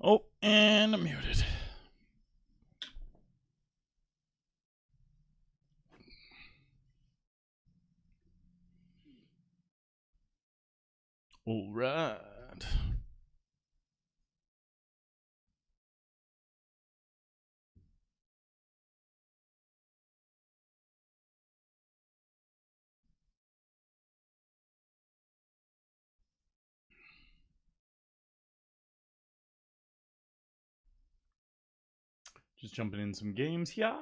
Oh, and I'm muted. All right. Just jumping in some games here.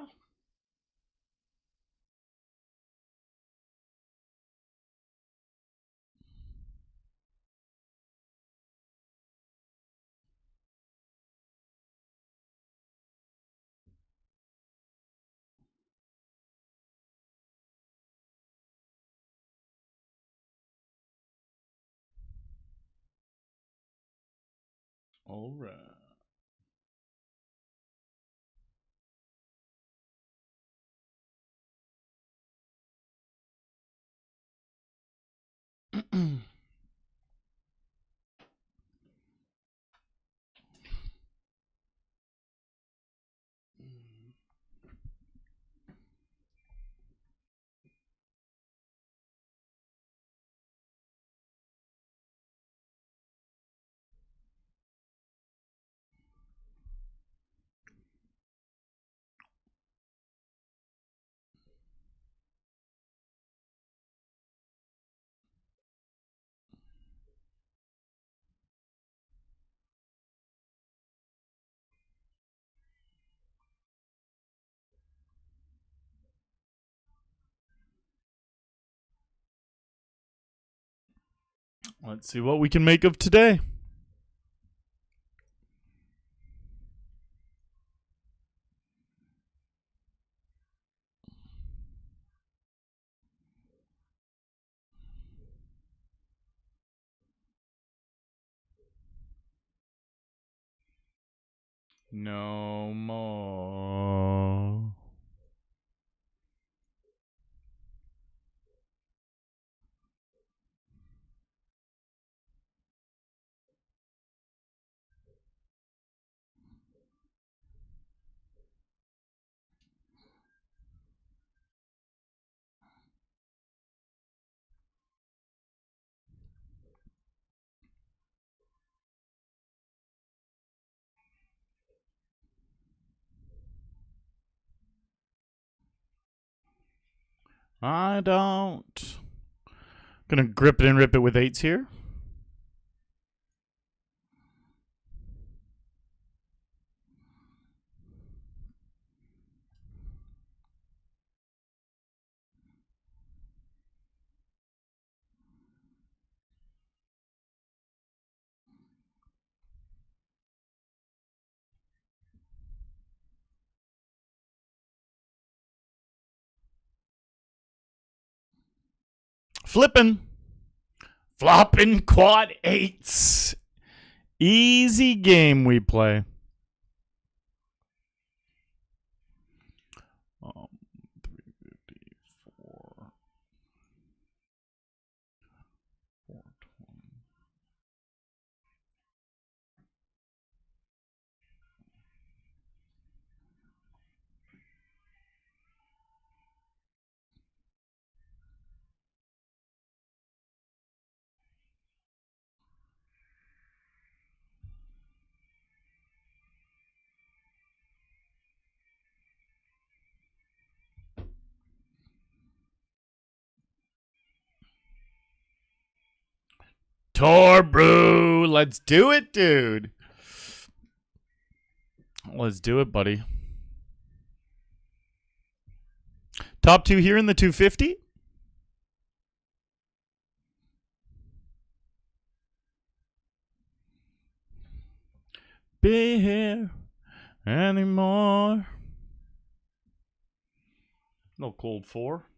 All right. Let's see what we can make of today. No more. I don't. Gonna grip it and rip it with eights here. Flipping. Flopping quad eights. Easy game we play. 354. 420. Torbrew, let's do it, dude. Let's do it, buddy. Top two here in the 250. Be here anymore. No cold four.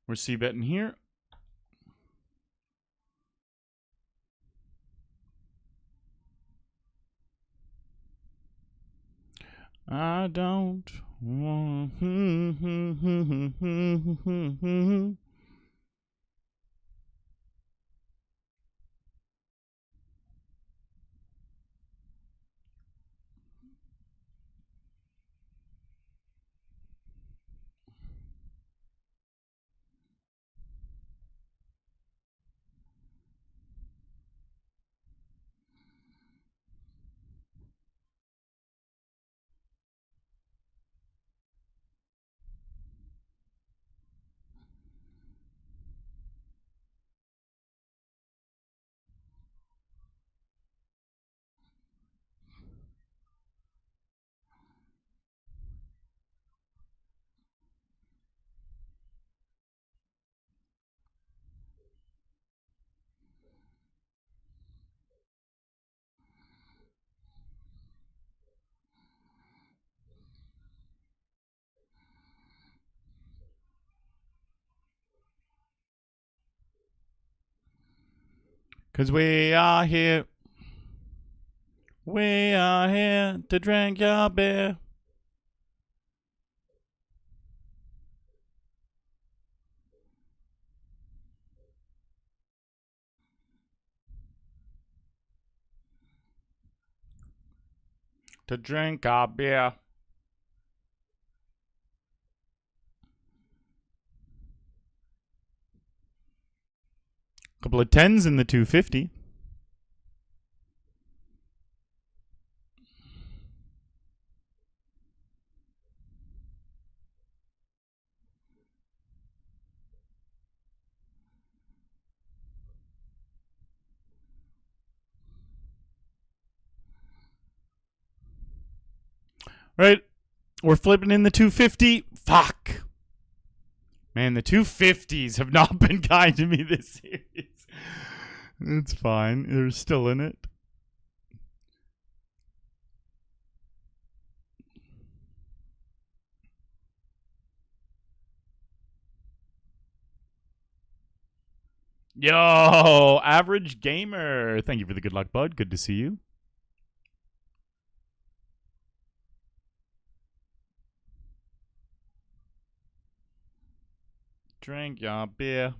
We're C-betting here. I don't want. Cause we are here. We are here to drink your beer. To drink our beer. Couple of tens in the 250. Right. We're flipping in the 250. Fuck. Man, the 250s have not been kind to me this series. It's fine. They're still in it. Yo, average gamer. Thank you for the good luck, bud. Good to see you. Drink your beer.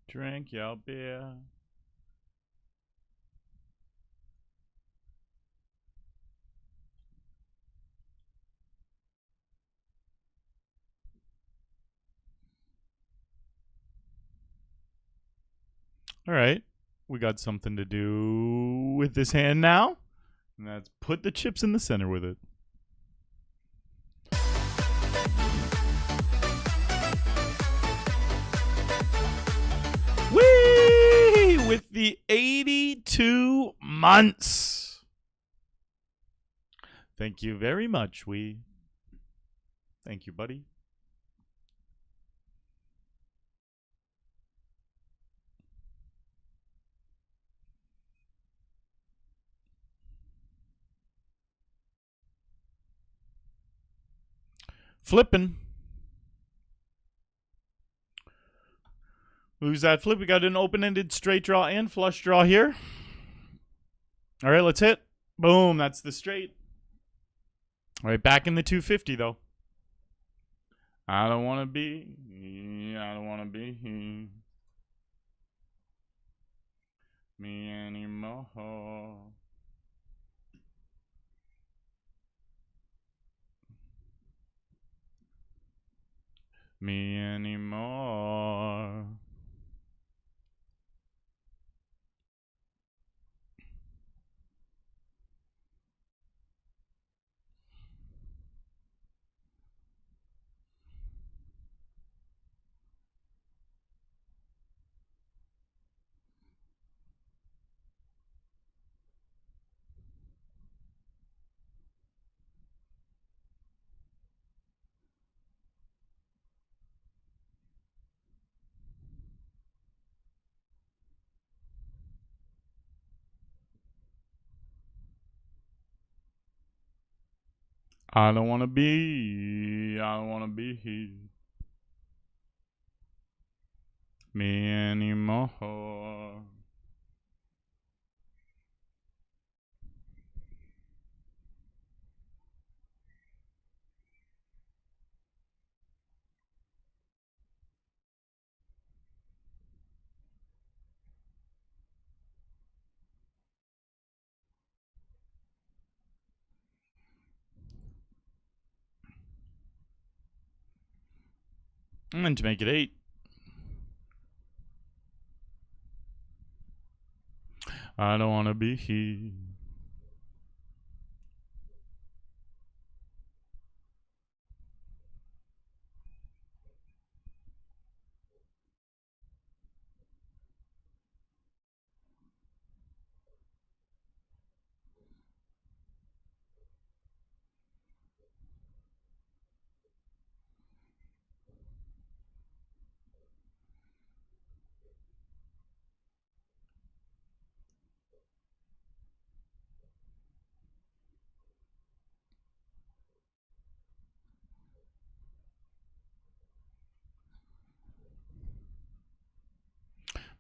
Drink your beer. All right. We got something to do with this hand now. And that's put the chips in the center with it. Whee! With the 82 months. Thank you very much, Thank you, buddy. Flipping. Lose that flip. We got an open-ended straight draw and flush draw here. All right, let's hit. Boom, that's the straight. All right, back in the 250, though. I don't want to be me anymore. Me anymore. I don't wanna be me anymore. I'm going to make it 8. I don't wanna be he.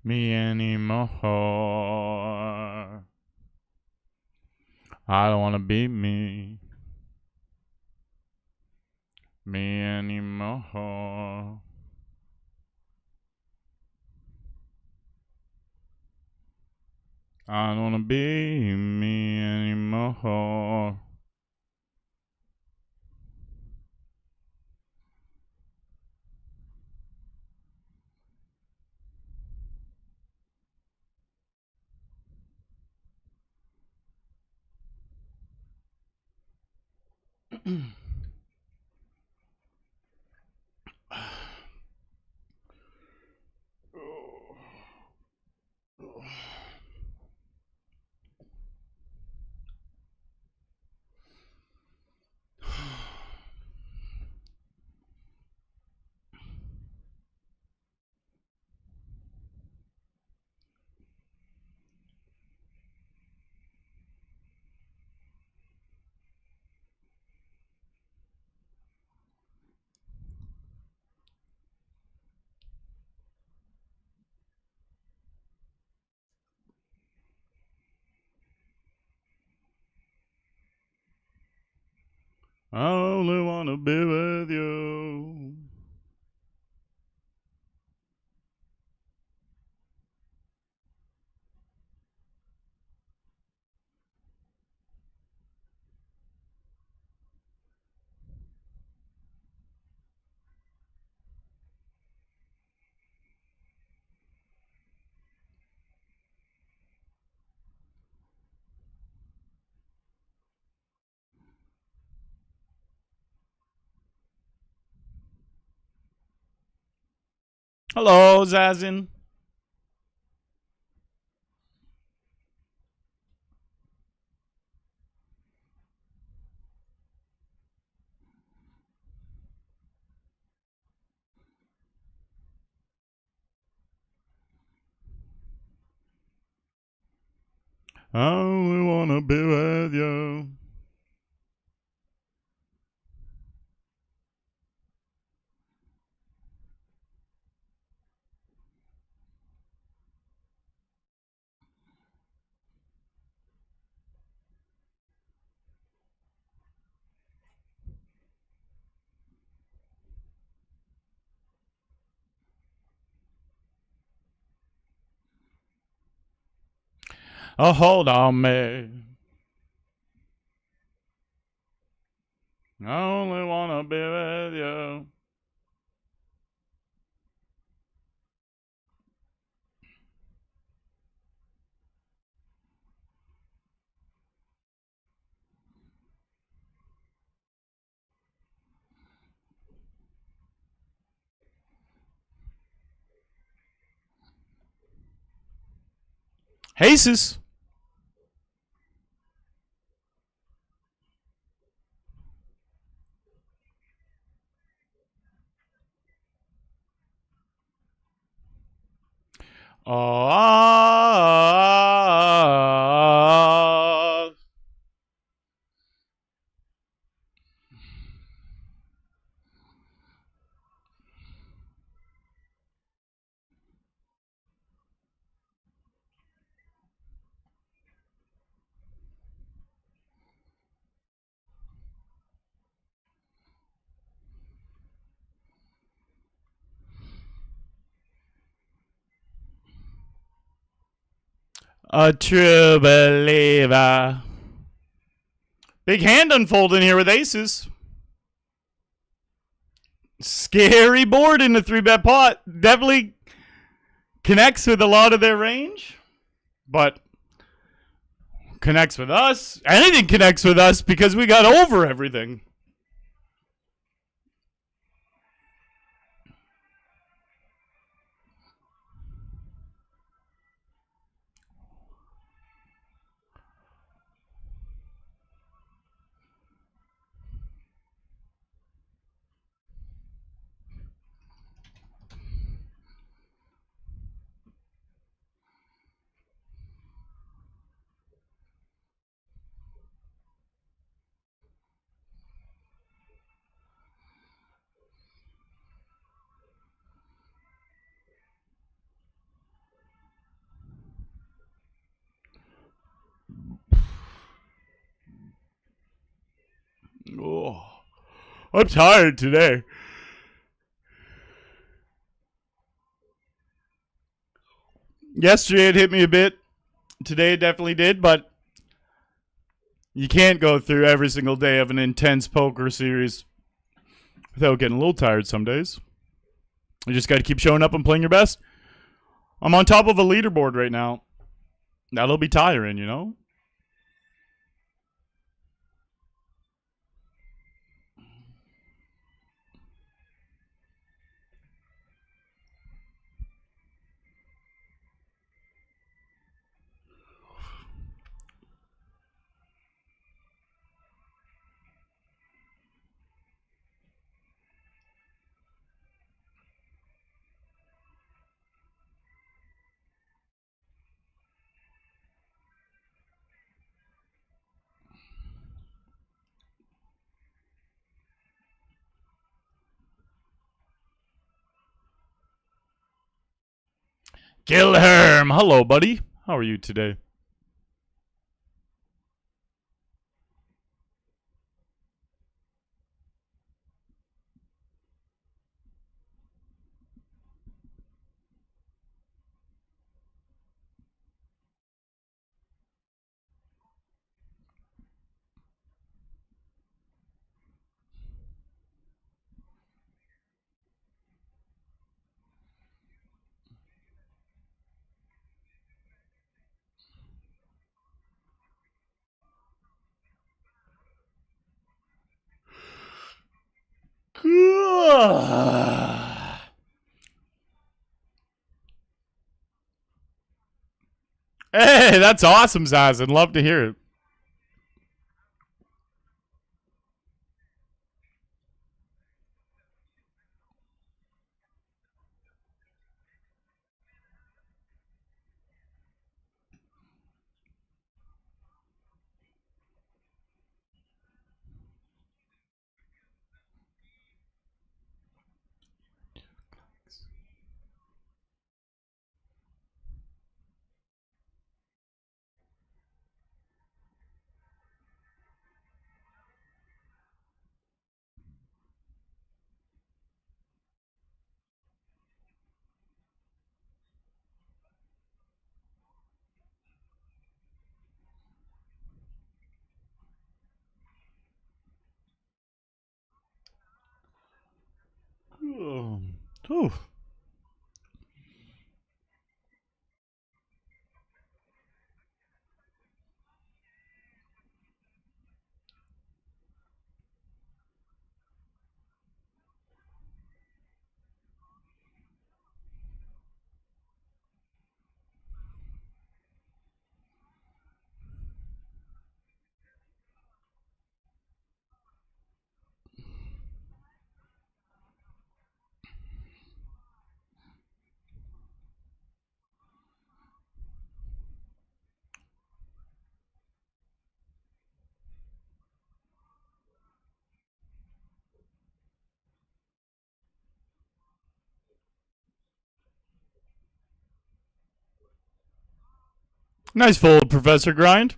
Me anymore. I don't wanna be me. Me anymore. I don't wanna be me anymore. I only wanna be with you. Hello, Zazin. I only wanna be with you. Oh, hold on, me. I only wanna be with you. Jesus. Oh, A true believer. Big hand unfolding here with aces. Scary board in the 3-bet pot. Definitely connects with a lot of their range. But connects with us. Anything connects with us because we got over everything. Oh, I'm tired today. Yesterday it hit me a bit. Today it definitely did, but you can't go through every single day of an intense poker series without getting a little tired some days. You just got to keep showing up and playing your best. I'm on top of a leaderboard right now. That'll be tiring, you know? Gilherm, hello, buddy. How are you today? Hey, that's awesome, Zazen. Love to hear it. Ooh. Nice fold, Professor Grind.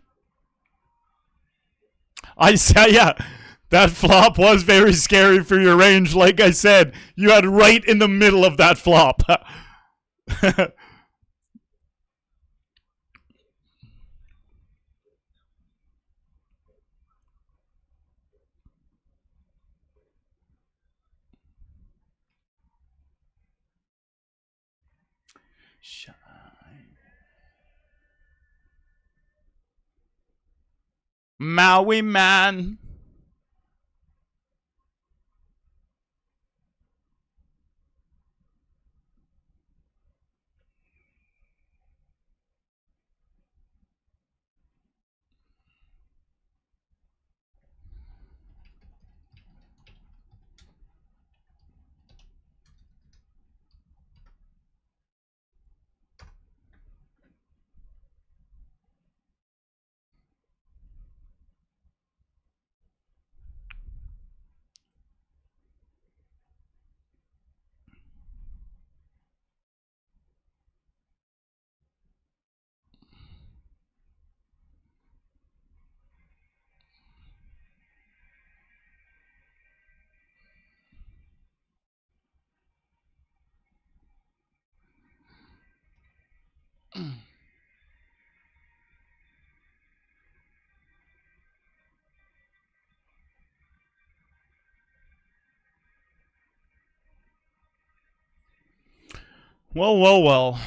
I said, yeah, that flop was very scary for your range. Like I said, you had right in the middle of that flop. Shine. Maui man. Well, well, well.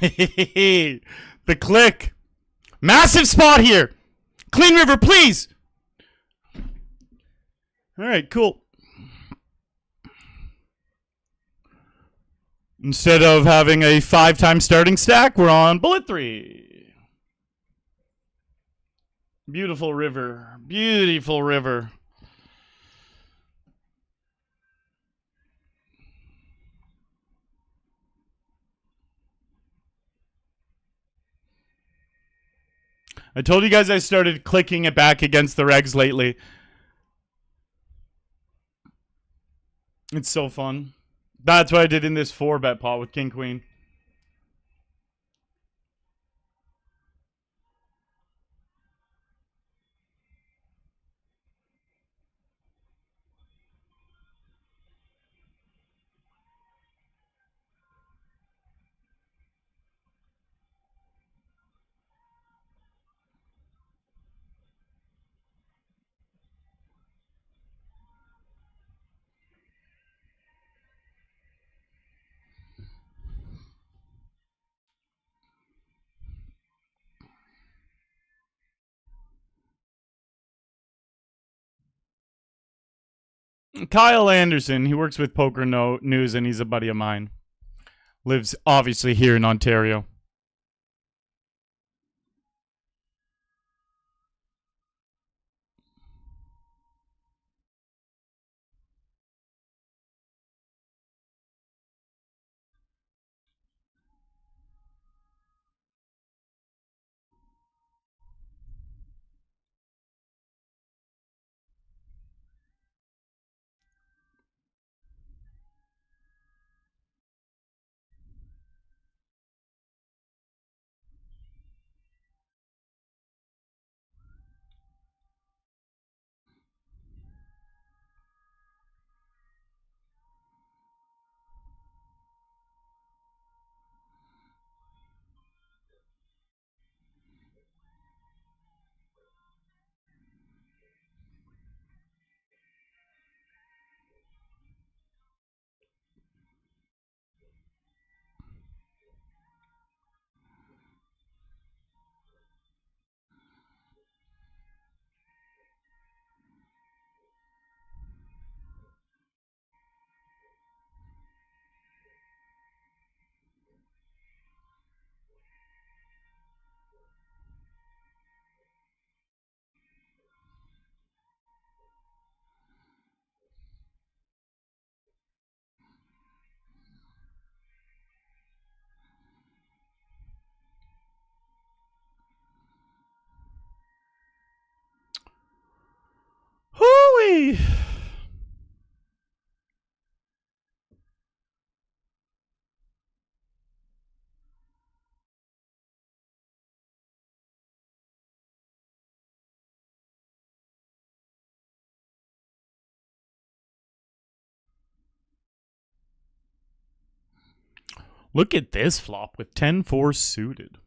The click. Massive spot here. Clean river, please. All right, cool. Instead of having a 5-time starting stack, we're on bullet 3. Beautiful river. Beautiful river. I told you guys I started clicking it back against the regs lately. It's so fun. That's what I did in this 4-bet pot with King Queen. Kyle Anderson, he works with Poker News and he's a buddy of mine. Lives obviously here in Ontario. Arlie. Look at this flop with 10-4 suited.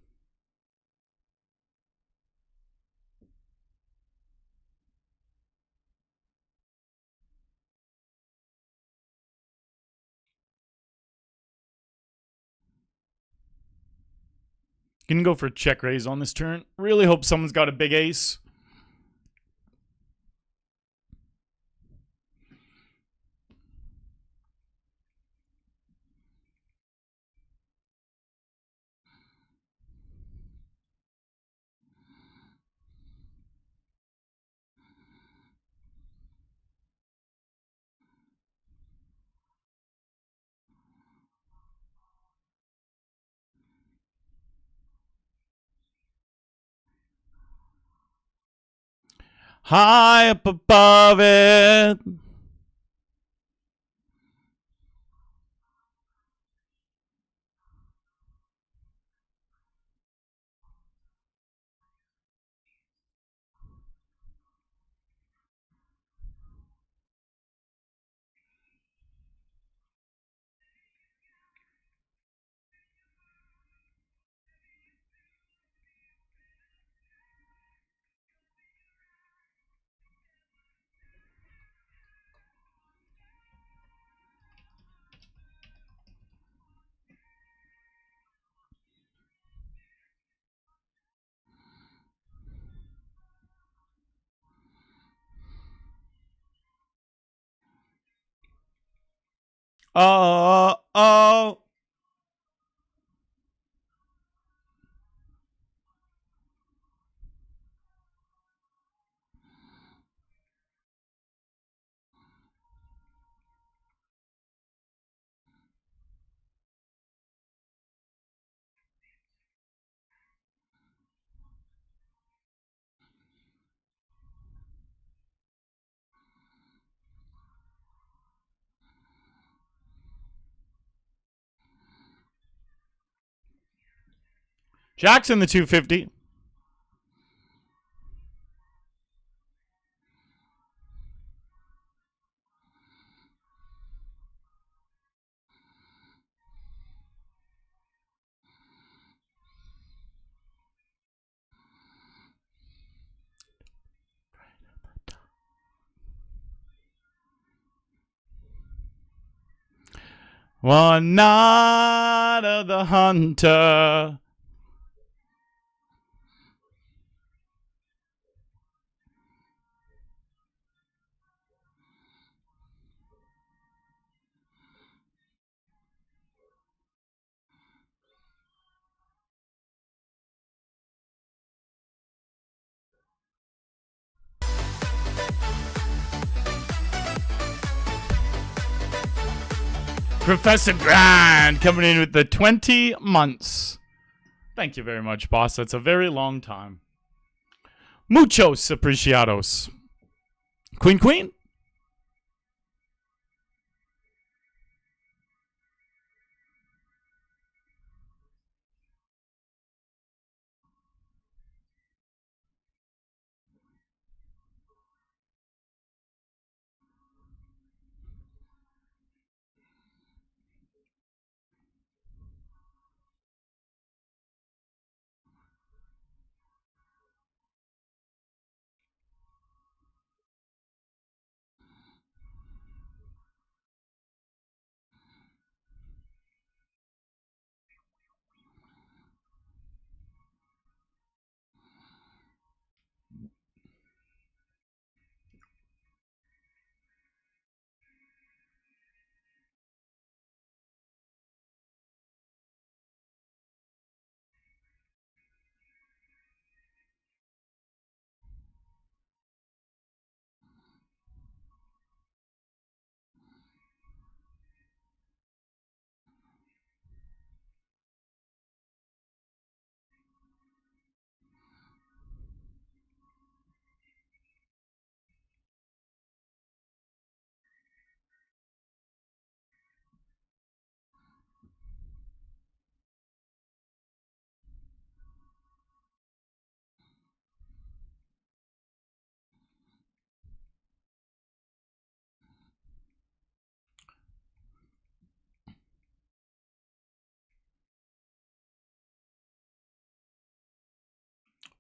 Gonna go for check raise on this turn. Really hope someone's got a big ace. High up above it. Oh. Jackson the 250. One night of the hunter. Professor Grand coming in with the 20 months. Thank you very much, boss. That's a very long time. Muchos apreciados. Queen.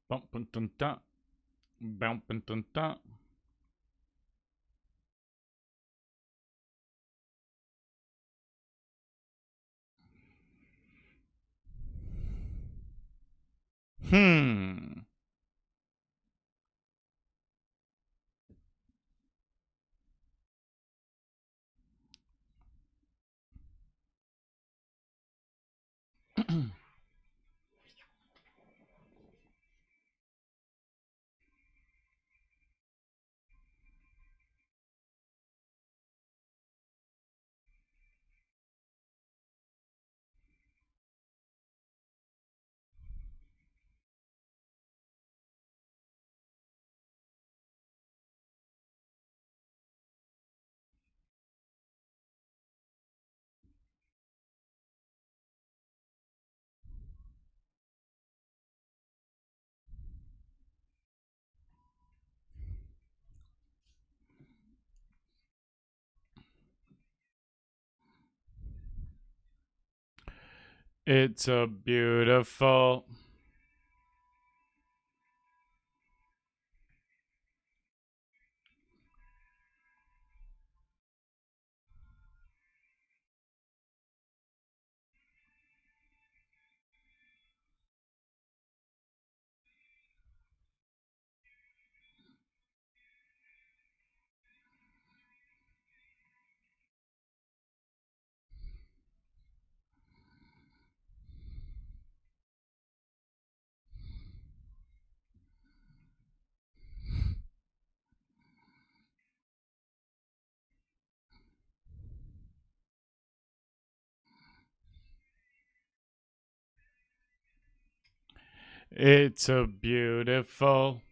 Bump dun dun dun. Bump dun dun dun. Hmm. It's a beautiful. It's a beautiful.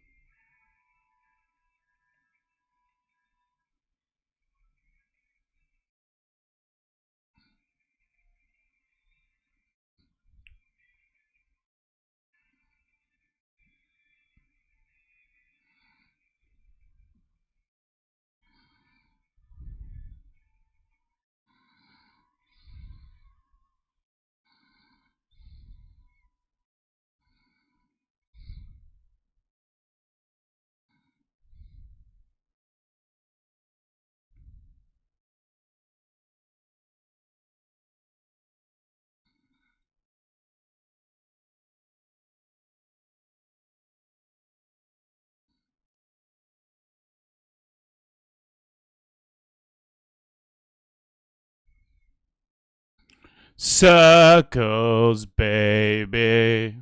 Circles, baby.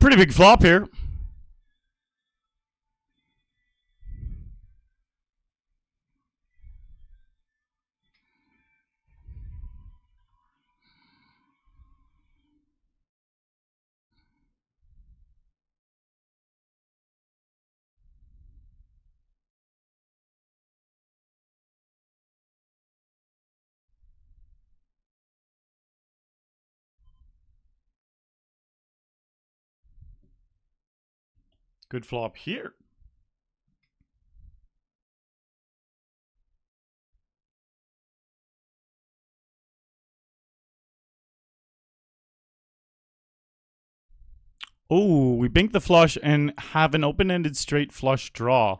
Pretty big flop here. Good flop here. Oh, we bink the flush and have an open-ended straight flush draw.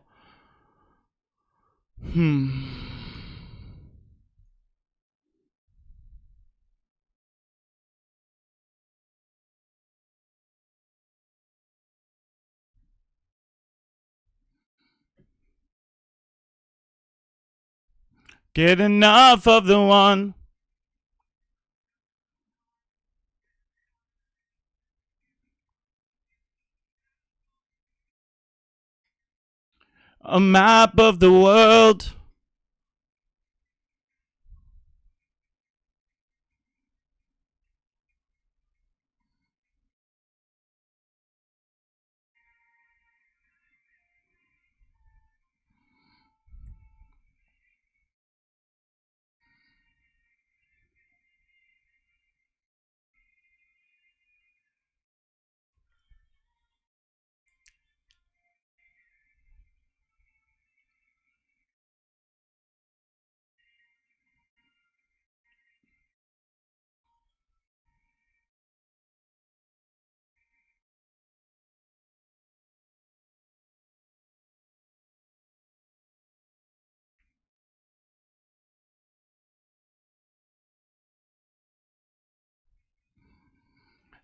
Get enough of the one. A map of the world.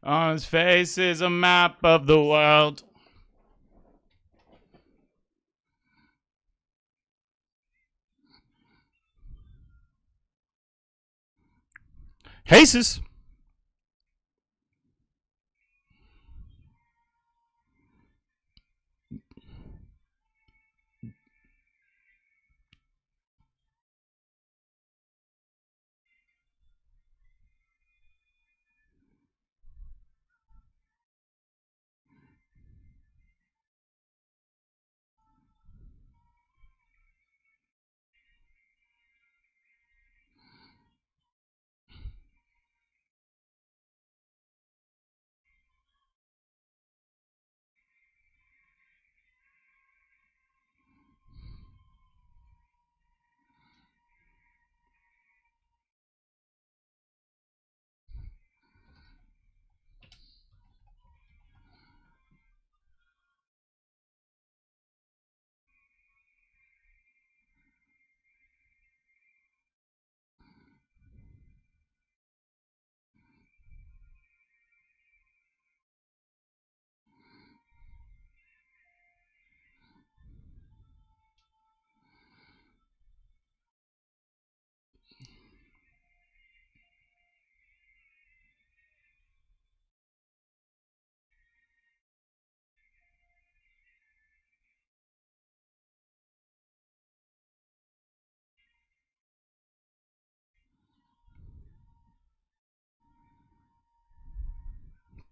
On his face is a map of the world. Jesus.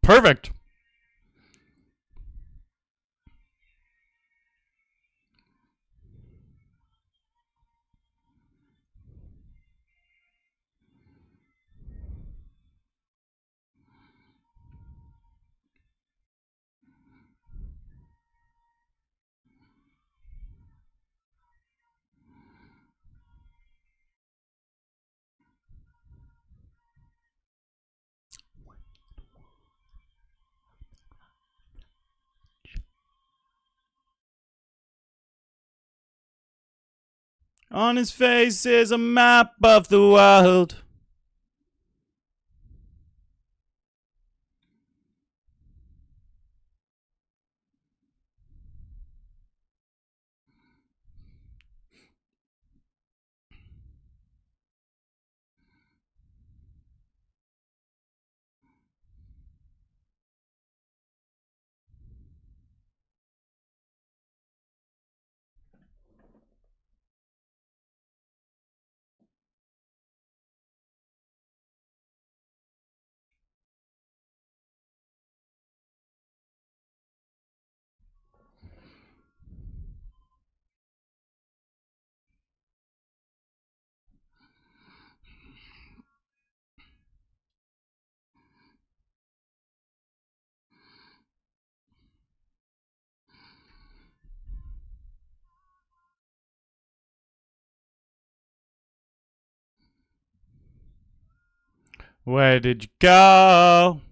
Perfect. On his face is a map of the world. Where did you go?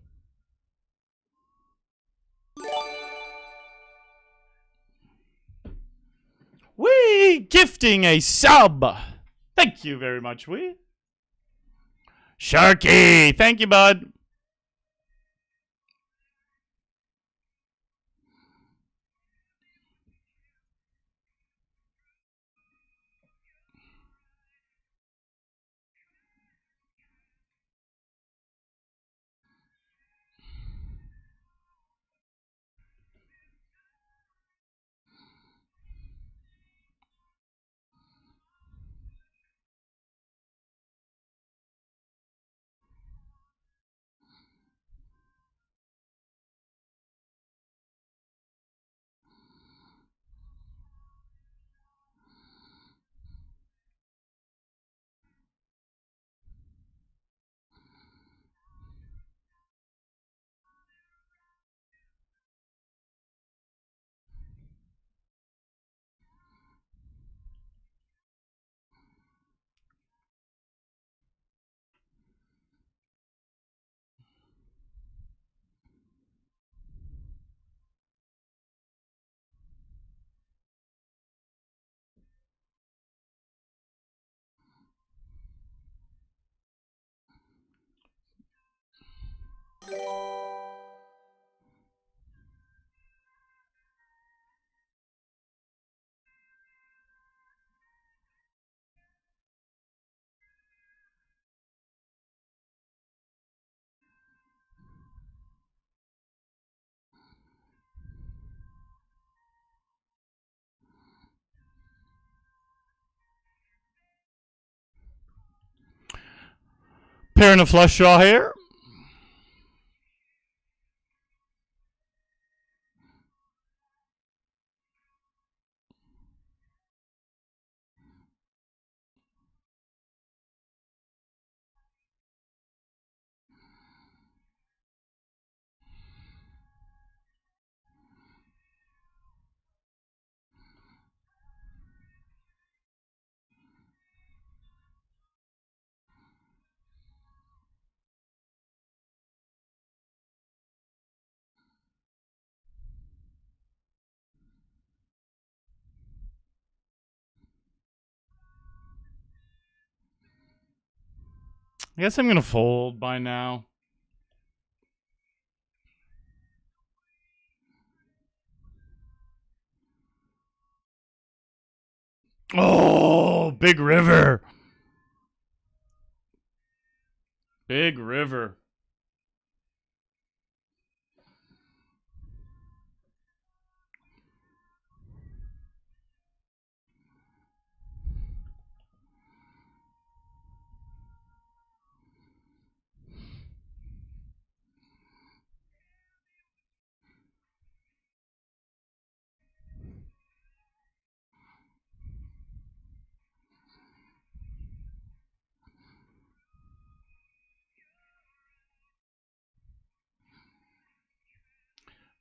We gifting a sub. Thank you very much, we. Sharky, thank you, bud. Pair and a flush draw here. I guess I'm going to fold by now. Oh, big river. Big river.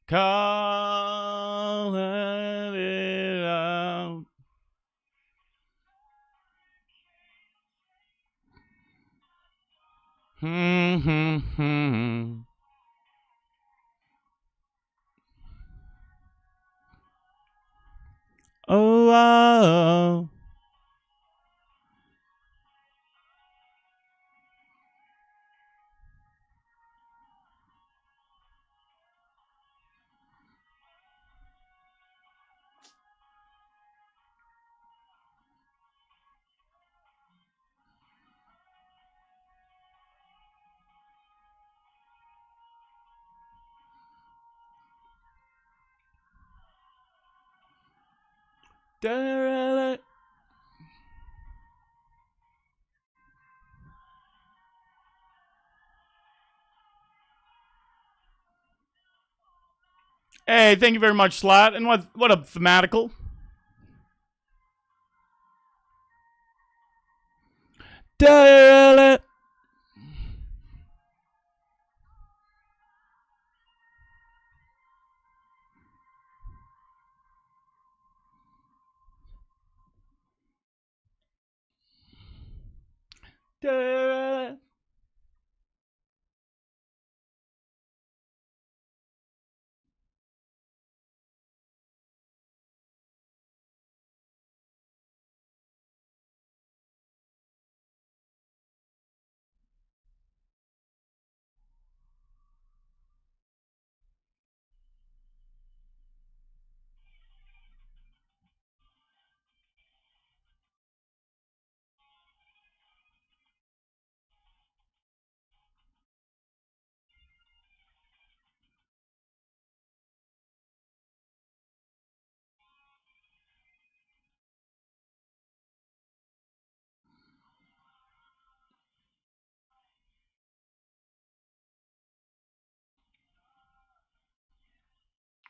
Call it out. Oh, oh. Hey, thank you very much, Slat. And what up, Thematical?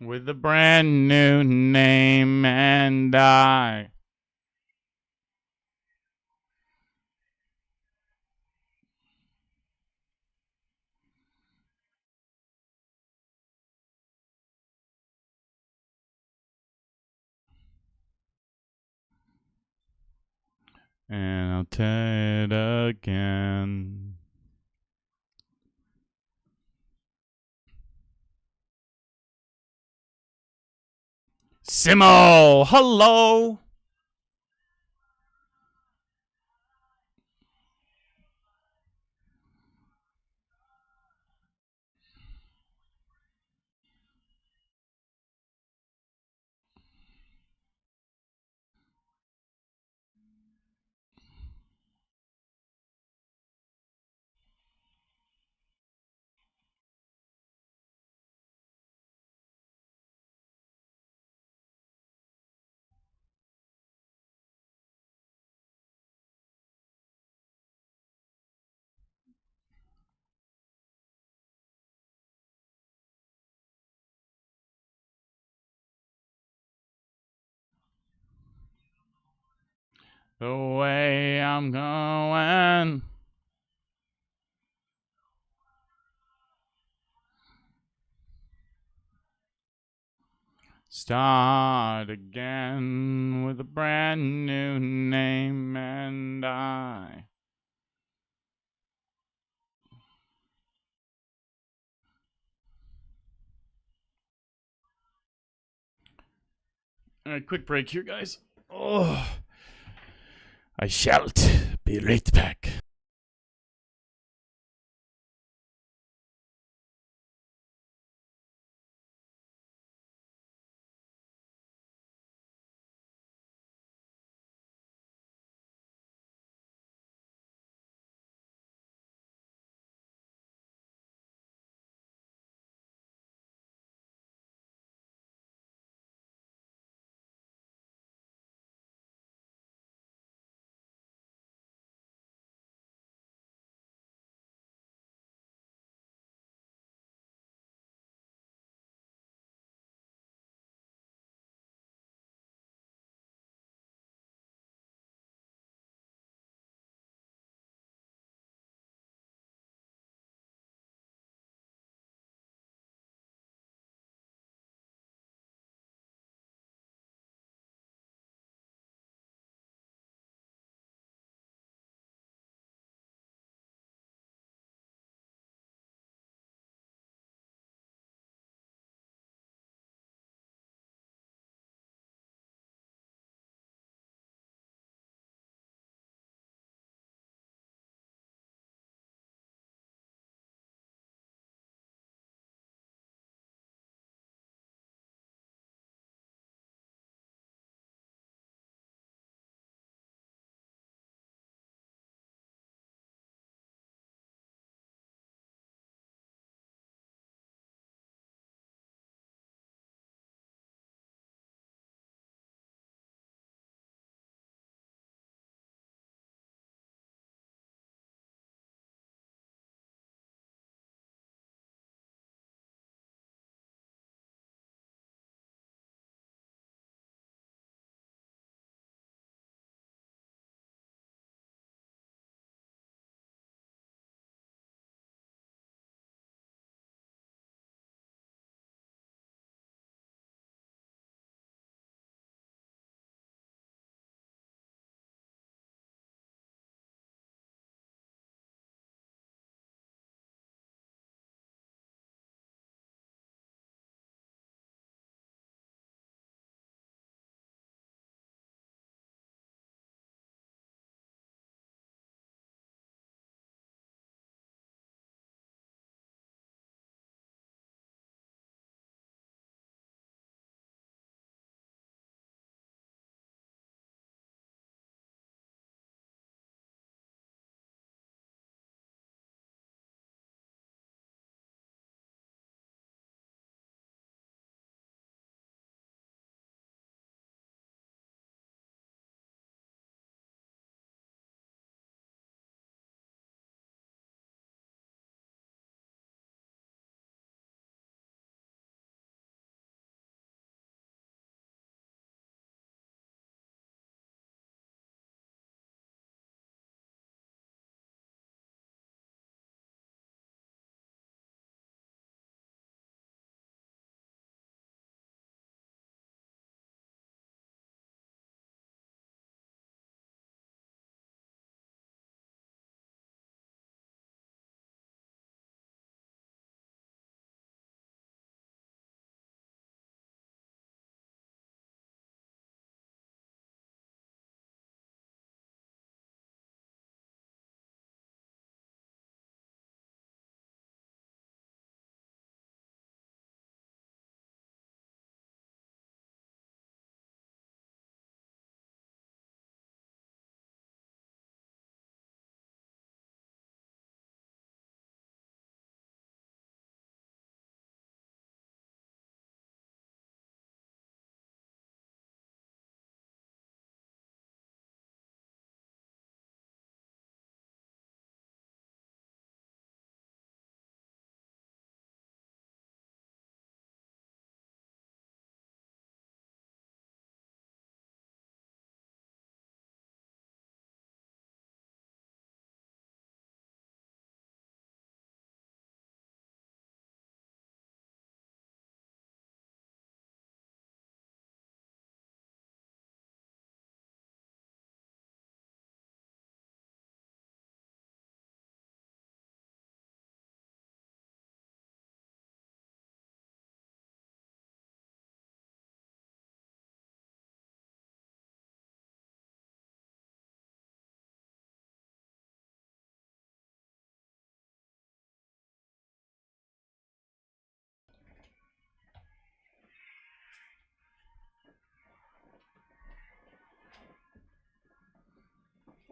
With a brand new name and I. And I'll tell it again. Simo, hello. the way I'm going. Start again with a brand new name, and I. All right, quick break here, guys. Oh, I shall be right back.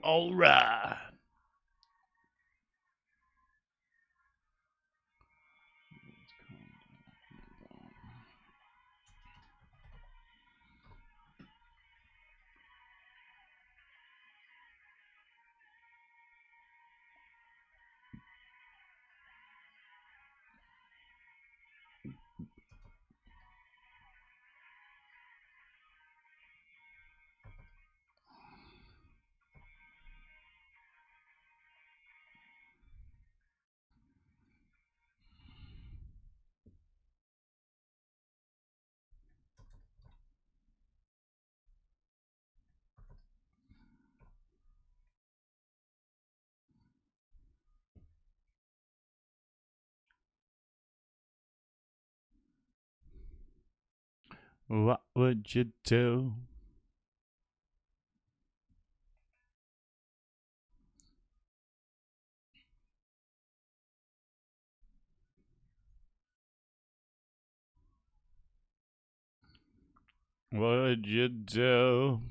All right. What would you do? What'd you do?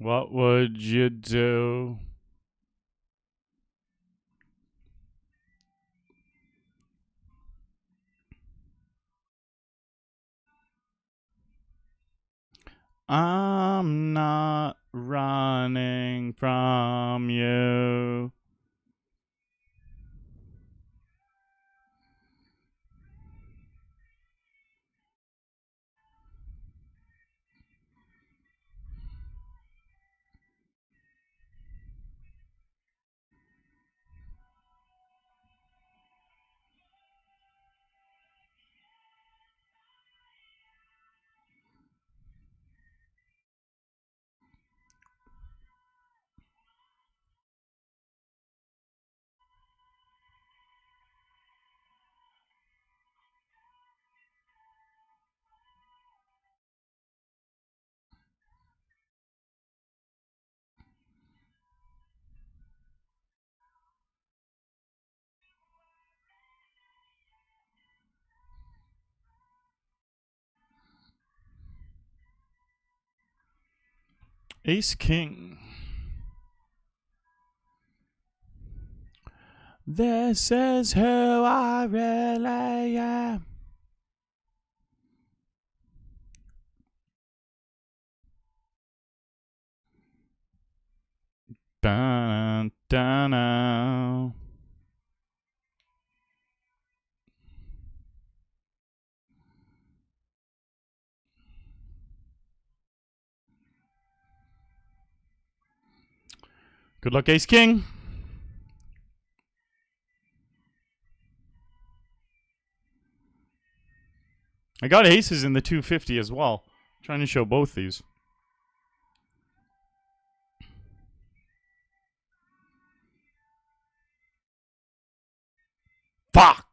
What would you do? I'm not running from you. Ace King. This is who I really am. Dun, dun, dun. Good luck, Ace King. I got aces in the 250 as well. I'm trying to show both these. Fuck!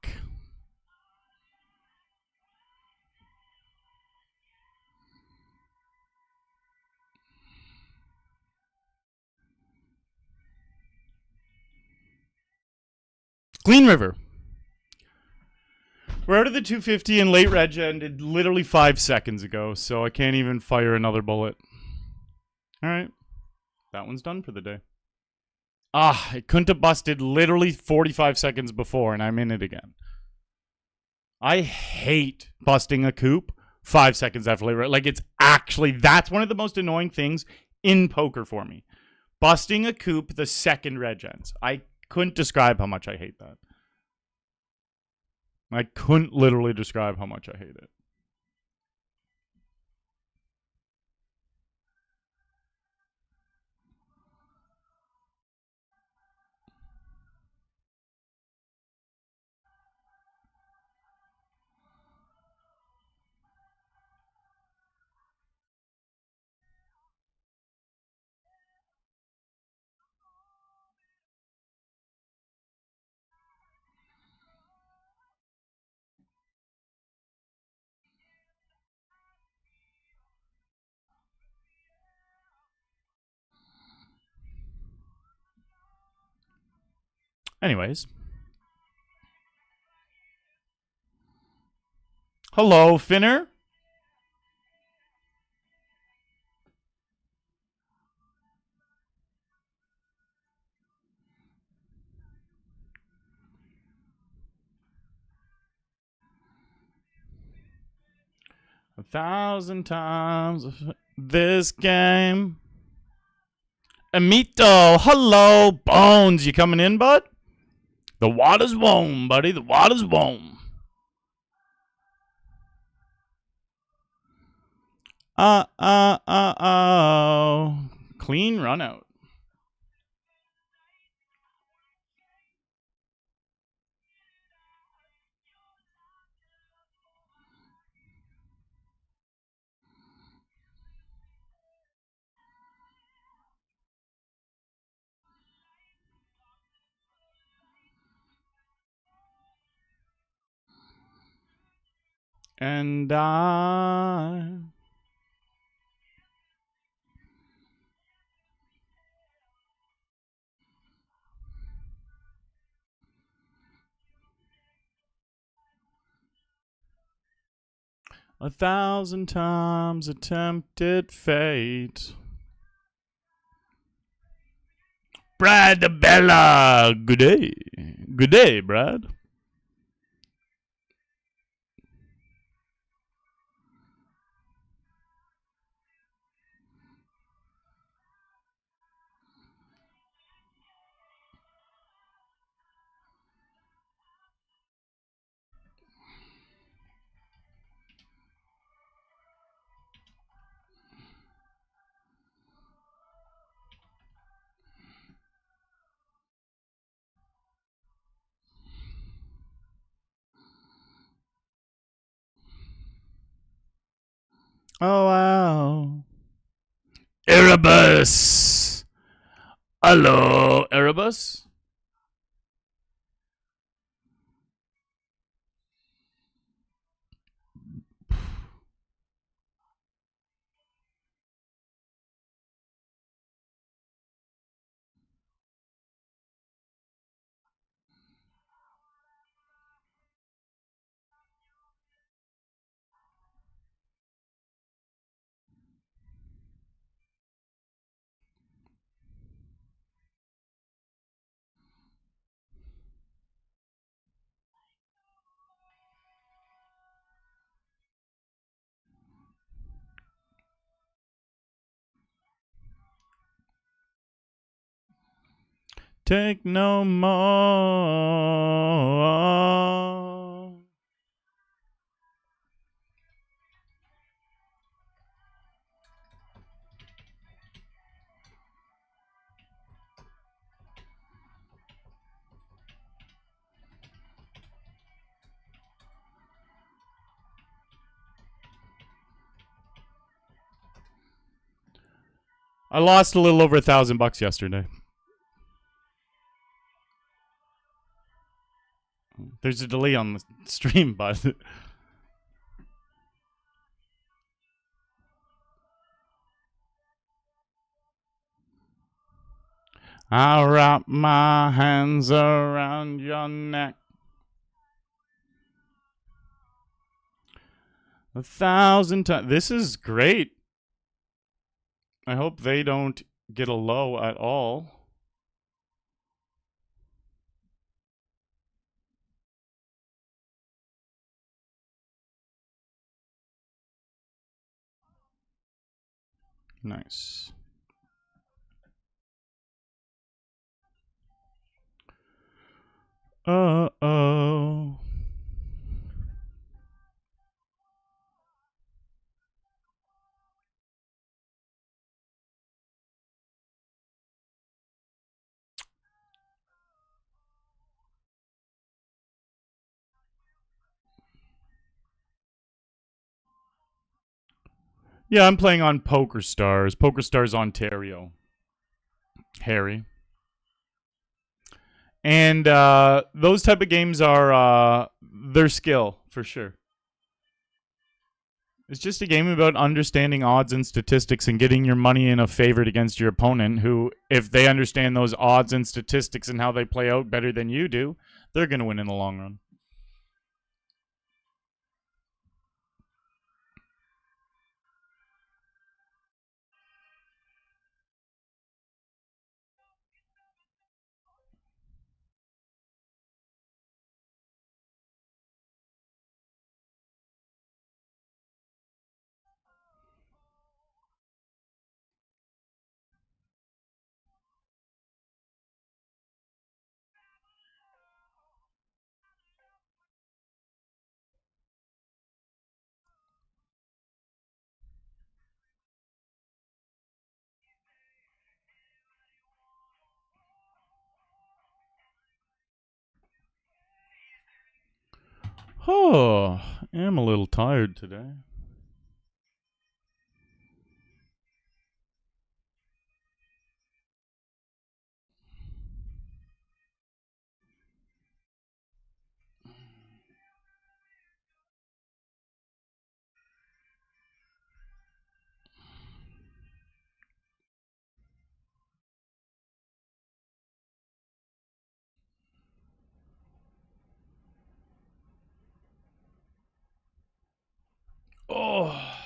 Clean River. We're out of the 250 and late reg ended literally 5 seconds ago, so I can't even fire another bullet. Alright. That one's done for the day. It couldn't have busted literally 45 seconds before, and I'm in it again. I hate busting a Coop 5 seconds after late reg. Like, it's actually, that's one of the most annoying things in poker for me. Busting a Coop the second reg ends. I couldn't describe how much I hate that. I couldn't literally describe how much I hate it. Anyways. Hello, Finner. A 1,000 times this game. Amito, hello, Bones. You coming in, bud? The water's warm, buddy. The water's warm. Clean run out. And I... 1,000 times attempted fate. Brad Bella. Good day. Good day, Brad. Oh, wow. Erebus. Hello, Erebus. Take no more. I lost a little over $1,000 yesterday. There's a delay on the stream, but I'll wrap my hands around your neck. 1,000 times. This is great. I hope they don't get a low at all. Nice. Uh-oh. Yeah, I'm playing on PokerStars. PokerStars Ontario. Harry. And those type of games are their skill, for sure. It's just a game about understanding odds and statistics and getting your money in a favored against your opponent who, if they understand those odds and statistics and how they play out better than you do, they're going to win in the long run. Oh, I am a little tired today. Oh.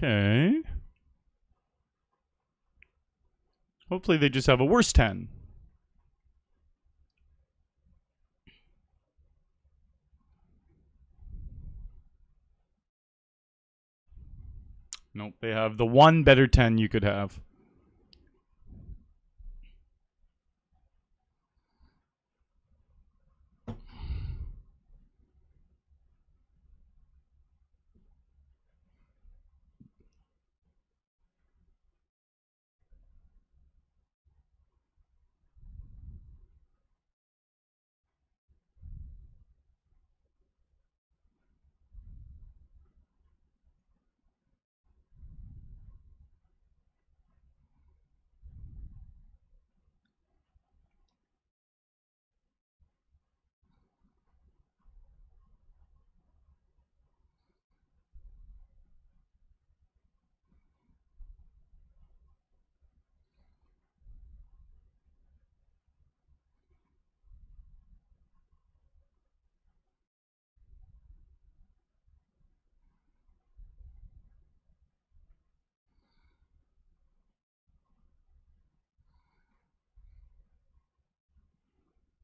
Okay. Hopefully they just have a worse 10. Nope, they have the one better 10 you could have.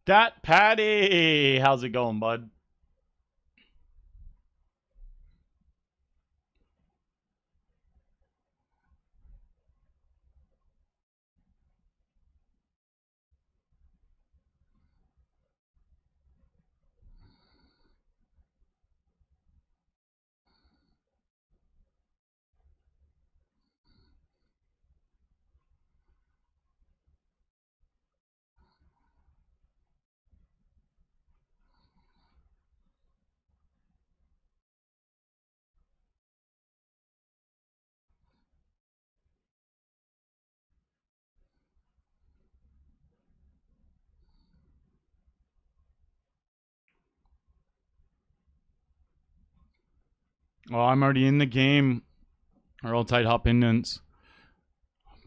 Dat Patty, how's it going, bud? Oh, I'm already in the game. Roll tight hop indents.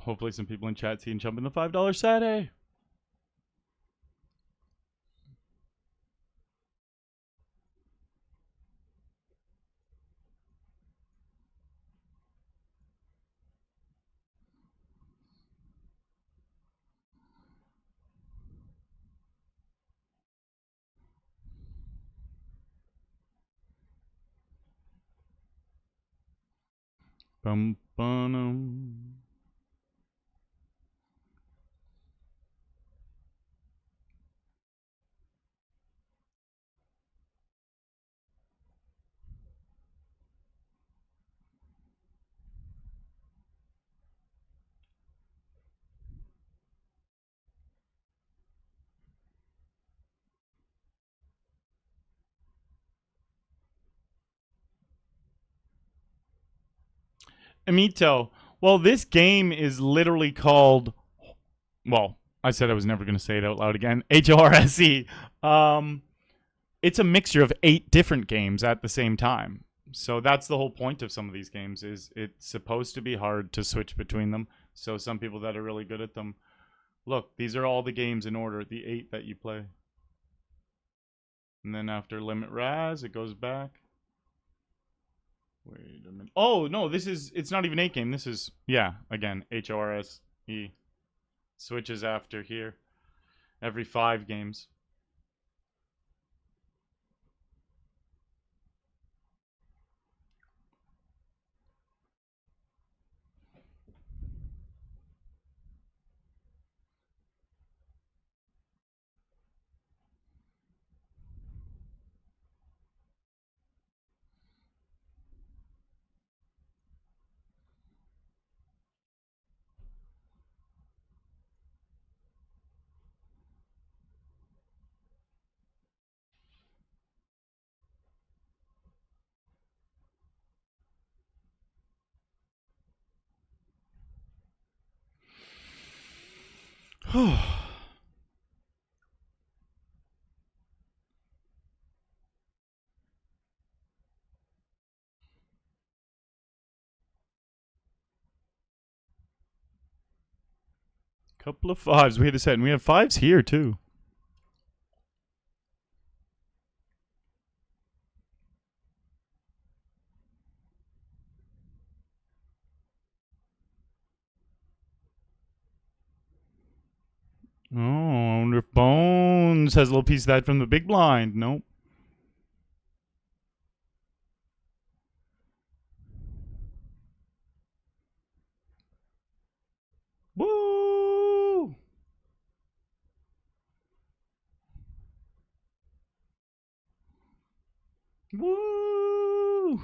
Hopefully some people in chat see and jump in the $5 Saturday. Bum, bum. Amito. Well, this game is literally called. Well, I said I was never going to say it out loud again. HORSE. It's a mixture of 8 different games at the same time. So that's the whole point of some of these games. Is it's supposed to be hard to switch between them. So some people that are really good at them. Look, these are all the games in order. The 8 that you play. And then after Limit Raz, it goes back. Wait a minute. Oh, no, it's not even 8 game. This is, yeah, again, HORSE. Switches after here. Every 5 games. Couple of 5s. We hit a set, and we have 5s here, too. Oh, I wonder if Bones has a little piece of that from the big blind. Nope. Woo! Woo!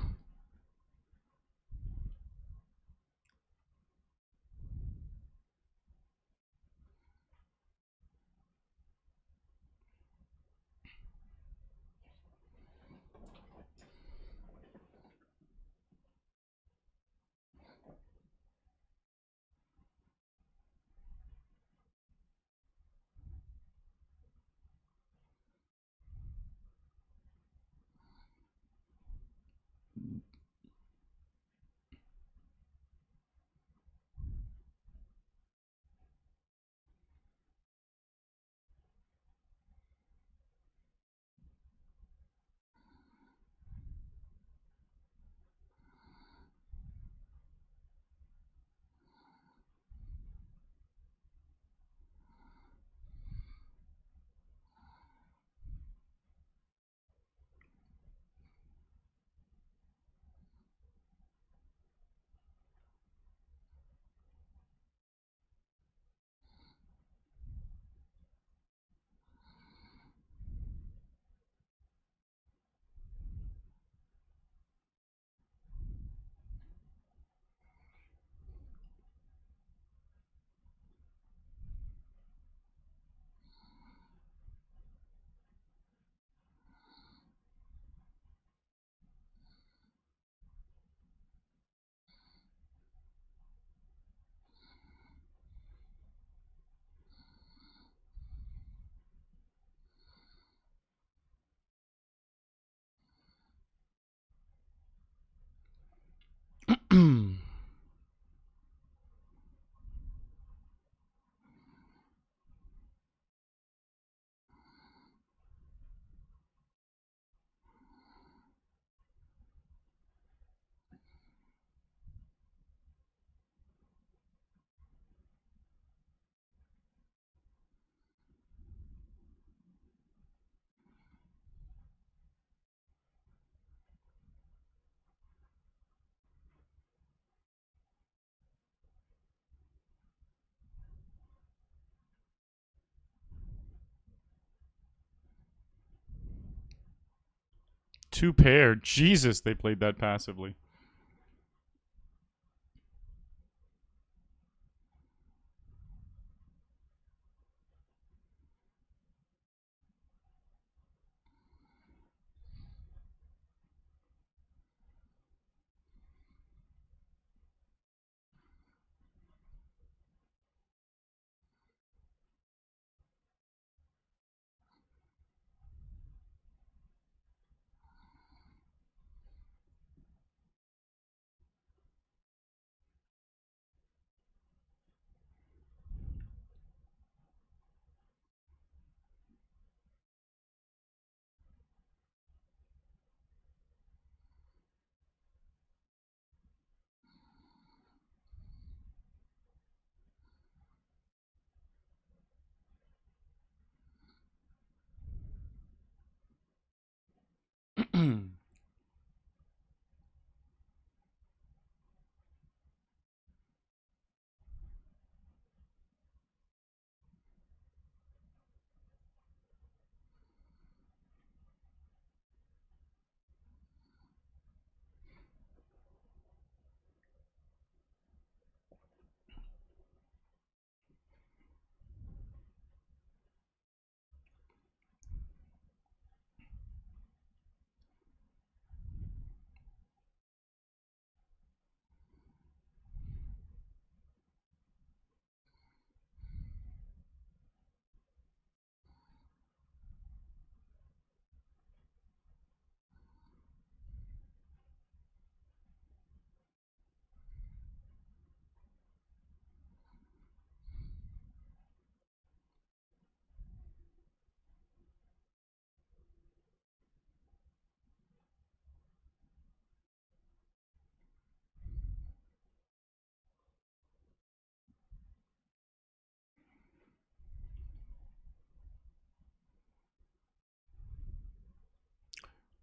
Two pair. Jesus, they played that passively.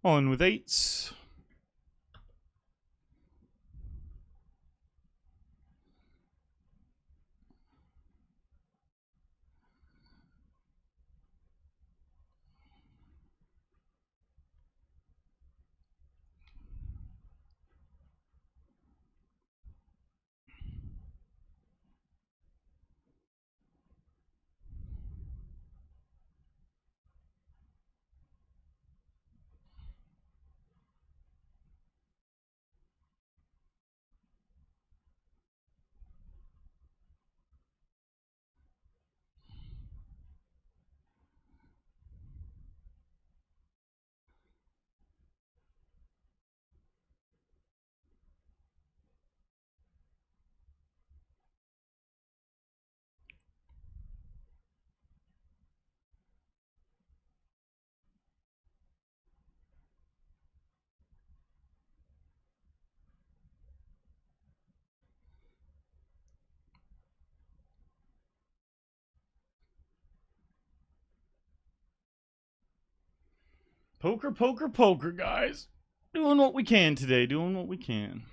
On with eights. Poker, poker, poker, guys. Doing what we can today. Doing what we can.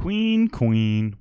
Queen, queen.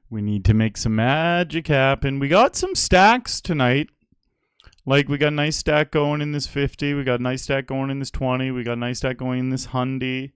We need to make some magic happen. We got some stacks tonight. Like, we got a nice stack going in this 50. We got a nice stack going in this 20. We got a nice stack going in this 100.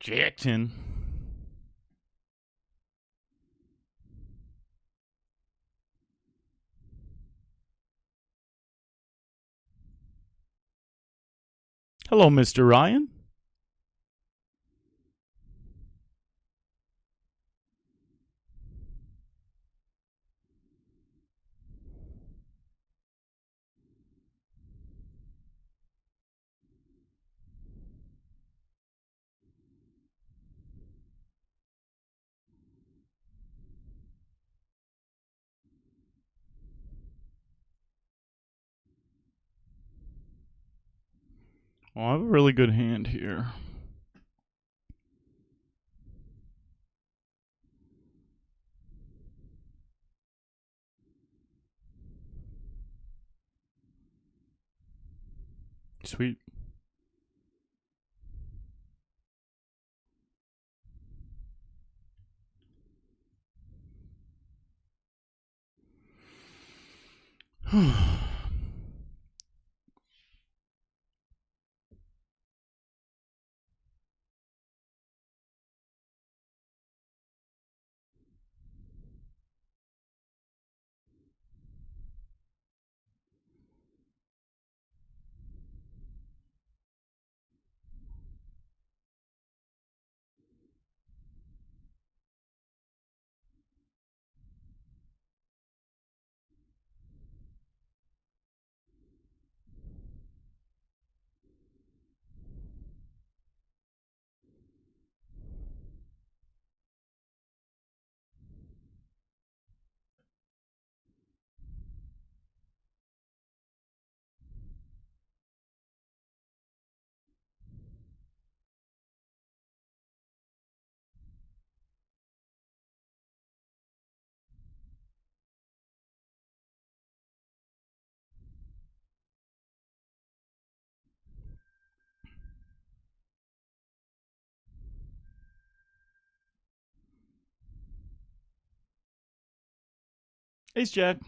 Jackson. Hello, Mr. Ryan. Well, I have a really good hand here. Sweet. Ace Jack.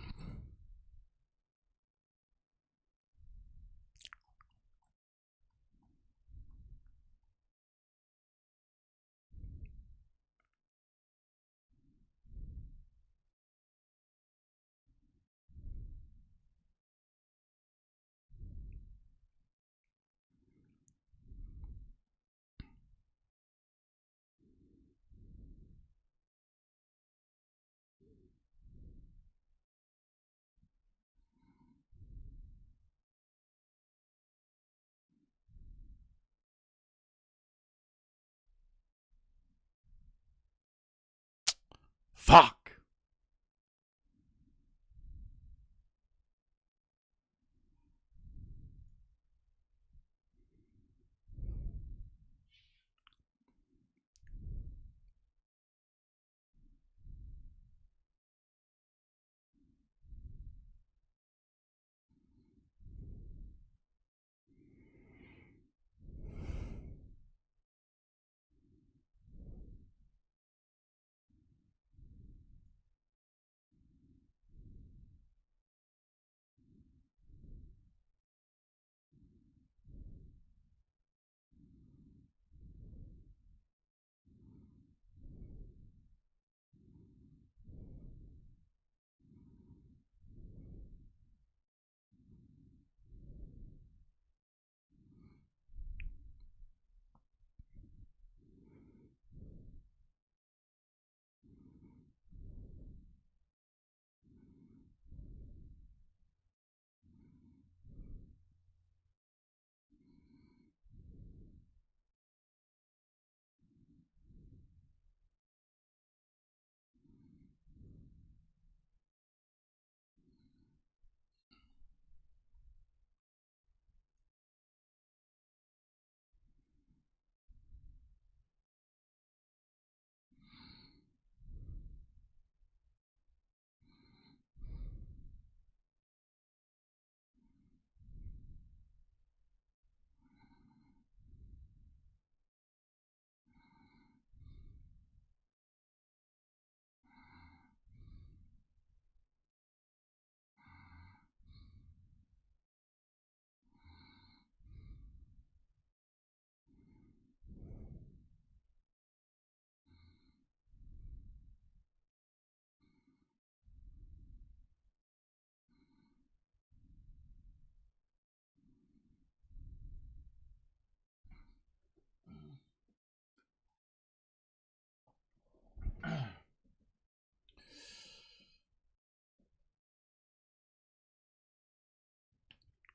Fuck.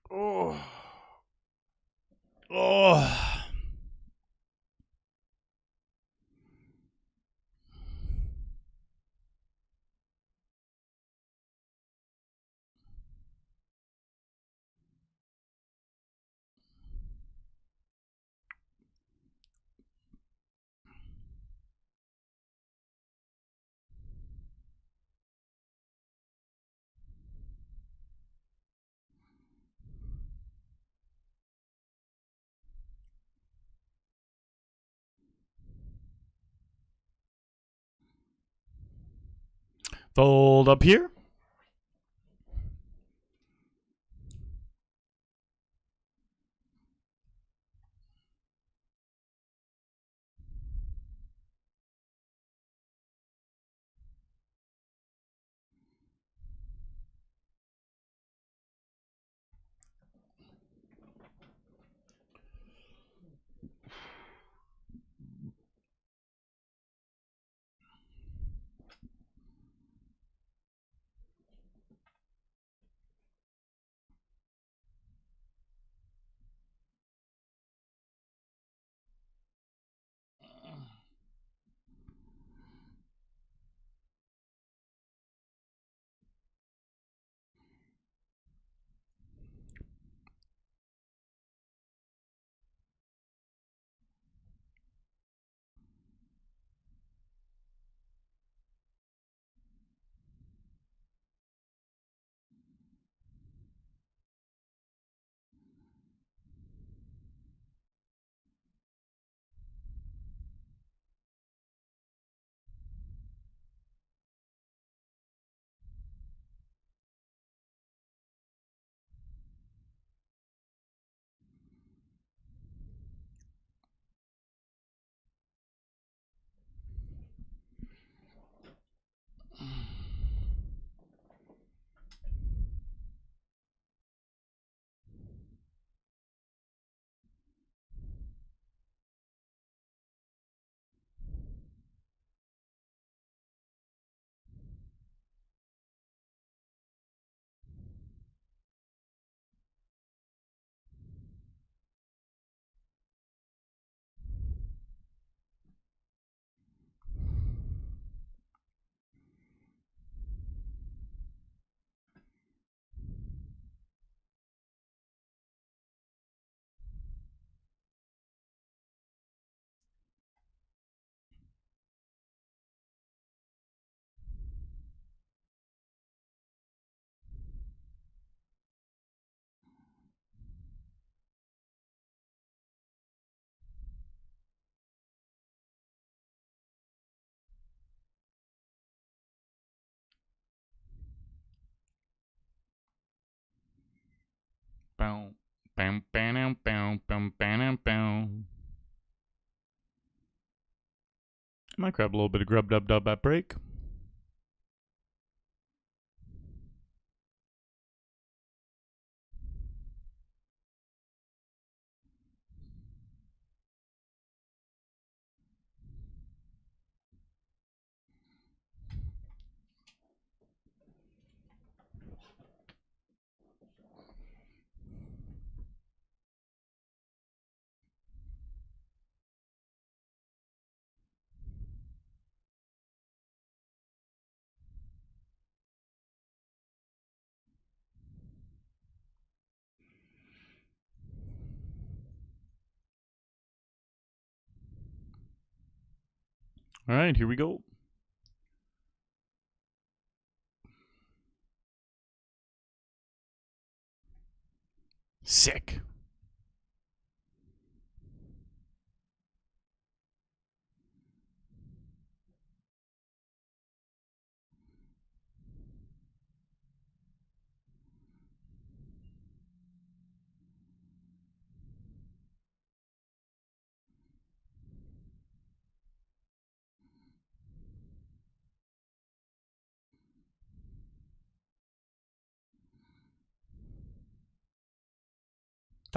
Oh. Oh. Fold up here. Bow, bam, bam, bam, bam, bam, bam. Might grab a little bit of grub dub dub at break. All right, here we go. Sick.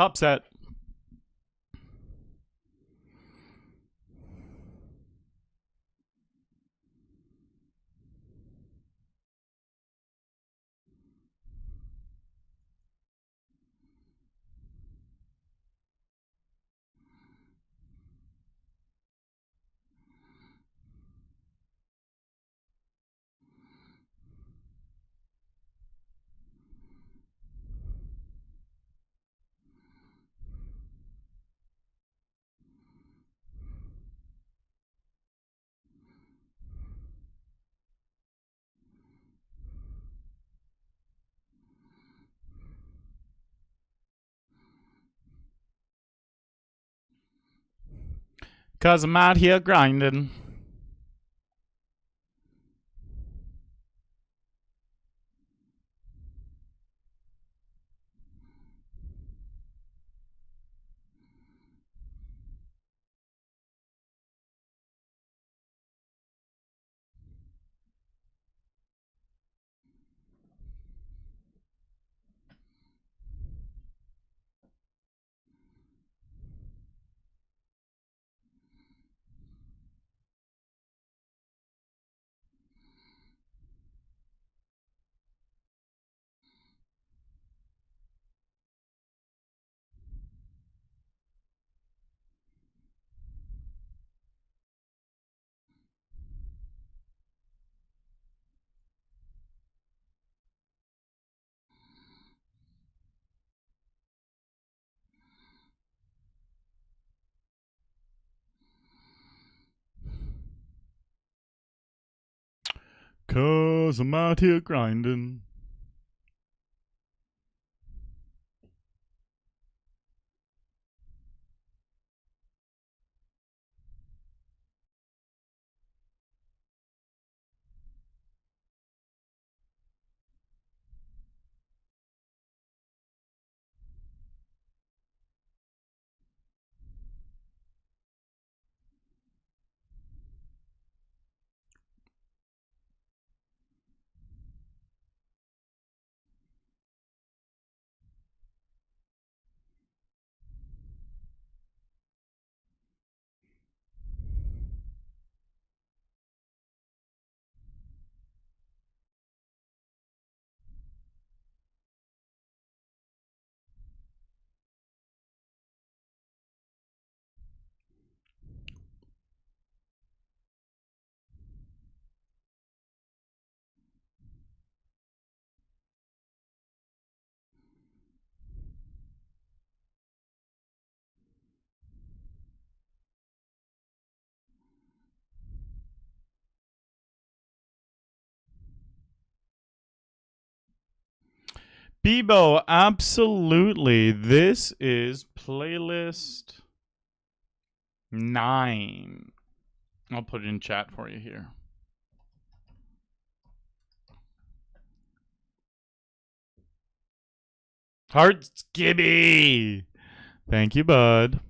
Top set. Cause I'm out here grinding. 'Cause I'm out here grinding. Bebo, absolutely. This is playlist 9. I'll put it in chat for you here. Hearts Gibby. Thank you, bud.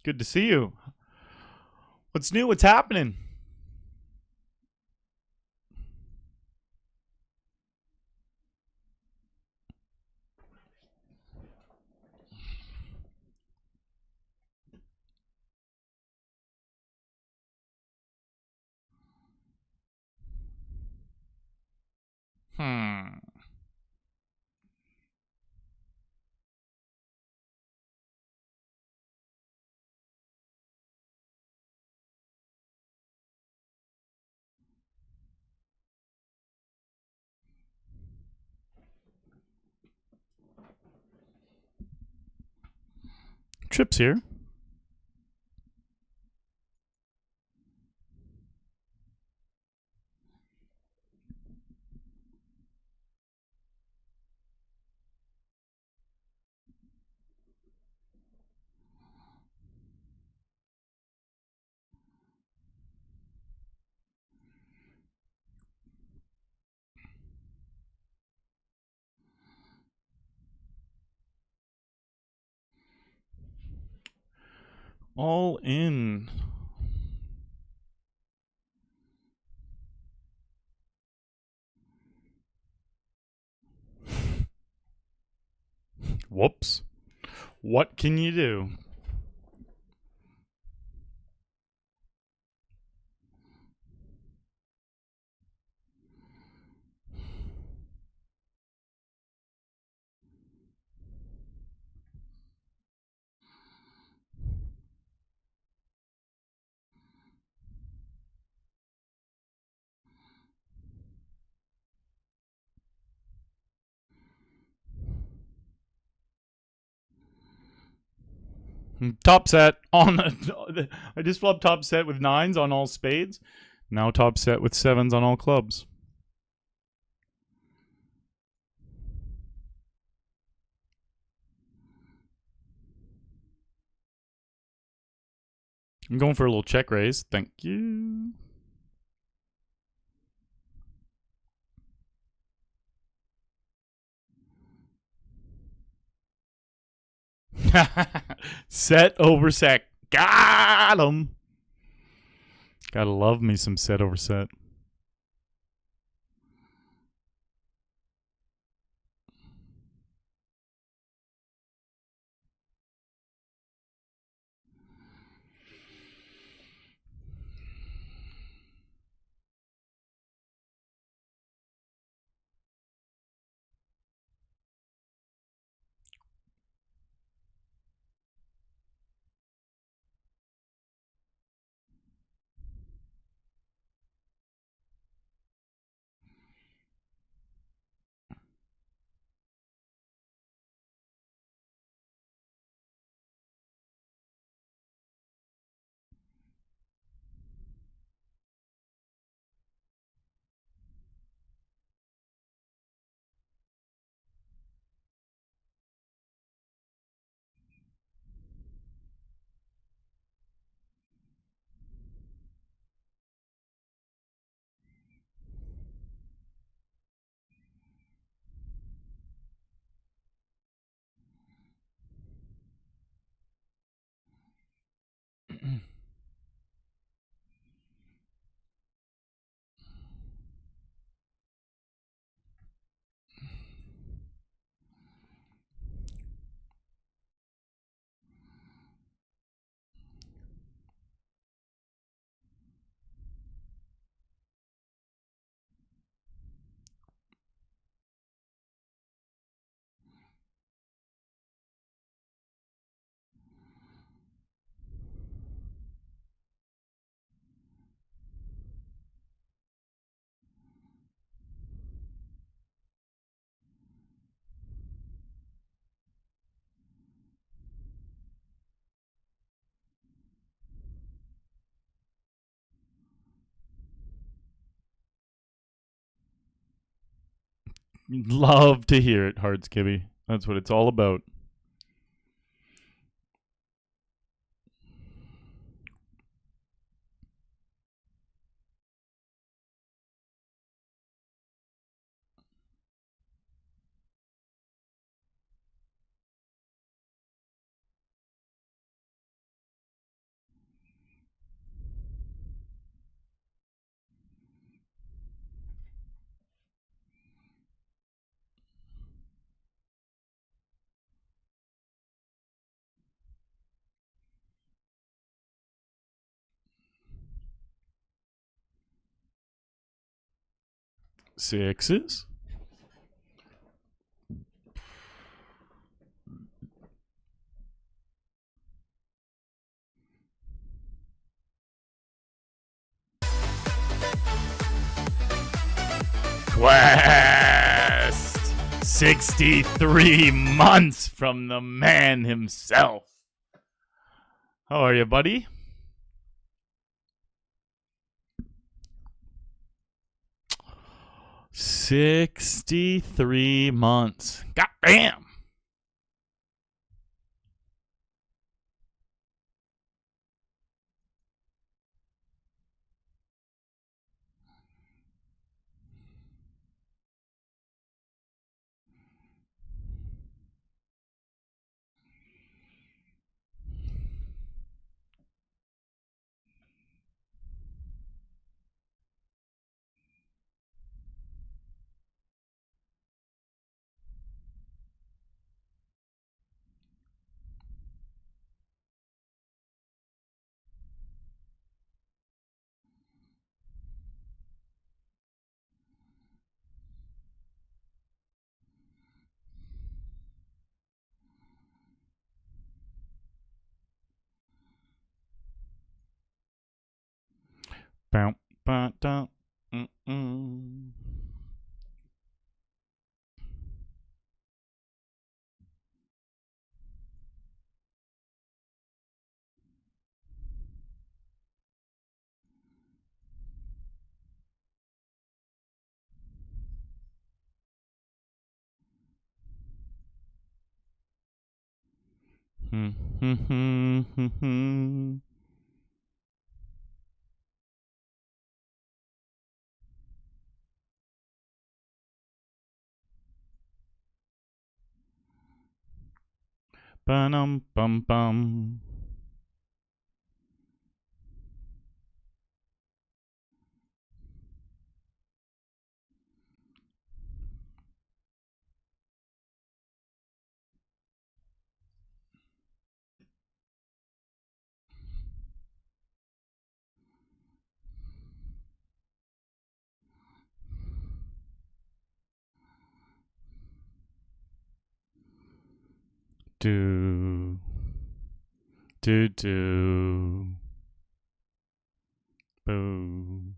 Good to see you. What's new? What's happening? Trips here. All in. Whoops. What can you do? Top set on. I just flopped top set with 9s on all spades. Now top set with 7s on all clubs. I'm going for a little check raise. Thank you. Set over set. Got him. Gotta love me some set over set. Love to hear it, Hard Skibby. That's what it's all about. Sixes. Quest 63 months from the man himself. How are you, buddy? $63 months. God damn. Bow, ba, da, mm-mm. Ba-dum, bum, bum. Do, do. Boo.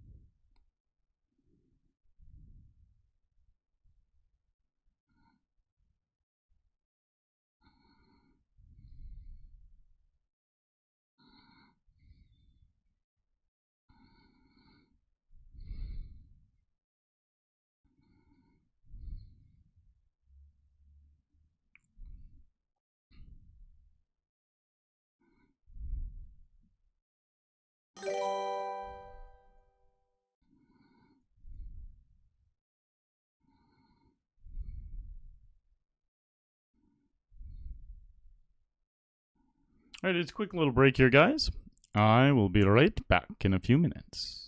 All right, it's a quick little break here, guys. I will be right back in a few minutes.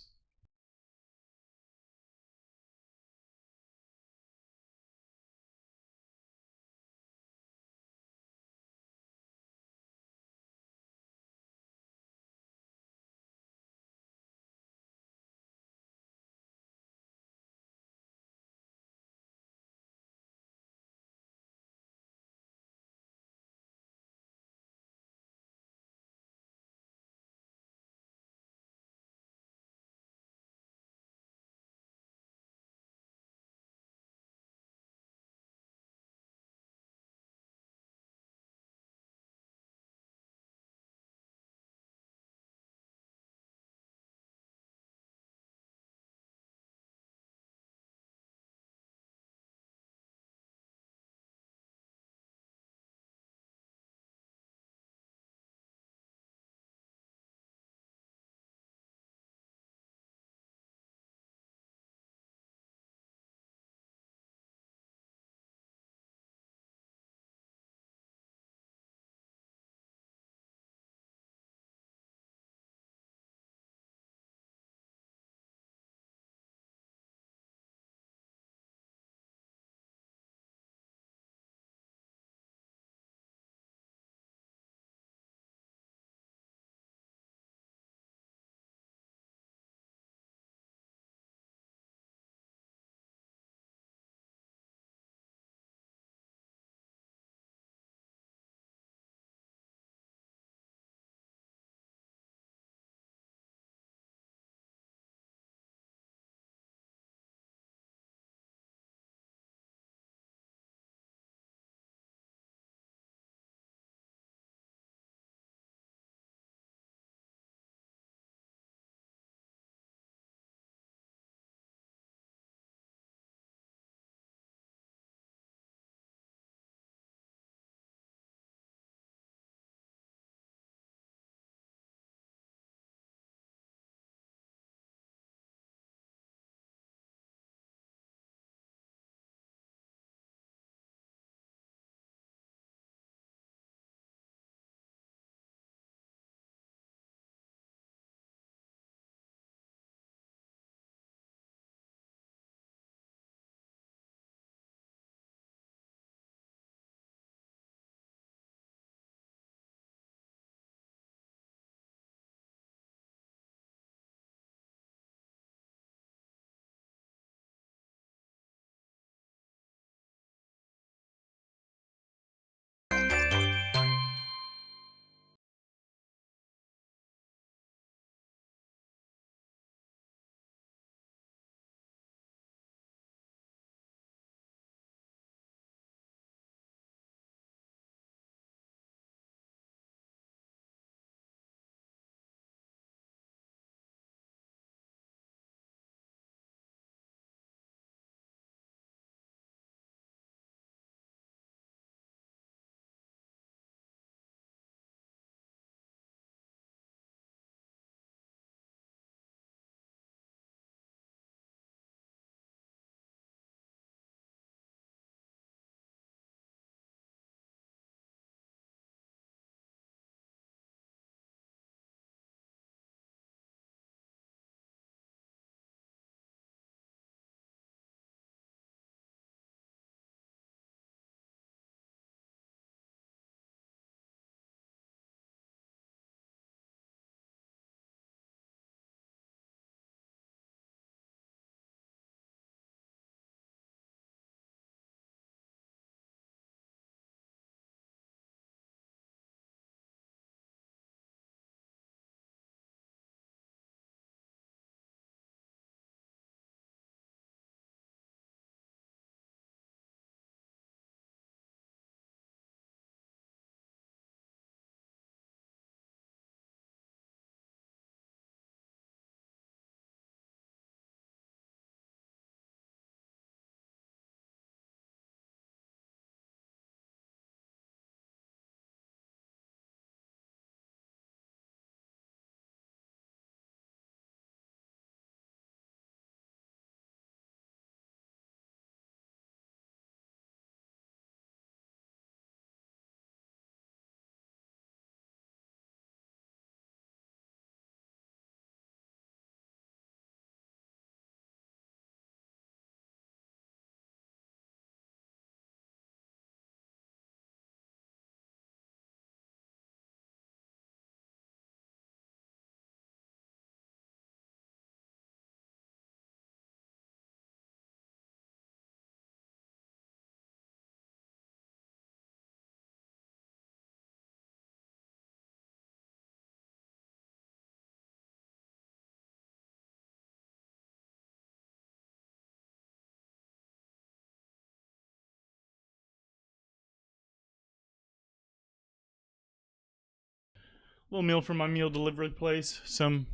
Little meal from my meal delivery place. Some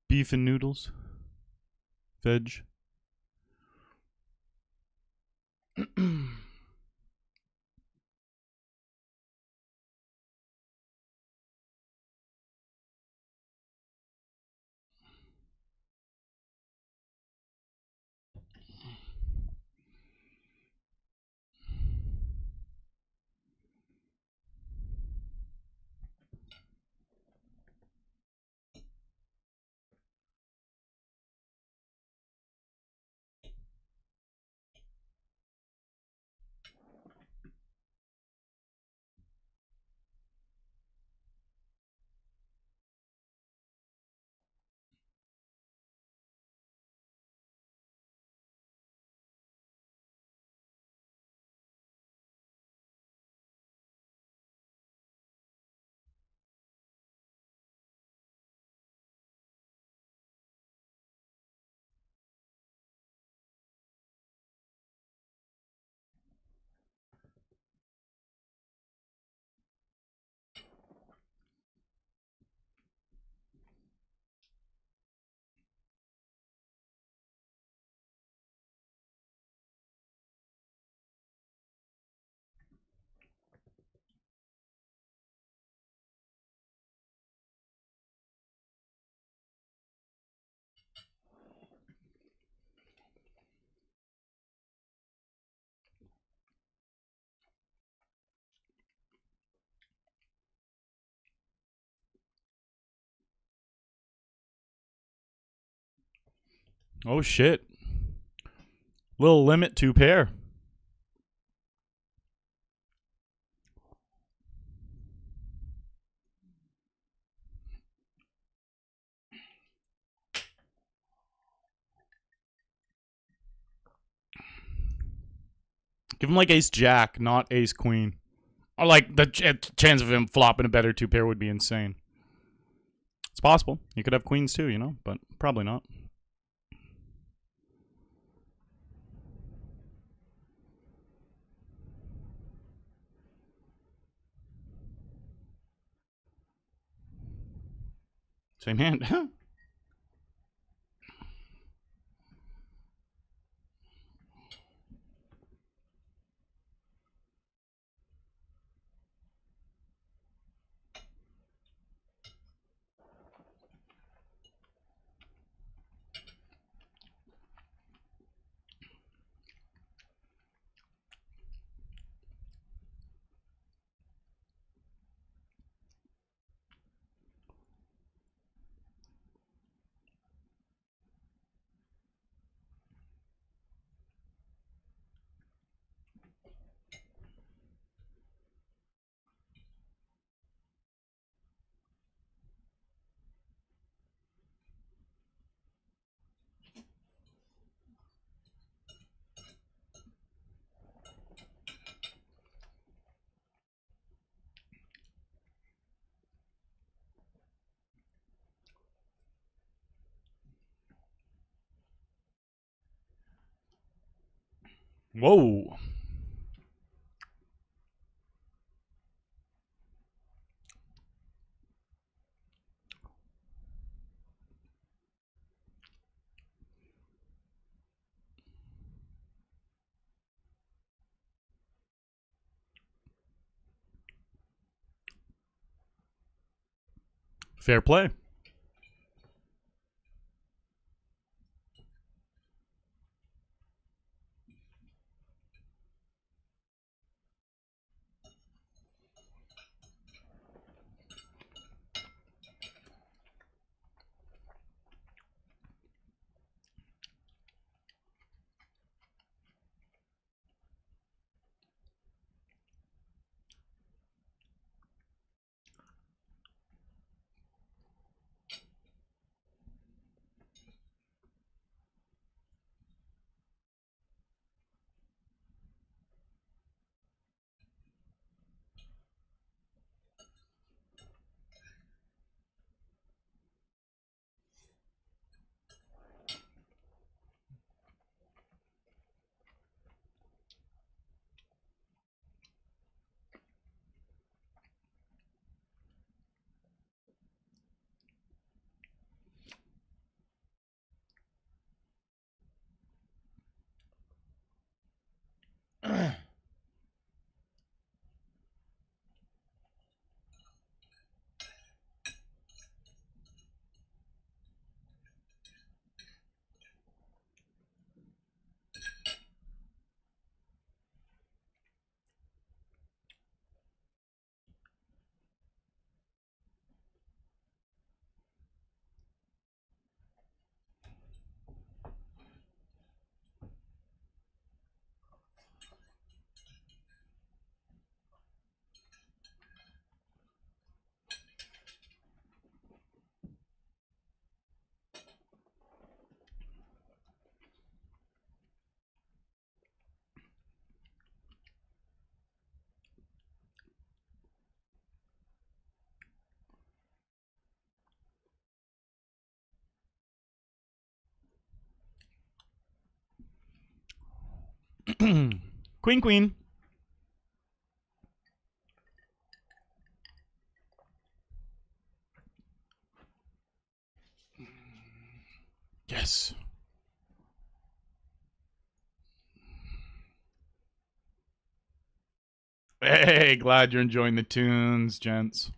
beef and noodles. Veg. Oh shit. Little limit 2 pair. Give him like ace jack, not ace queen. Or like the chance of him flopping a better 2 pair would be insane. It's possible. You could have queens too, you know, but probably not. Same hand. Whoa. Fair play. Queen, queen. Yes. Hey, glad you're enjoying the tunes, gents.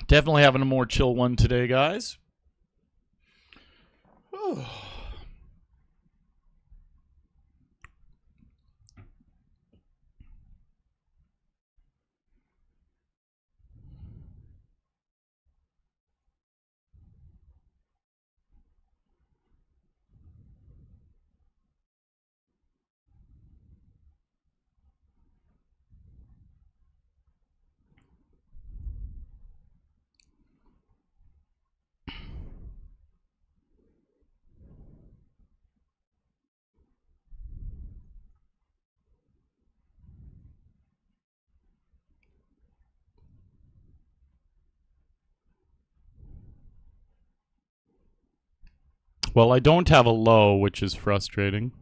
Definitely having a more chill one today, guys. Well, I don't have a low, which is frustrating.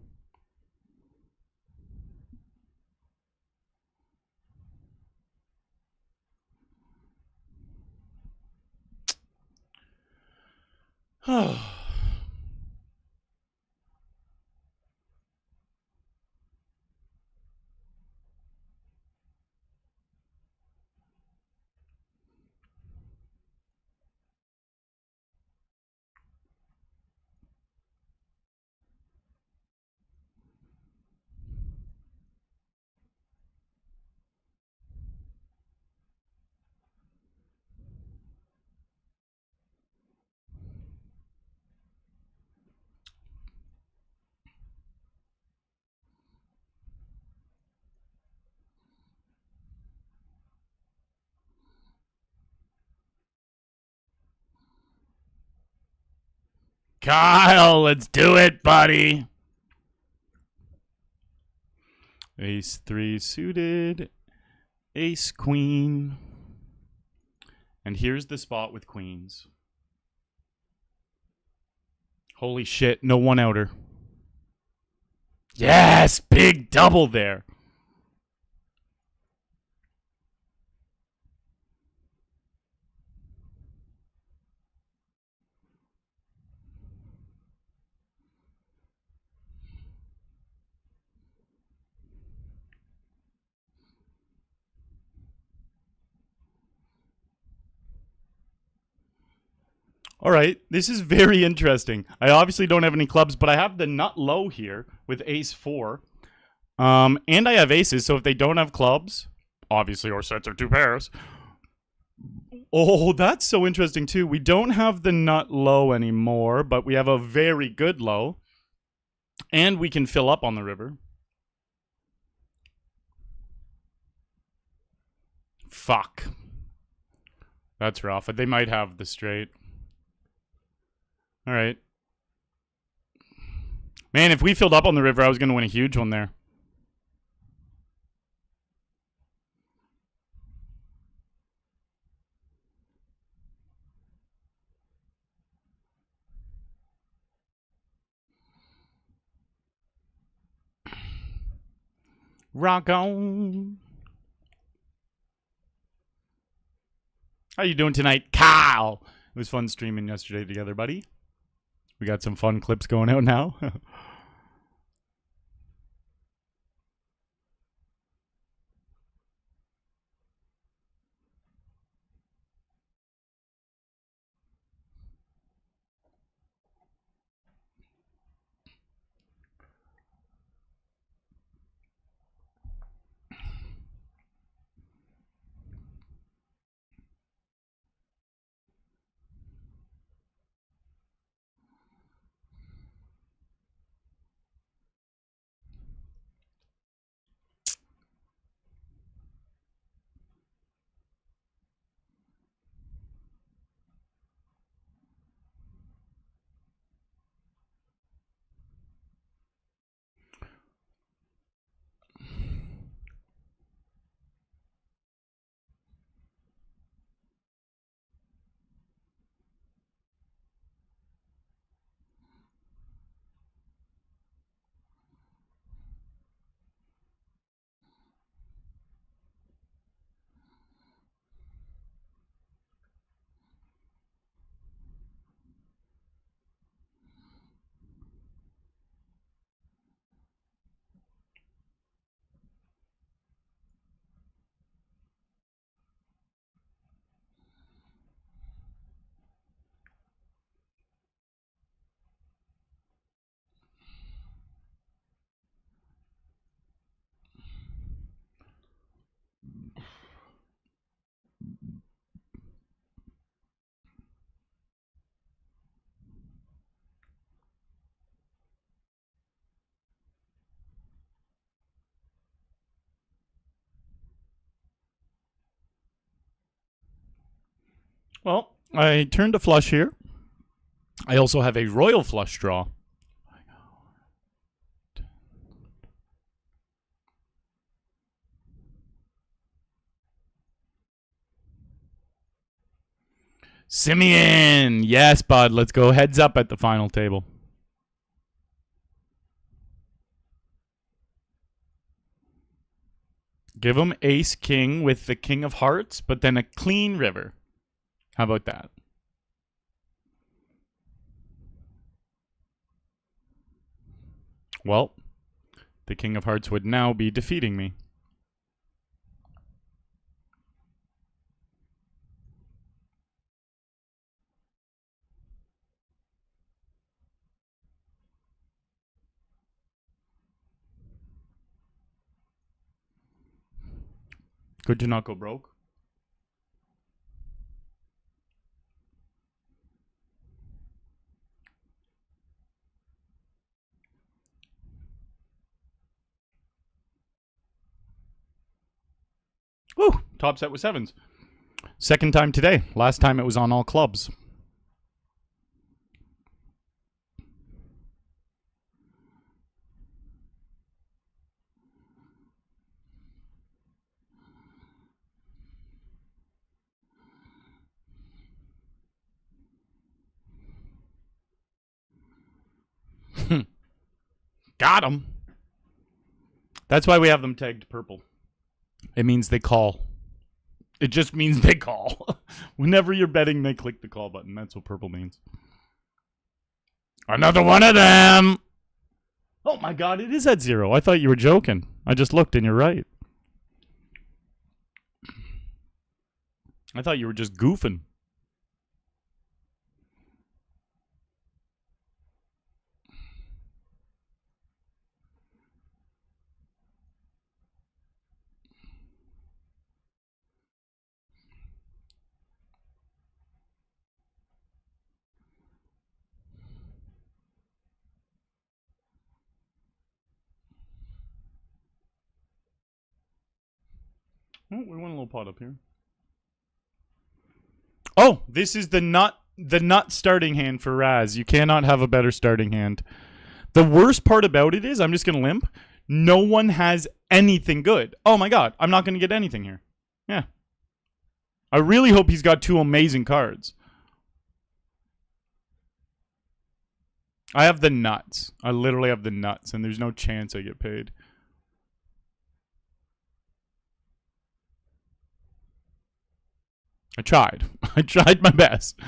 Kyle, let's do it, buddy. Ace 3 suited. Ace queen. And here's the spot with queens. Holy shit, no one outer. Yes, big double there. All right, this is very interesting. I obviously don't have any clubs, but I have the nut low here with ace 4. And I have aces, so if they don't have clubs, obviously, or sets of 2 pairs. Oh, that's so interesting too. We don't have the nut low anymore, but we have a very good low. And we can fill up on the river. Fuck. That's rough. They might have the straight. All right. Man, if we filled up on the river, I was going to win a huge one there. Rock on. How you doing tonight, Kyle? It was fun streaming yesterday together, buddy. We got some fun clips going out now. Well, I turned a flush here. I also have a royal flush draw. Simeon! Yes, bud. Let's go heads up at the final table. Give him ace king with the king of hearts, but then a clean river. How about that? Well, the king of hearts would now be defeating me. Good to not go broke. Woo! Top set with sevens. Second time today. Last time it was on all clubs. Got him. That's why we have them tagged purple. It means they call. It just means they call. Whenever you're betting, they click the call button. That's what purple means. Another one of them. Oh my god, it is at 0. I thought you were joking. I just looked and you're right. I thought you were just goofing. Oh, we want a little pot up here. Oh, this is the nut starting hand for Raz. You cannot have a better starting hand. The worst part about it is, I'm just gonna limp. No one has anything good. Oh my god, I'm not gonna get anything here. Yeah. I really hope he's got 2 amazing cards. I have the nuts. I literally have the nuts, and there's no chance I get paid. I tried. I tried my best.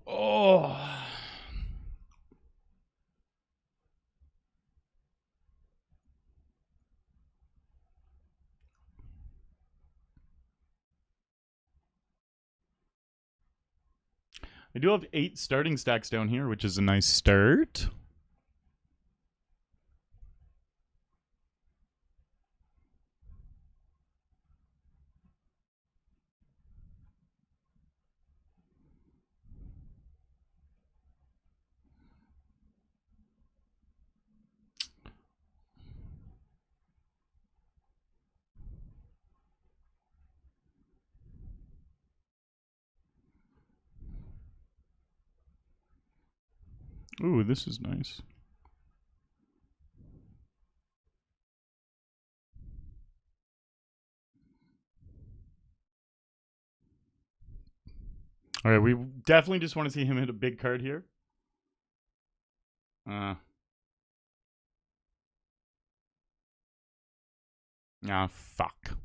Oh. I do have 8 starting stacks down here, which is a nice start. Ooh, this is nice. All right, we definitely just want to see him hit a big card here. Fuck.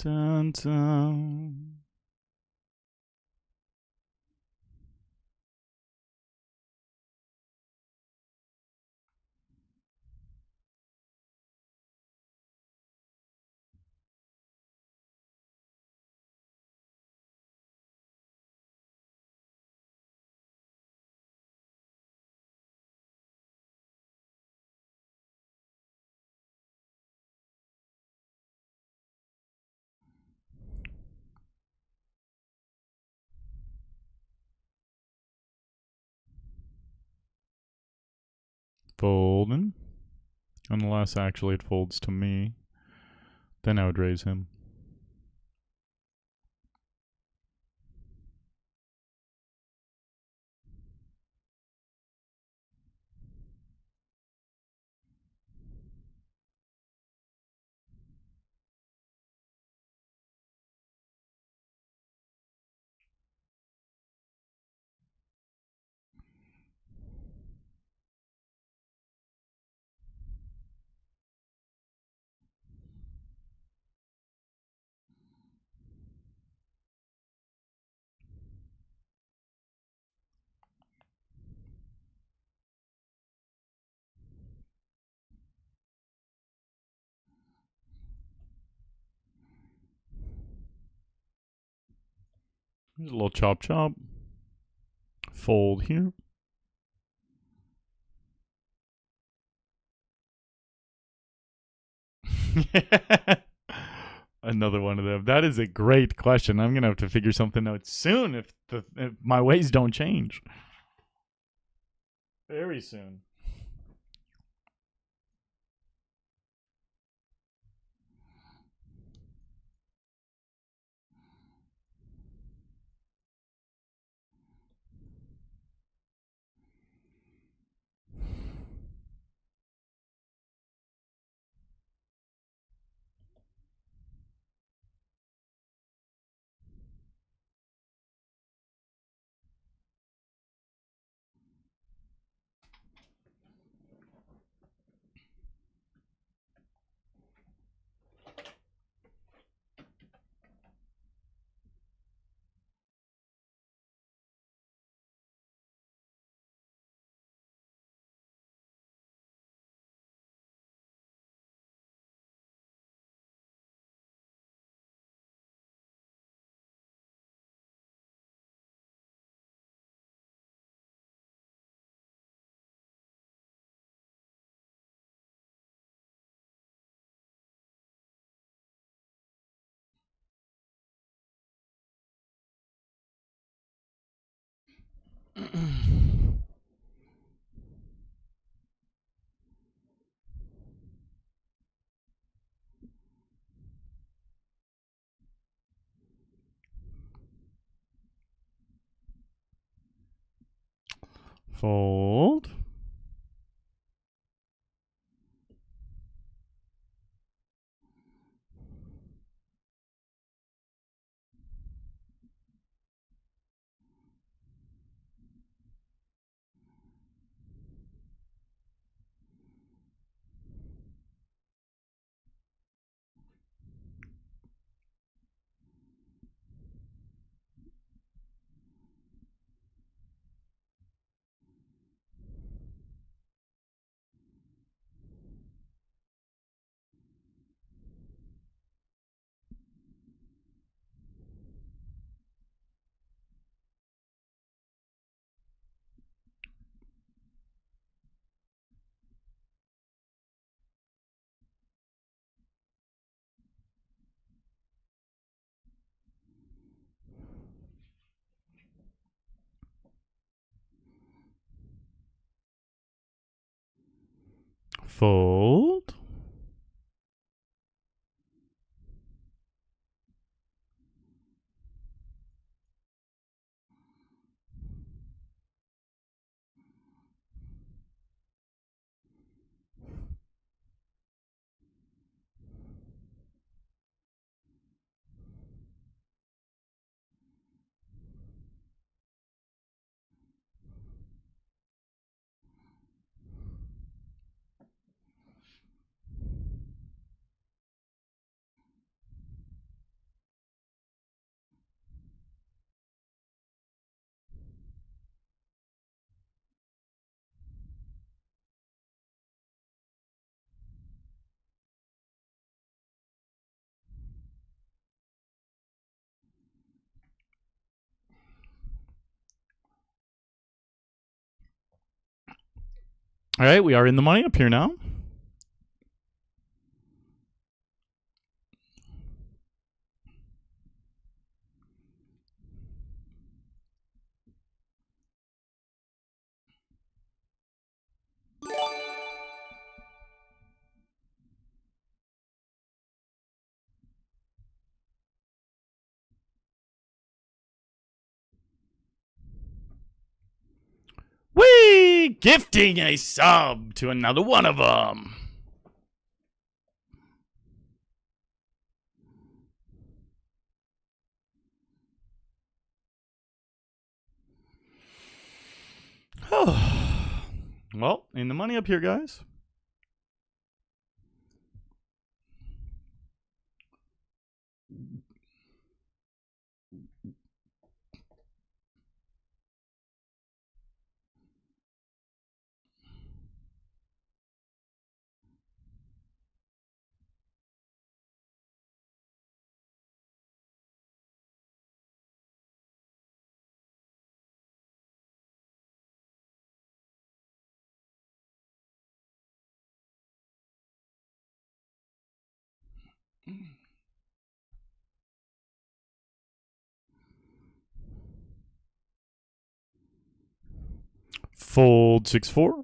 Dun, dun. Folding. Unless actually it folds to me. Then I would raise him. There's a little chop chop. Fold here. Another one of them. That is a great question. I'm gonna have to figure something out soon if my ways don't change. Very soon. Fold. Fold. All right, we are in the money up here now. Whee! Gifting a sub to another one of them. Well, in the money up here, guys. Fold 6-4.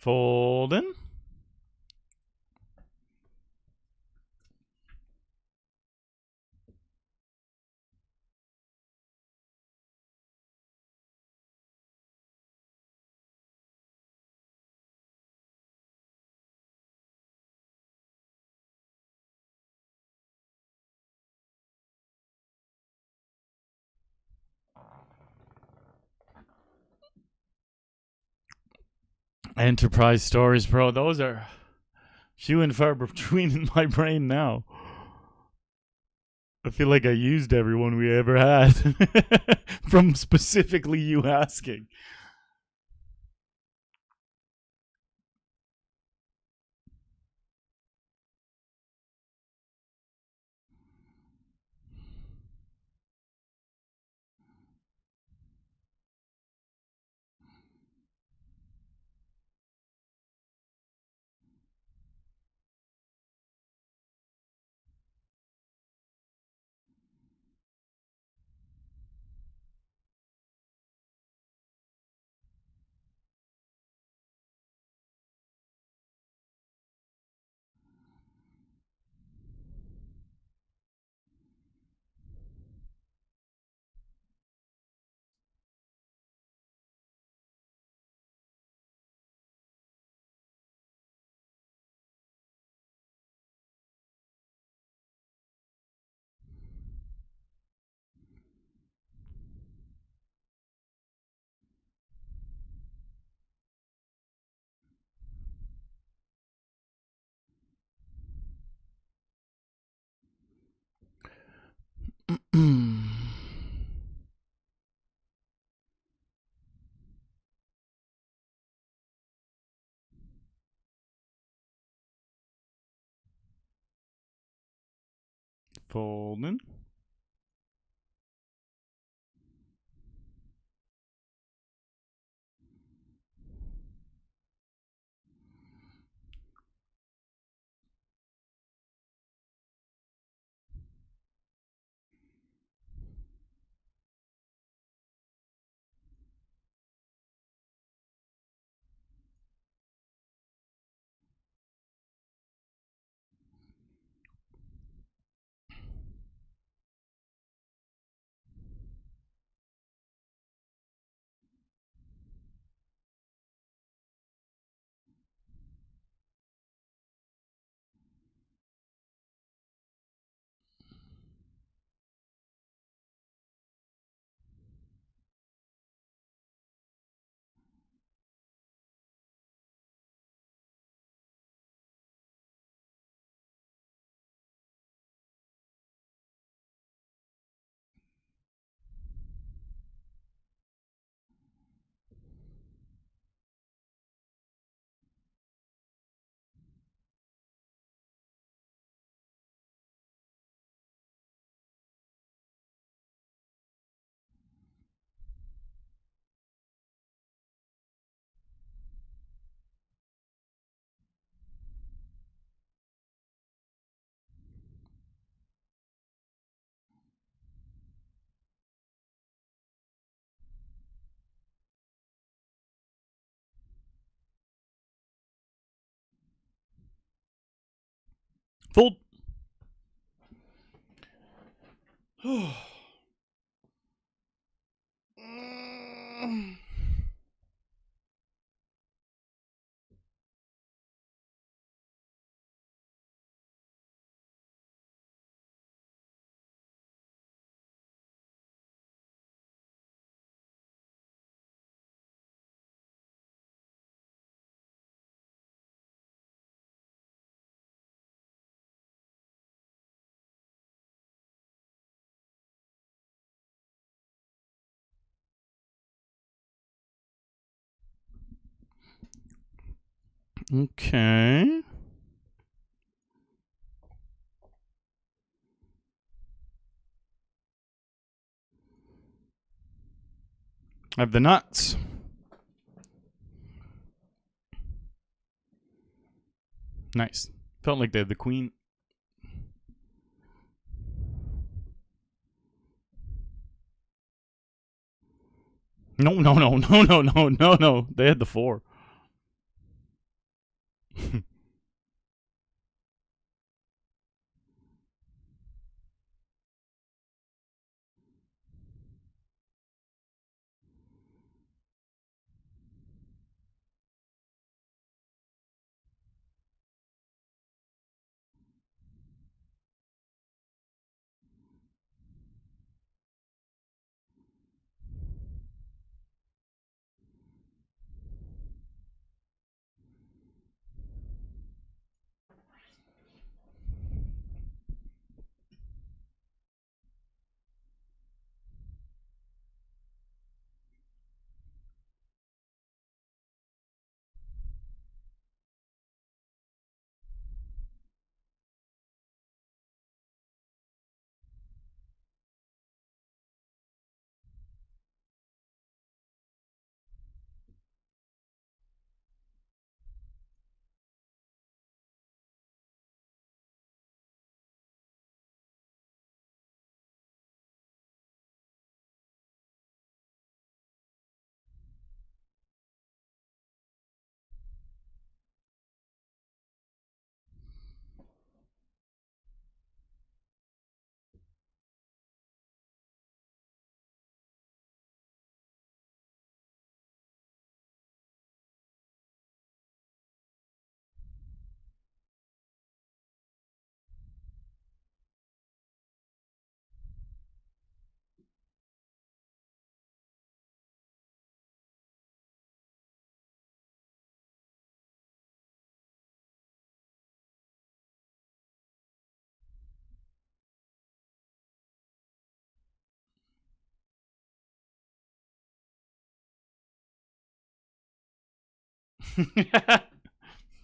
Folding. Enterprise stories, bro. Those are few and far between in my brain now. I feel like I used everyone we ever had from specifically you asking. Folding. Fold. Okay. I have the nuts. Nice. Felt like they had the queen. No. They had the 4.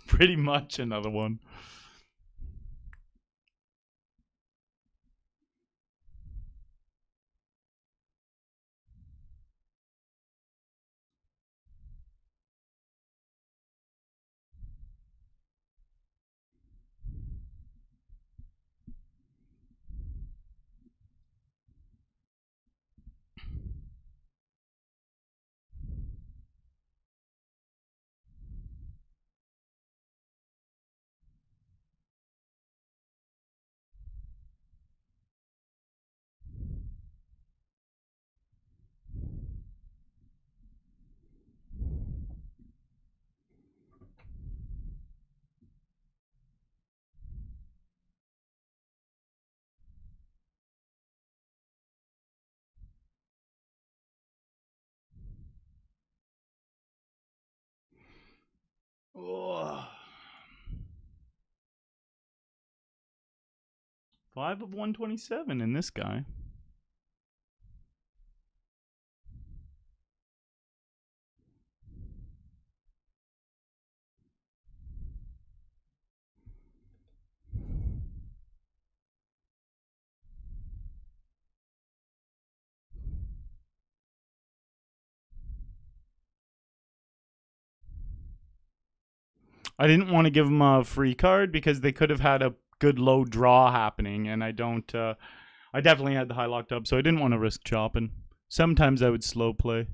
Pretty much another one. Ugh. 5 of 127 in this guy. I didn't want to give him a free card because they could have had a good low draw happening, and I don't. I definitely had the high locked up, so I didn't want to risk chopping. Sometimes I would slow play.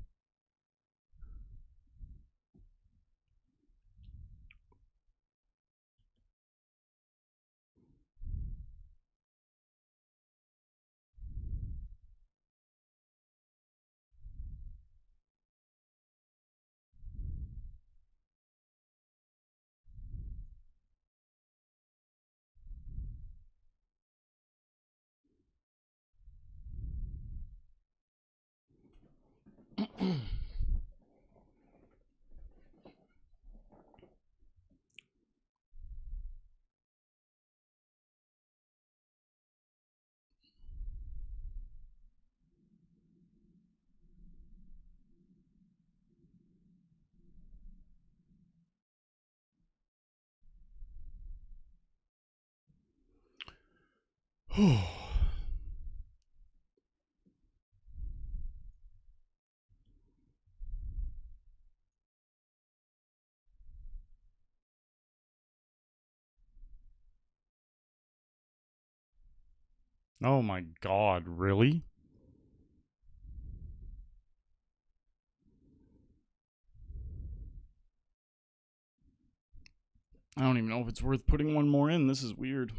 Oh my god, really? I don't even know if it's worth putting one more in. This is weird.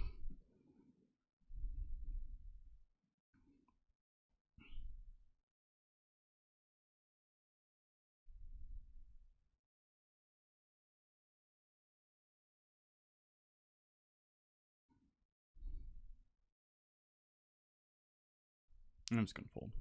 I'm just gonna fold.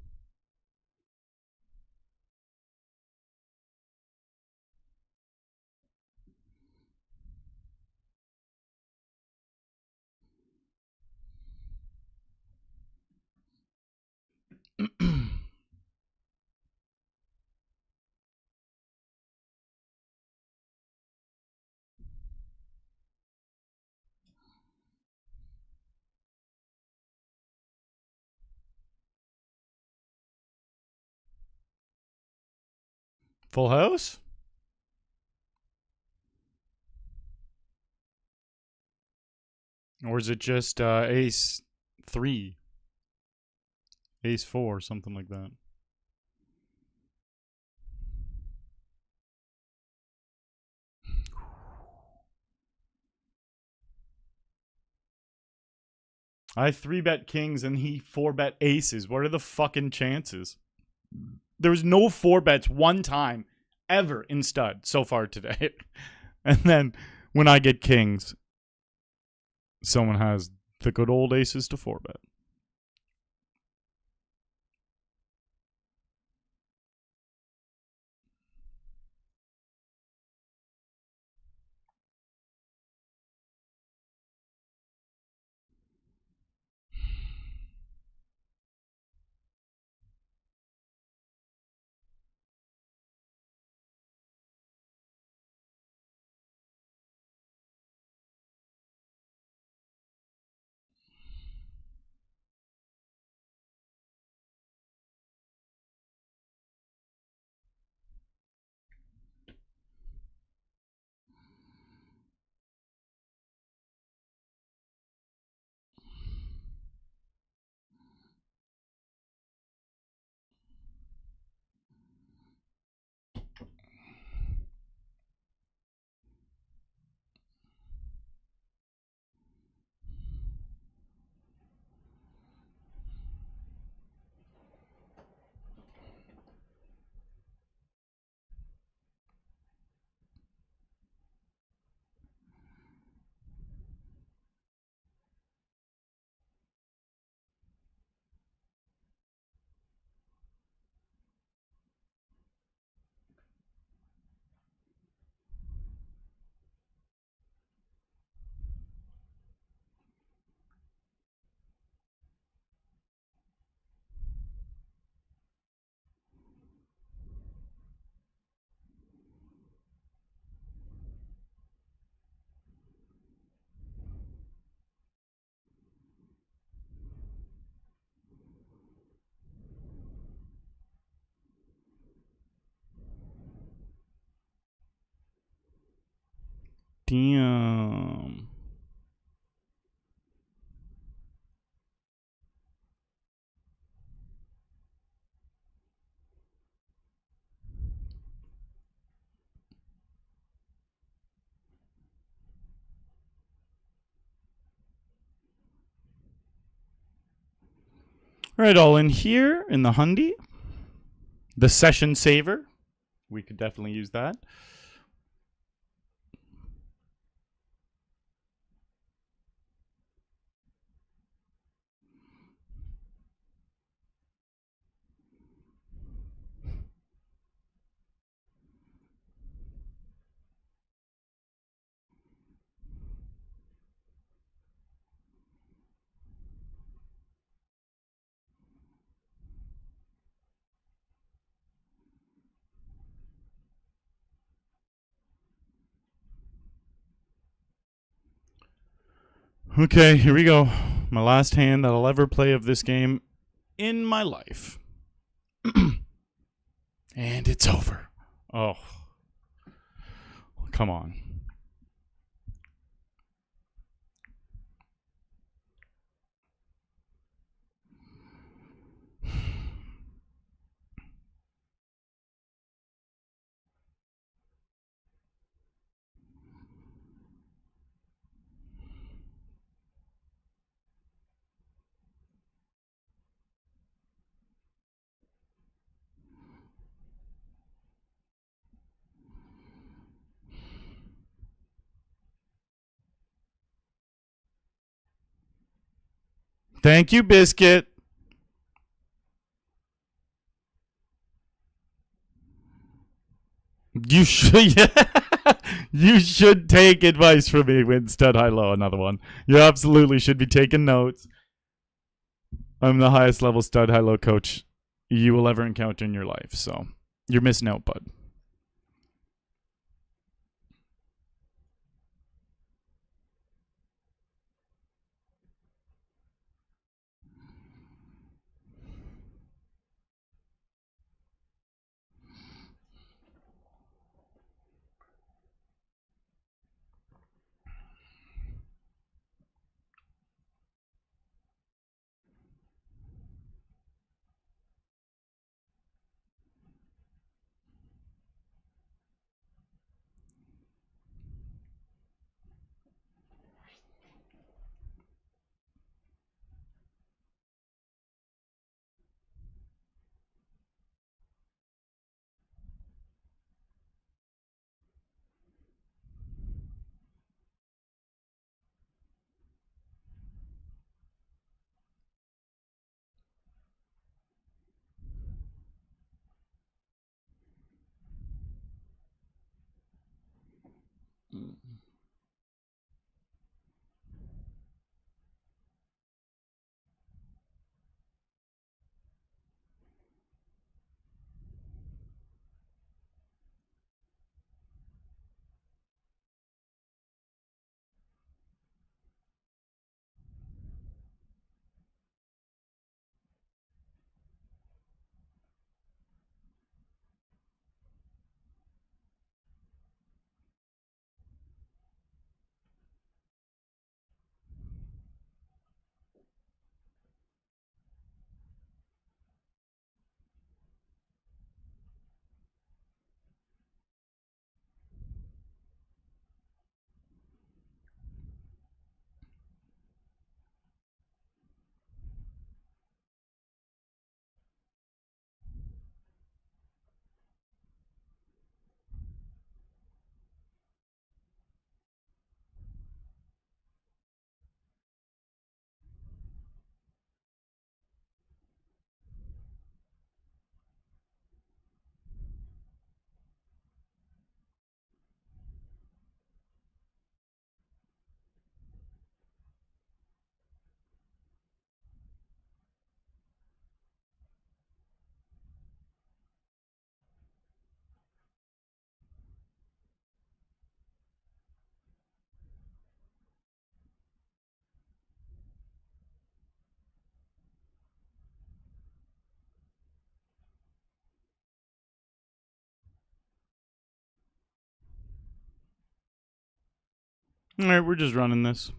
Full house? Or is it just ace 3? Ace 4, something like that. I 3-bet kings and he 4-bet aces. What are the fucking chances? There was no 4-bets one time ever in stud so far today. And then when I get kings, someone has the good old aces to 4-bet. Damn. All right, all in here in the Hundy. The Session Saver. We could definitely use that. Okay, here we go. My last hand that I'll ever play of this game in my life. And it's over. Oh. Come on. Thank you, Biscuit. You should, yeah. You should take advice from me when stud high low. Another one. You absolutely should be taking notes. I'm the highest level stud high low coach you will ever encounter in your life. So you're missing out, bud. All right, we're just running this.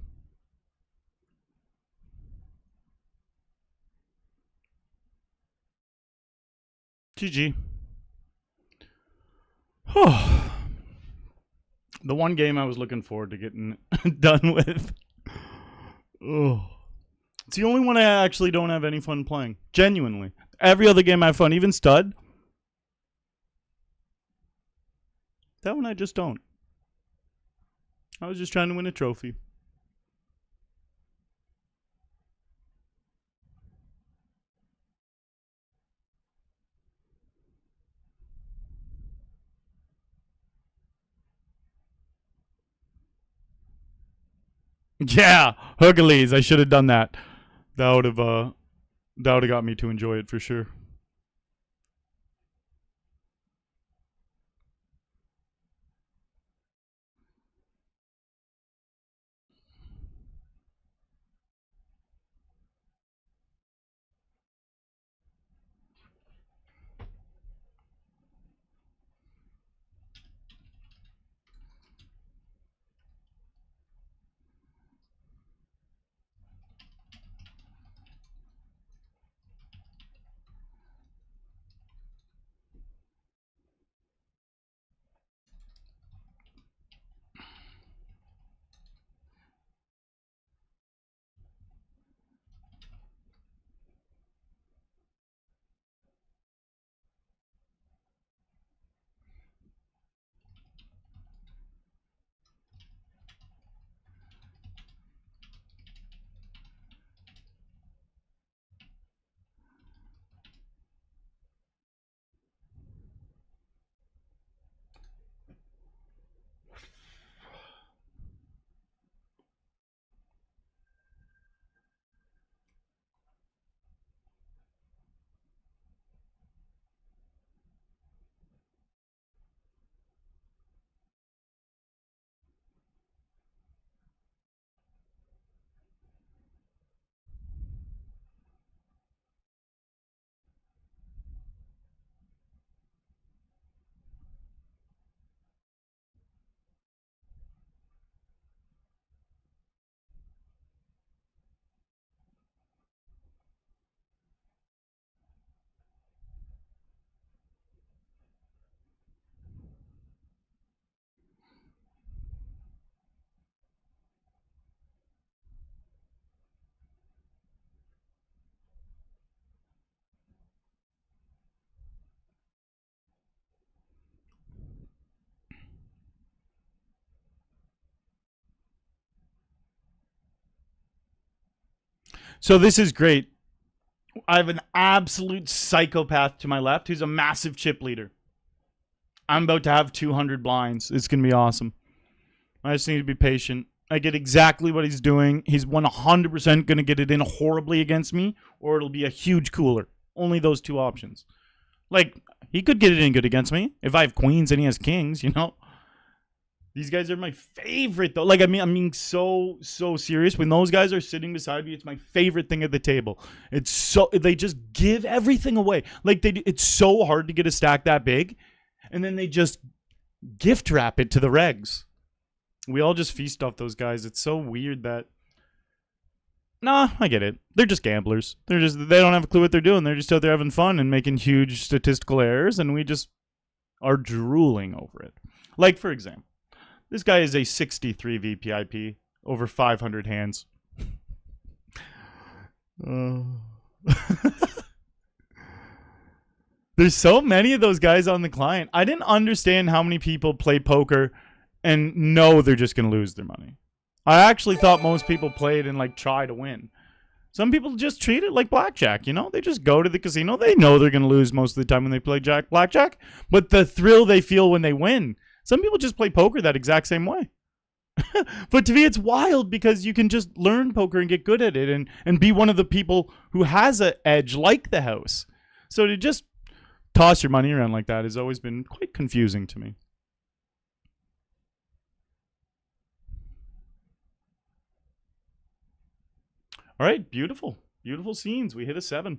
GG. Oh. The one game I was looking forward to getting done with. Oh. It's the only one I actually don't have any fun playing. Genuinely. Every other game I have fun. Even Stud. That one I just don't. I was just trying to win a trophy. Yeah, Hercules. I should have done that. That would have got me to enjoy it for sure. So this is great. I have an absolute psychopath to my left who's a massive chip leader. I'm about to have 200 blinds. It's going to be awesome. I just need to be patient. I get exactly what he's doing. He's 100% going to get it in horribly against me, or it'll be a huge cooler. Only those two options. Like, he could get it in good against me if I have queens and he has kings, you know? These guys are my favorite, though. Like, I'm being so serious. When those guys are sitting beside me, it's my favorite thing at the table. It's so, they just give everything away. Like, it's so hard to get a stack that big, and then they just gift wrap it to the regs. We all just feast off those guys. It's so weird that... Nah, I get it. They're just gamblers. They don't have a clue what they're doing. They're just out there having fun and making huge statistical errors, and we just are drooling over it. Like, for example, this guy is a 63 VPIP over 500 hands. There's so many of those guys on the client. I didn't understand how many people play poker and know they're just going to lose their money. I actually thought most people played and like try to win. Some people just treat it like blackjack, you know? They just go to the casino. They know they're going to lose most of the time when they play blackjack, but the thrill they feel when they win. Some people just play poker that exact same way. But to me, it's wild because you can just learn poker and get good at it and be one of the people who has an edge like the house. So to just toss your money around like that has always been quite confusing to me. All right, beautiful. Beautiful scenes. We hit a 7.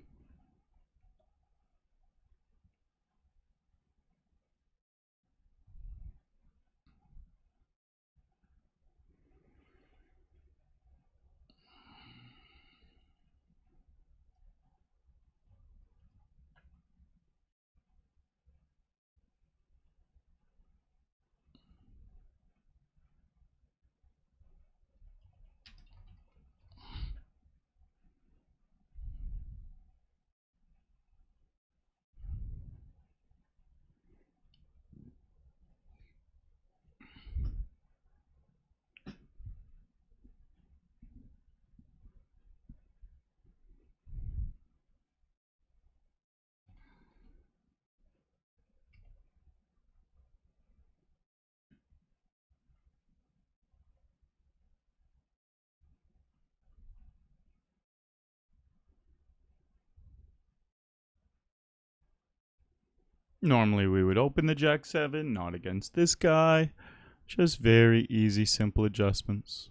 Normally we would open the Jack 7, not against this guy. Just very easy, simple adjustments.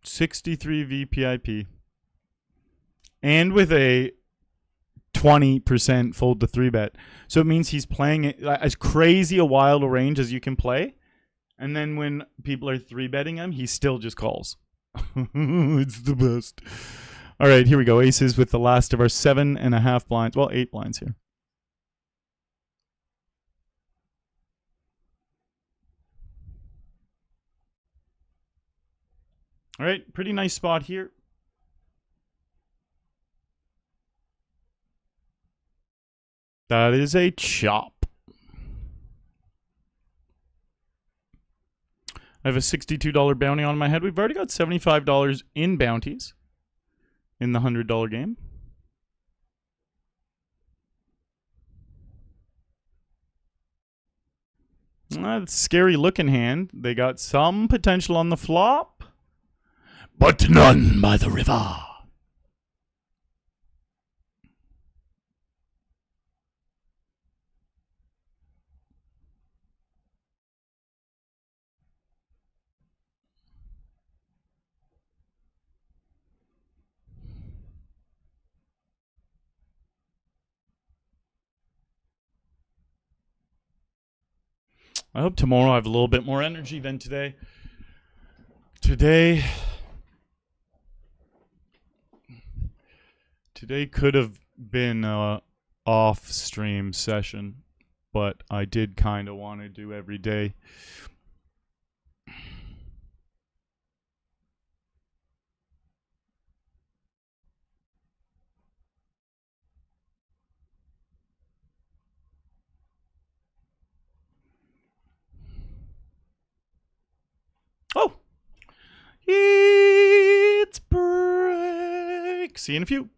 63 VPIP. And with a 20% fold to 3-bet. So it means he's playing it as crazy a wild a range as you can play. And then when people are 3-betting him, he still just calls. It's the best. All right, here we go. Aces with the last of our 7.5 blinds. Well, 8 blinds here. All right, pretty nice spot here. That is a chop. I have a $62 bounty on my head. We've already got $75 in bounties in the $100 game. That's a scary looking hand. They got some potential on the flop, but none by the river. I hope tomorrow I have a little bit more energy than today. Today could have been an off-stream session, but I did kind of want to do every day. Oh! It's break. See you in a few.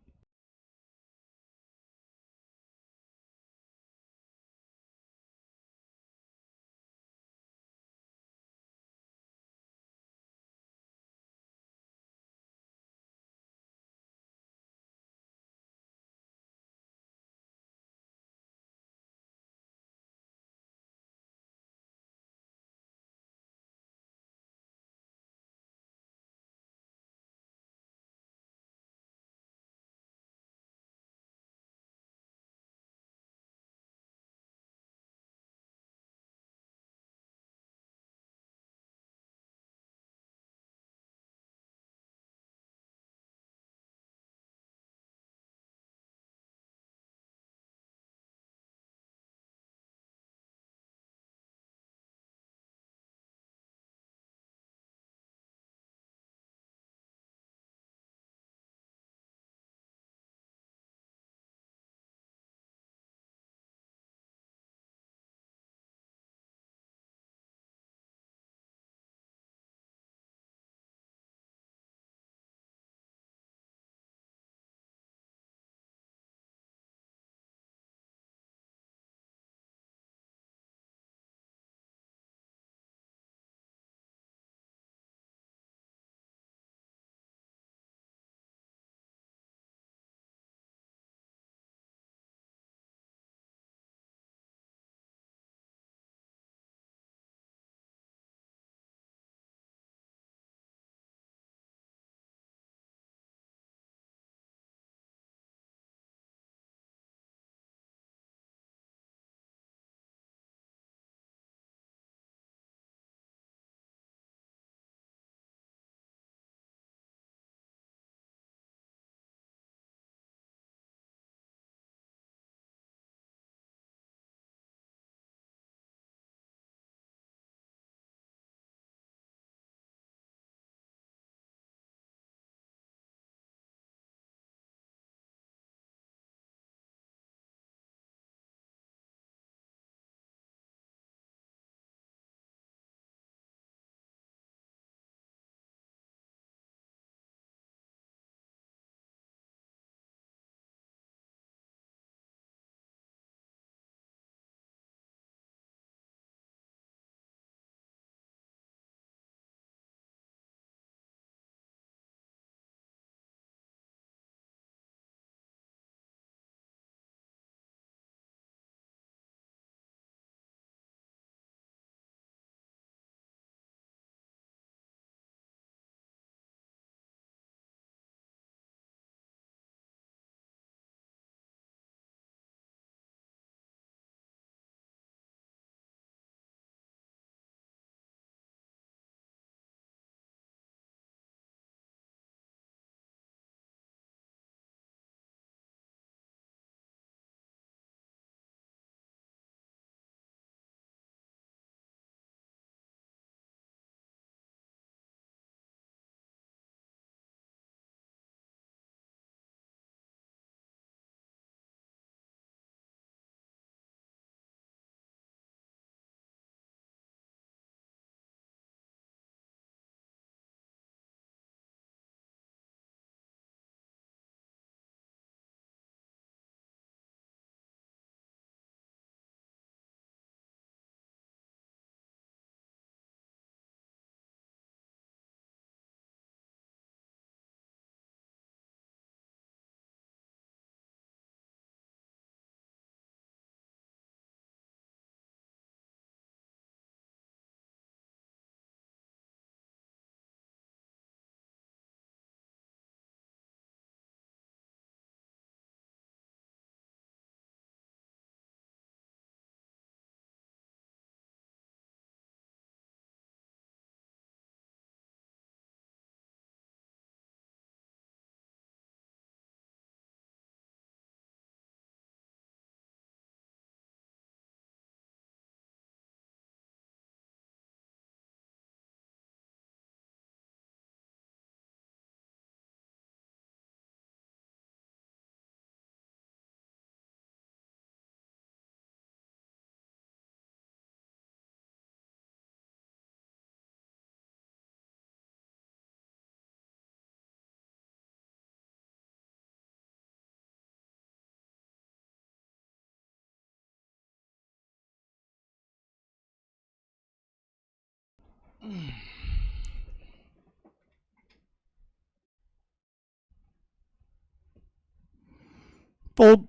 Fold.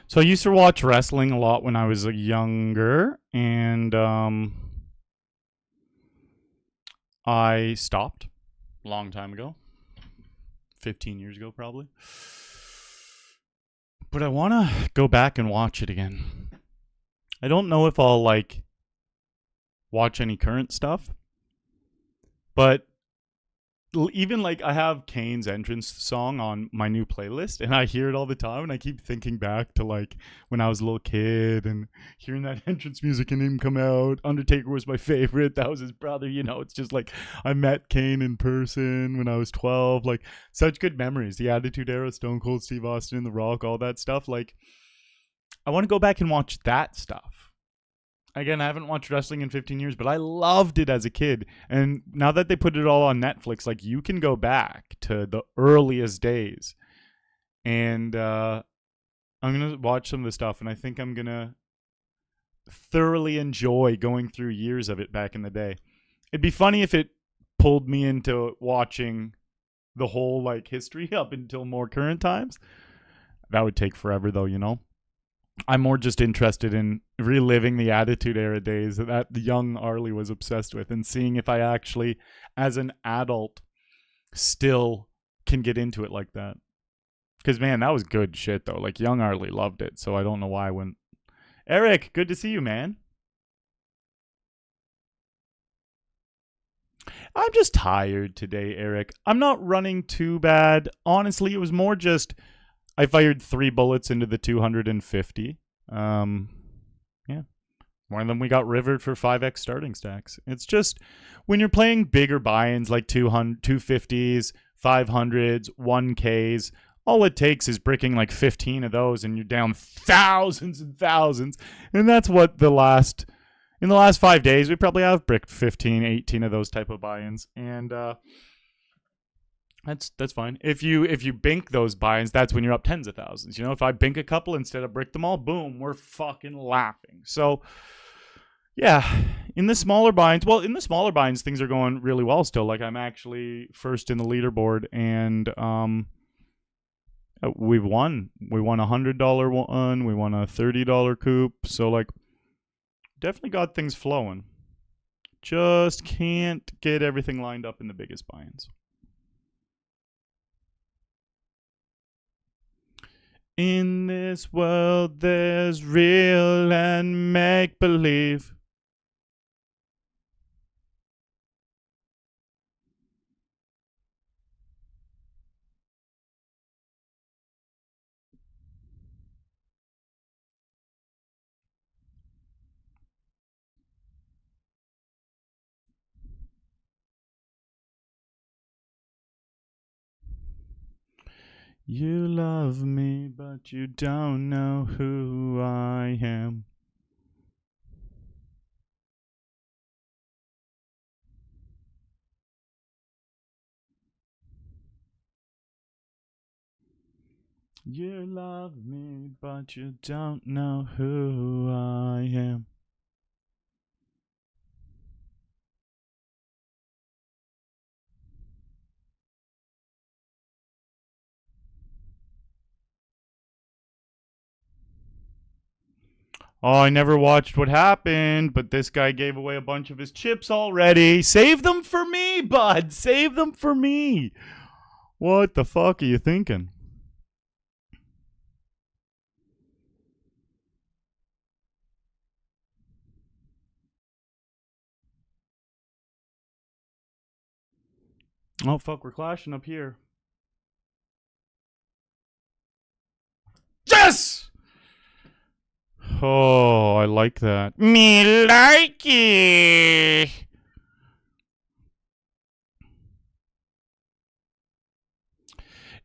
So I used to watch wrestling a lot when I was younger, and I stopped a long time ago, 15 years ago probably. But I want to go back and watch it again. I don't know if I'll like watch any current stuff, but even like I have Kane's entrance song on my new playlist and I hear it all the time and I keep thinking back to like when I was a little kid and hearing that entrance music and him come out. Undertaker was my favorite. That was his brother, you know. It's just like I met Kane in person when I was 12. Like such good memories. The Attitude Era, Stone Cold Steve Austin, The Rock, all that stuff. Like I want to go back and watch that stuff. Again, I haven't watched wrestling in 15 years, but I loved it as a kid. And now that they put it all on Netflix, like you can go back to the earliest days. And I'm going to watch some of the stuff, and I think I'm going to thoroughly enjoy going through years of it back in the day. It'd be funny if it pulled me into watching the whole like history up until more current times. That would take forever though, you know. I'm more just interested in reliving the Attitude Era days that the young Arlie was obsessed with and seeing if I actually, as an adult, still can get into it like that. Because, man, that was good shit, though. Like, young Arlie loved it, so I don't know why I wouldn't. Eric, good to see you, man. I'm just tired today, Eric. I'm not running too bad. Honestly, it was more just I fired 3 bullets into the 250. Yeah. One of them we got rivered for 5x starting stacks. It's just when you're playing bigger buy-ins like 250s, 500s, 1Ks, all it takes is bricking like 15 of those and you're down thousands and thousands. And that's what in the last 5 days, we probably have bricked 15, 18 of those type of buy-ins. And that's fine. If you bink those buy-ins, that's when you're up tens of thousands. You know, if I bink a couple instead of brick them all, boom, we're fucking laughing. So yeah, in the smaller buy-ins, things are going really well still. Like I'm actually first in the leaderboard, and we've won. We won $100 one. We won a $30 Coop. So like, definitely got things flowing. Just can't get everything lined up in the biggest buy-ins. In this world, there's real and make-believe. You love me, but you don't know who I am. You love me, but you don't know who I am. Oh, I never watched what happened, but this guy gave away a bunch of his chips already. Save them for me, bud. Save them for me. What the fuck are you thinking? Oh, fuck, we're clashing up here. Yes! Oh, I like that. Me likey.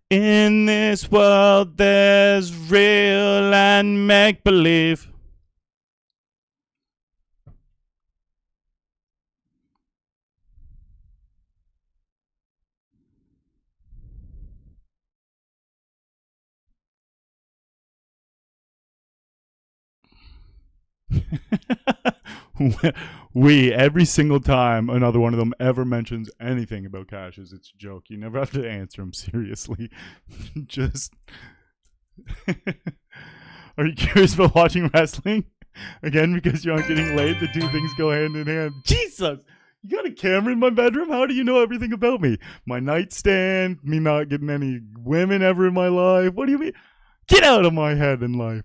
In this world, there's real and make believe. Every single time another one of them ever mentions anything about cashes, it's a joke. You never have to answer them seriously. Just. Are you curious about watching wrestling? Again, because you aren't getting laid, the two things go hand in hand. Jesus! You got a camera in my bedroom? How do you know everything about me? My nightstand, me not getting any women ever in my life. What do you mean? Get out of my head in life.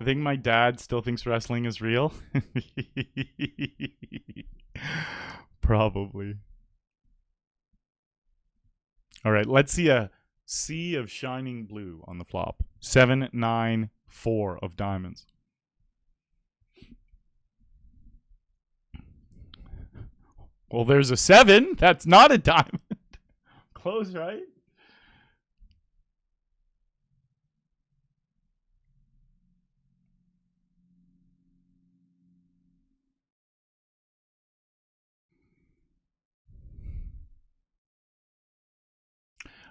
I think my dad still thinks wrestling is real. Probably. All right, let's see a sea of shining blue on the flop. 7, 9, 4 of diamonds. Well, there's a 7. That's not a diamond. Close, right?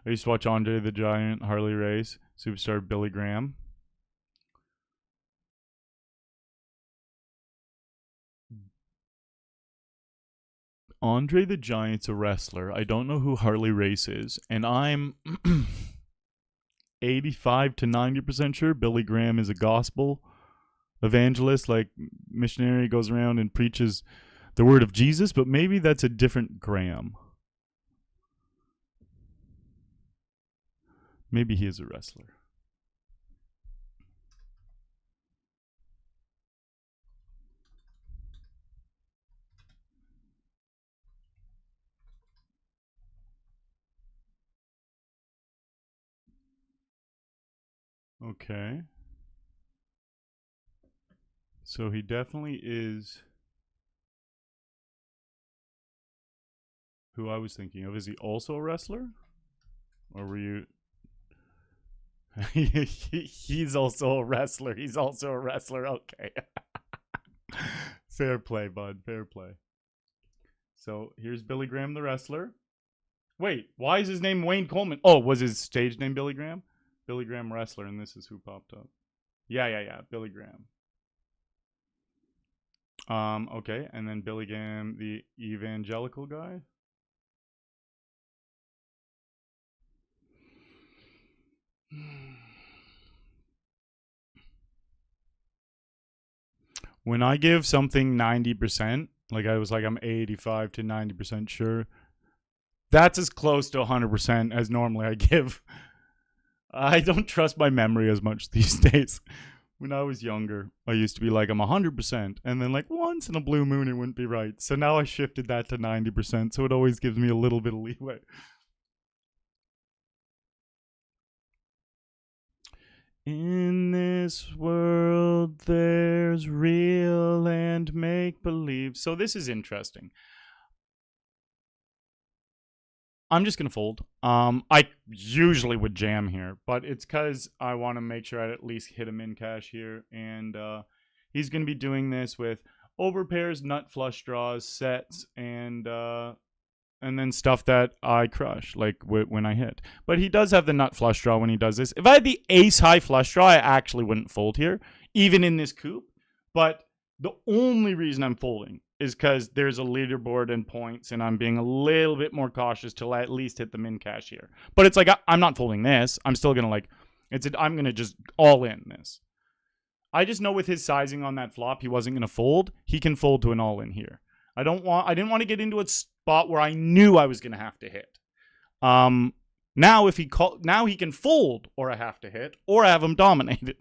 I used to watch Andre the Giant, Harley Race, Superstar Billy Graham. Andre the Giant's a wrestler. I don't know who Harley Race is. And I'm 85 to 90% sure Billy Graham is a gospel evangelist, like missionary, goes around and preaches the word of Jesus, but maybe that's a different Graham. Maybe he is a wrestler. Okay. So he definitely is who I was thinking of. Is he also a wrestler? Or were you... He's also a wrestler. He's also a wrestler. Okay. Fair play, bud. Fair play. So here's Billy Graham, the wrestler. Wait, why is his name Wayne Coleman? Oh, was his stage name Billy Graham? Billy Graham wrestler, and this is who popped up. Yeah. Billy Graham. Okay, and then Billy Graham, the evangelical guy. When I give something 90%, like I was like, I'm 85 to 90% sure, that's as close to 100% as normally I give. I don't trust my memory as much these days. When I was younger, I used to be like, I'm 100%. And then, like, once in a blue moon, it wouldn't be right. So now I shifted that to 90%. So it always gives me a little bit of leeway. In this world, there's real and make-believe. So this is interesting. I'm just going to fold. I usually would jam here, but it's because I want to make sure I at least hit him in cash here. And he's going to be doing this with overpairs, nut flush draws, sets, and then stuff that I crush, like when I hit. But he does have the nut flush draw when he does this. If I had the ace high flush draw, I actually wouldn't fold here, even in this Coop. But the only reason I'm folding is because there's a leaderboard and points, and I'm being a little bit more cautious to at least hit the min cash here. But it's like, I'm not folding this. I'm still going to I'm going to just all in this. I just know with his sizing on that flop, he wasn't going to fold. He can fold to an all in here. I didn't want to get into a spot where I knew I was going to have to hit. Now he can fold, or I have to hit, or I have him dominated.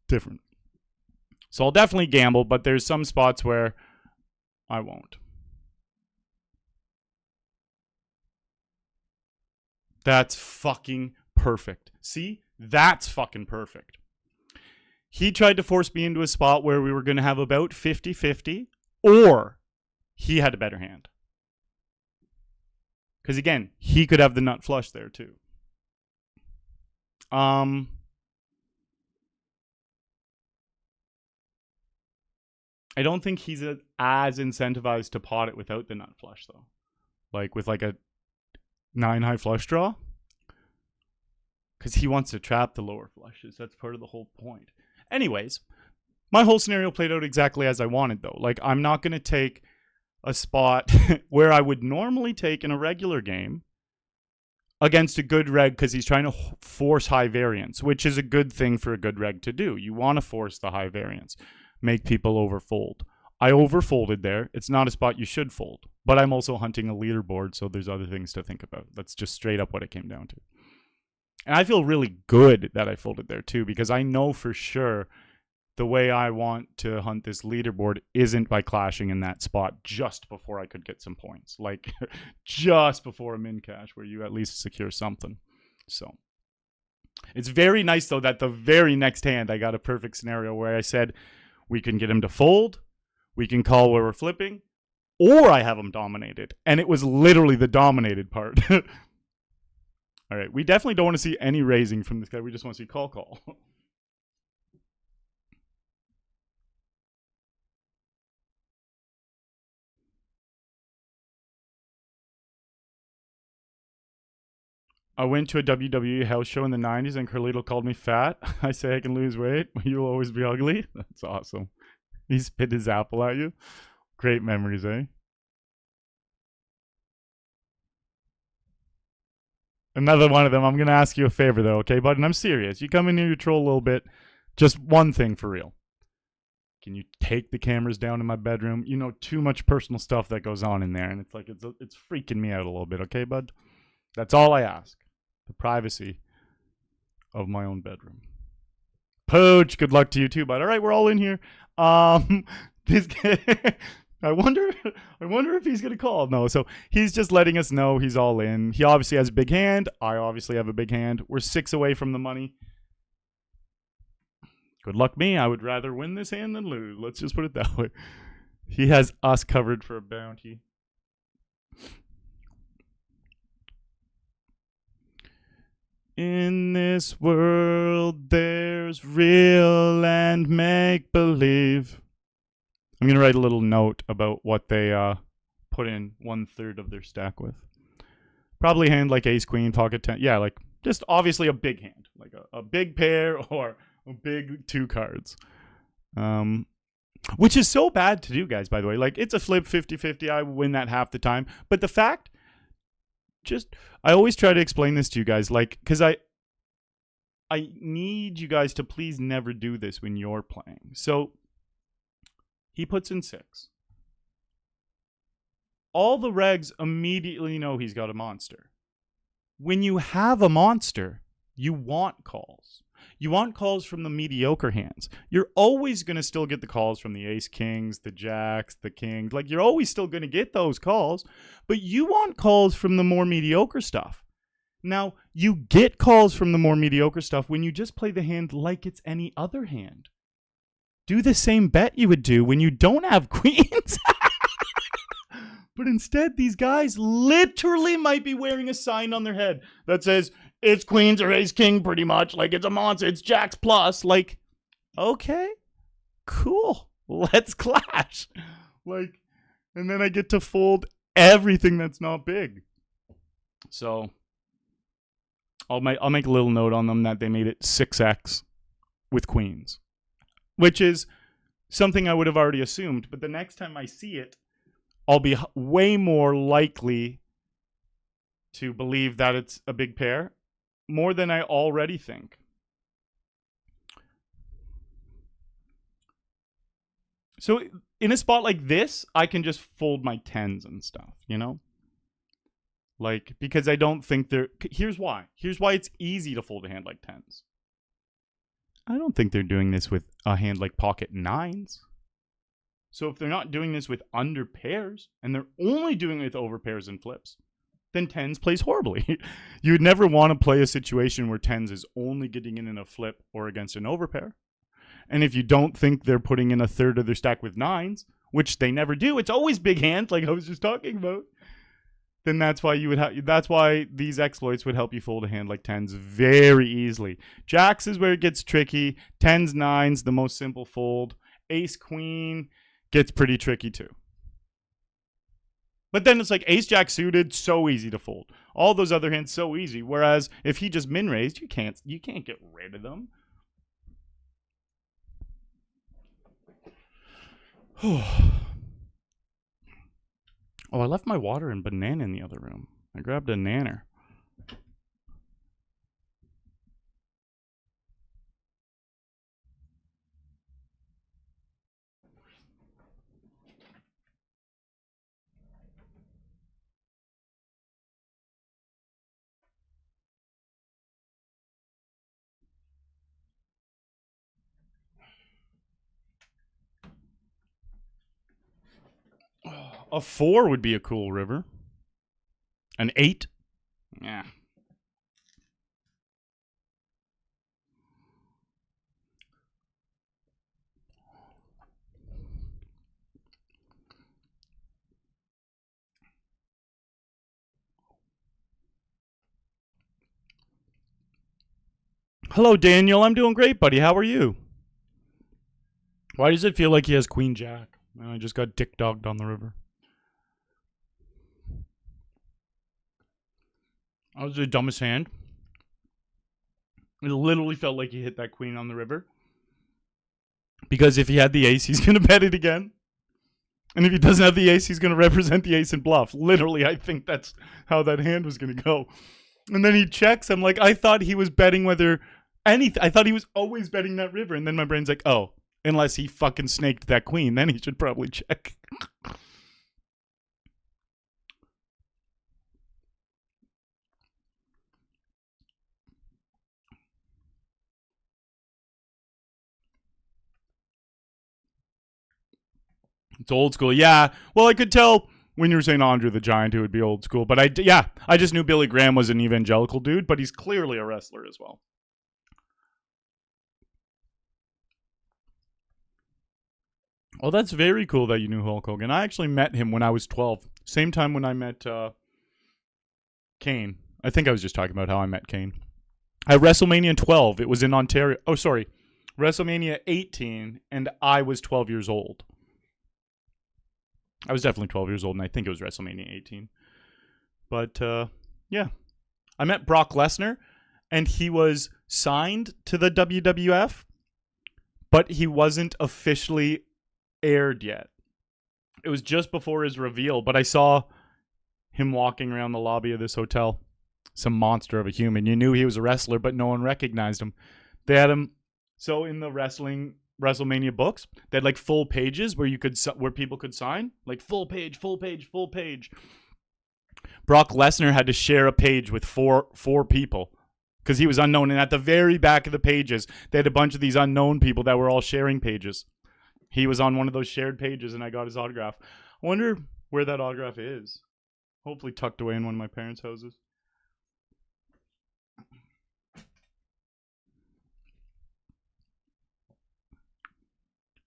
Different. So I'll definitely gamble, but there's some spots where I won't. That's fucking perfect. See? That's fucking perfect. He tried to force me into a spot where we were going to have about 50-50, or he had a better hand. Because again, he could have the nut flush there too. I don't think he's as incentivized to pot it without the nut flush, though. like with like a 9 high flush draw, because he wants to trap the lower flushes. That's part of the whole point. Anyways, my whole scenario played out exactly as I wanted, though. Like, I'm not going to take a spot where I would normally take in a regular game against a good reg, because he's trying to force high variance, which is a good thing for a good reg to do. You want to force the high variance, make people overfold. I overfolded there. It's not a spot you should fold, but I'm also hunting a leaderboard, so there's other things to think about. That's just straight up what it came down to. And I feel really good that I folded there too, because I know for sure the way I want to hunt this leaderboard isn't by clashing in that spot just before I could get some points. Like, just before a min cash where you at least secure something. So, it's very nice, though, that the very next hand I got a perfect scenario where I said, we can get him to fold, we can call where we're flipping, or I have him dominated. And it was literally the dominated part. All right, we definitely don't want to see any raising from this guy. We just want to see call. I went to a WWE house show in the 90s and Carlito called me fat. I say I can lose weight, but you'll always be ugly. That's awesome. He spit his apple at you. Great memories, eh? Another one of them. I'm going to ask you a favor, though, okay, bud? And I'm serious. You come in here, you troll a little bit. Just one thing for real. Can you take the cameras down in my bedroom? You know, too much personal stuff that goes on in there, and it's like it's freaking me out a little bit, okay, bud? That's all I ask. The privacy of my own bedroom. Pooch, good luck to you too, bud. All right, we're all in here. This guy, I wonder if he's gonna call. No, so he's just letting us know he's all in. He obviously has a big hand. I obviously have a big hand. We're 6 away from the money. Good luck me. I would rather win this hand than lose. Let's just put it that way. He has us covered for a bounty. In this world, there's real and make-believe. I'm going to write a little note about what they put in 1/3 of their stack with. Probably a hand like ace, queen, pocket 10. Yeah, like just obviously a big hand. Like a big pair or a big 2 cards. Which is so bad to do, guys, by the way. Like, it's a flip 50-50. I win that half the time. But the fact... I always try to explain this to you guys, like, because I need you guys to please never do this when you're playing. So, he puts in 6. All the regs immediately know he's got a monster. When you have a monster, you want calls. You want calls from the mediocre hands. You're always going to still get the calls from the ace kings, the jacks, the kings. Like, you're always still going to get those calls, but you want calls from the more mediocre stuff. Now, you get calls from the more mediocre stuff when you just play the hand like it's any other hand. Do the same bet you would do when you don't have queens. But instead, these guys literally might be wearing a sign on their head that says, it's queens or ace king, pretty much. Like, it's a monster. It's jacks plus. Like, okay, cool. Let's clash. Like, and then I get to fold everything that's not big. So, I'll make a little note on them that they made it 6x with queens, which is something I would have already assumed. But the next time I see it, I'll be way more likely to believe that it's a big pair, more than I already think. So in a spot like this, I can just fold my 10s and stuff, you know? Like, because I don't think they're... Here's why. Here's why it's easy to fold a hand like 10s. I don't think they're doing this with a hand like pocket 9s. So if they're not doing this with under pairs, and they're only doing it with over pairs and flips, then 10s plays horribly. You would never want to play a situation where 10s is only getting in a flip or against an overpair. And if you don't think they're putting in 1/3 of their stack with 9s, which they never do, it's always big hand, like I was just talking about, then that's why you would that's why these exploits would help you fold a hand like 10s very easily. Jacks is where it gets tricky. 10s, 9s, the most simple fold. Ace, queen gets pretty tricky too. But then it's like ace jack suited, so easy to fold. All those other hands so easy. Whereas if he just min raised, you can't get rid of them. Oh, I left my water and banana in the other room. I grabbed a nanner. A 4 would be a cool river. An 8? Yeah. Hello, Daniel. I'm doing great, buddy. How are you? Why does it feel like he has Queen Jack? I just got dick dogged on the river. That was the dumbest hand. It literally felt like he hit that queen on the river. Because if he had the ace, he's going to bet it again. And if he doesn't have the ace, he's going to represent the ace and bluff. Literally, I think that's how that hand was going to go. And then he checks. I'm like, I thought he was betting whether anything. I thought he was always betting that river. And then my brain's like, oh, unless he fucking snaked that queen, then he should probably check. It's old school. Yeah. Well, I could tell when you were saying Andre the Giant, it would be old school. But I just knew Billy Graham was an evangelical dude, but he's clearly a wrestler as well. Oh, that's very cool that you knew Hulk Hogan. I actually met him when I was 12. Same time when I met Kane. I think I was just talking about how I met Kane. At WrestleMania 12, it was in Ontario. Oh, sorry. WrestleMania 18, and I was 12 years old. I was definitely 12 years old, and I think it was WrestleMania 18. But, yeah. I met Brock Lesnar, and he was signed to the WWF, but he wasn't officially aired yet. It was just before his reveal, but I saw him walking around the lobby of this hotel. Some monster of a human. You knew he was a wrestler, but no one recognized him. They had him. So in the WrestleMania books, they had like full pages where people could sign, like full page. Brock Lesnar had to share a page with four people because he was unknown. And at the very back of the pages, they had a bunch of these unknown people that were all sharing pages. He was on one of those shared pages, and I got his autograph. I wonder where that autograph is. Hopefully tucked away in one of my parents' houses.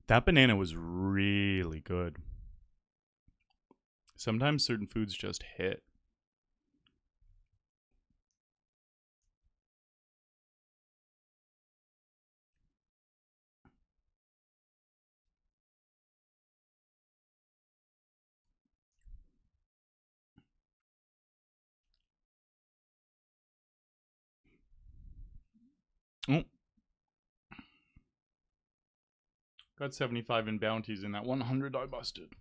That banana was really good. Sometimes certain foods just hit. Oh. Got 75 in bounties in that 100 I busted.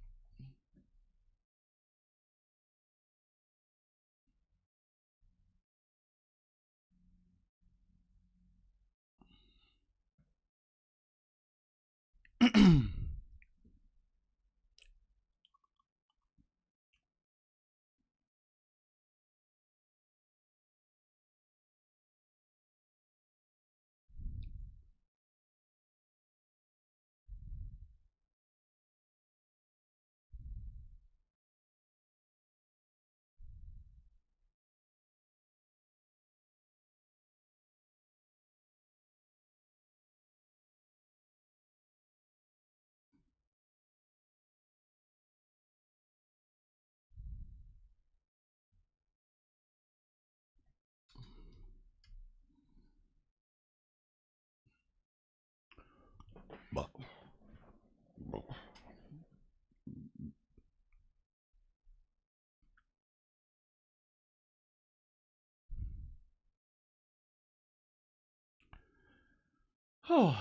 Oh.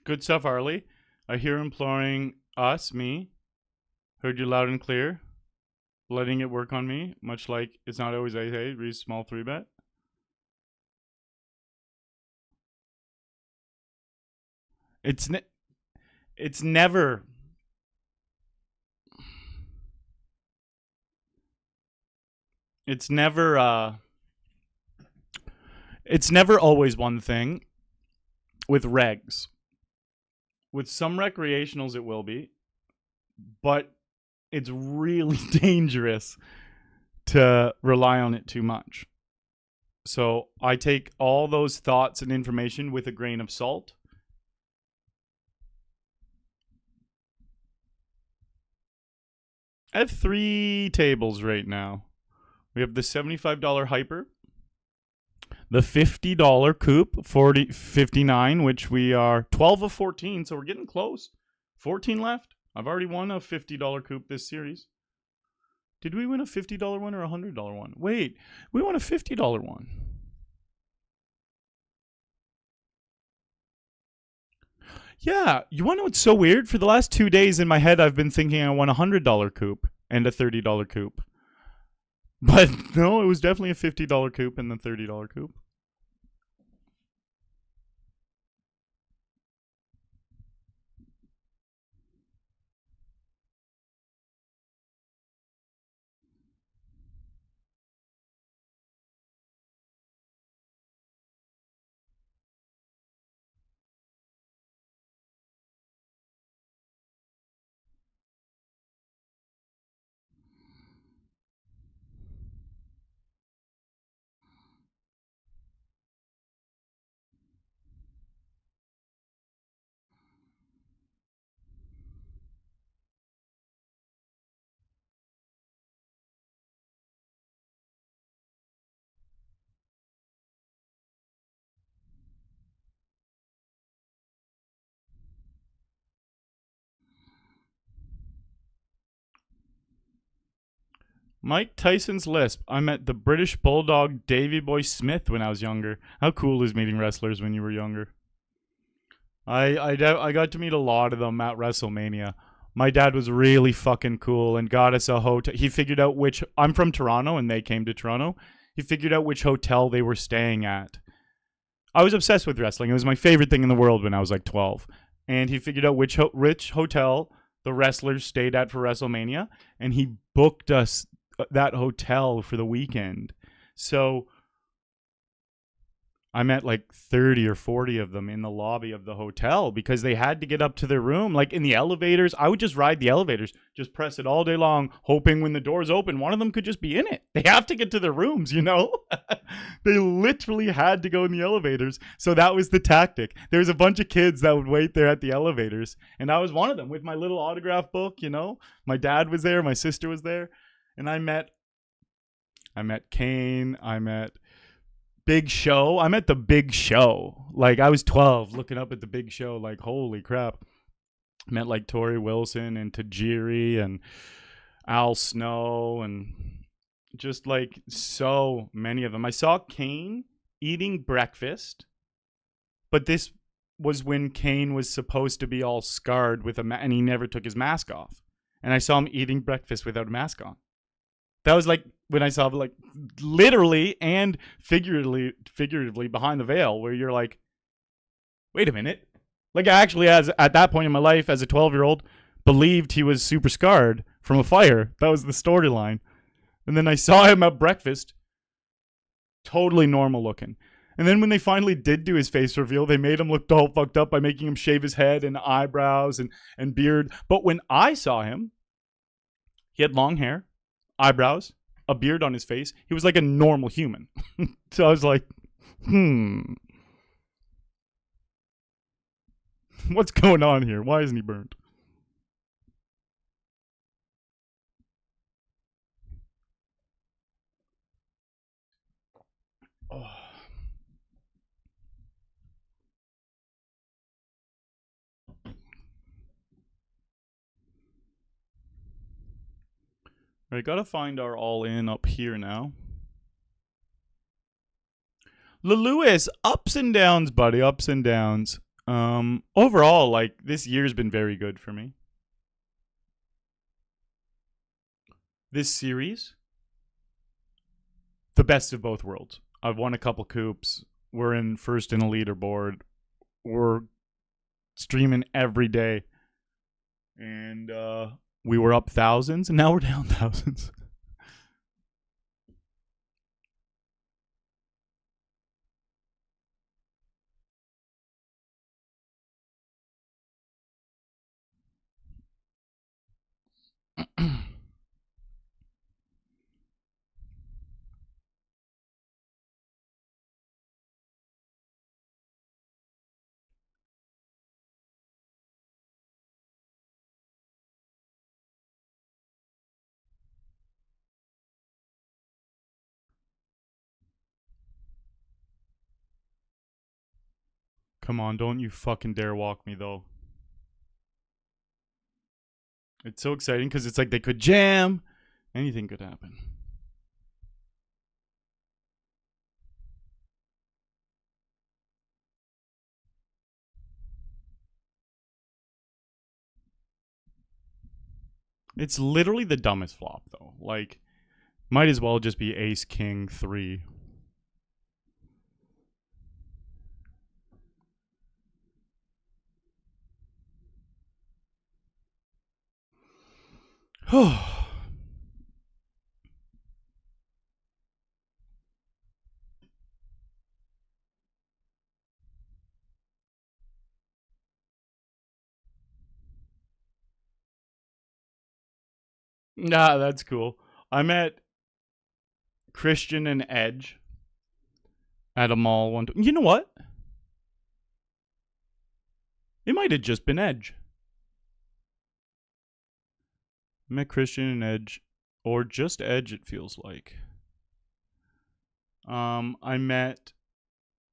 Good stuff, Arlie. I hear imploring us, me. Heard you loud and clear. Letting it work on me, much like it's not always a hey, raise small 3-bet. It's never. It's never. It's never always one thing. With regs, with some recreationals, it will be, but it's really dangerous to rely on it too much. So I take all those thoughts and information with a grain of salt. I have 3 tables right now. We have the $75 hyper, the $50 Coop, 59, which we are 12 of 14, so we're getting close. 14 left. I've already won a $50 Coop this series. Did we win a $50 one or a $100 one? Wait, we won a $50 one. Yeah, you want to know what's so weird? For the last 2 days in my head, I've been thinking I won a $100 Coop and a $30 Coop. But no, it was definitely a $50 Coop and the $30 Coop. Mike Tyson's lisp. I met the British Bulldog Davy Boy Smith when I was younger. How cool is meeting wrestlers when you were younger? I got to meet a lot of them at WrestleMania. My dad was really fucking cool and got us a hotel. He figured out which... I'm from Toronto and they came to Toronto. He figured out which hotel they were staying at. I was obsessed with wrestling. It was my favorite thing in the world when I was like 12. And he figured out which hotel the wrestlers stayed at for WrestleMania. And he booked us that hotel for the weekend. So I met like 30 or 40 of them in the lobby of the hotel because they had to get up to their room. Like in the elevators, I would just ride the elevators, just press it all day long, hoping when the doors open, one of them could just be in it. They have to get to their rooms, you know? They literally had to go in the elevators. So that was the tactic. There was a bunch of kids that would wait there at the elevators. And I was one of them with my little autograph book, you know? My dad was there. My sister was there. And I met Kane. I met Big Show. I'm at the Big Show. Like I was 12 looking up at the Big Show like holy crap. Met like Tori Wilson and Tajiri and Al Snow and just like so many of them. I saw Kane eating breakfast, but this was when Kane was supposed to be all scarred with and he never took his mask off. And I saw him eating breakfast without a mask on. That was like when I saw like literally and figuratively behind the veil where you're like, wait a minute. Like I actually, at that point in my life as a 12-year-old, believed he was super scarred from a fire. That was the storyline. And then I saw him at breakfast Totally normal looking. And then when they finally did do his face reveal, they made him look all fucked up by making him shave his head and eyebrows and beard. But when I saw him, he had long hair, eyebrows, a beard on his face. He was like a normal human. So I was like, what's going on here? Why isn't he burnt? Oh. Alright, gotta find our all-in up here now. Lewis, ups and downs, buddy, ups and downs. Overall, like, this year's been very good for me. This series, the best of both worlds. I've won a couple Coops. We're in first in a leaderboard. We're streaming every day. And, we were up thousands, and now we're down thousands. Come on, don't you fucking dare walk me, though. It's so exciting because it's like they could jam. Anything could happen. It's literally the dumbest flop, though. Like, might as well just be ace, king, 3. Nah, that's cool. I met Christian and Edge at a mall one time. You know what? It might have just been Edge. I met Christian and Edge, or just Edge, it feels like. I met...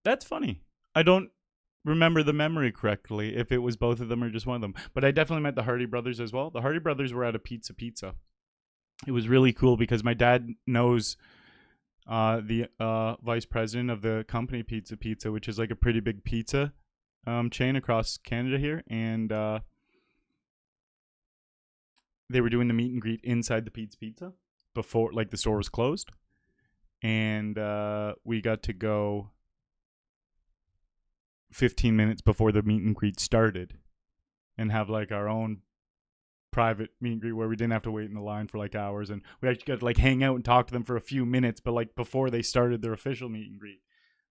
That's funny. I don't remember the memory correctly, if it was both of them or just one of them. But I definitely met the Hardy brothers as well. The Hardy brothers were at a Pizza. It was really cool because my dad knows the vice president of the company Pizza, which is like a pretty big pizza chain across Canada here. And they were doing the meet and greet inside the Pizza before, like, the store was closed. And we got to go 15 minutes before the meet and greet started and have like our own private meet and greet where we didn't have to wait in the line for like hours, and we actually got to like hang out and talk to them for a few minutes, but like before they started their official meet and greet.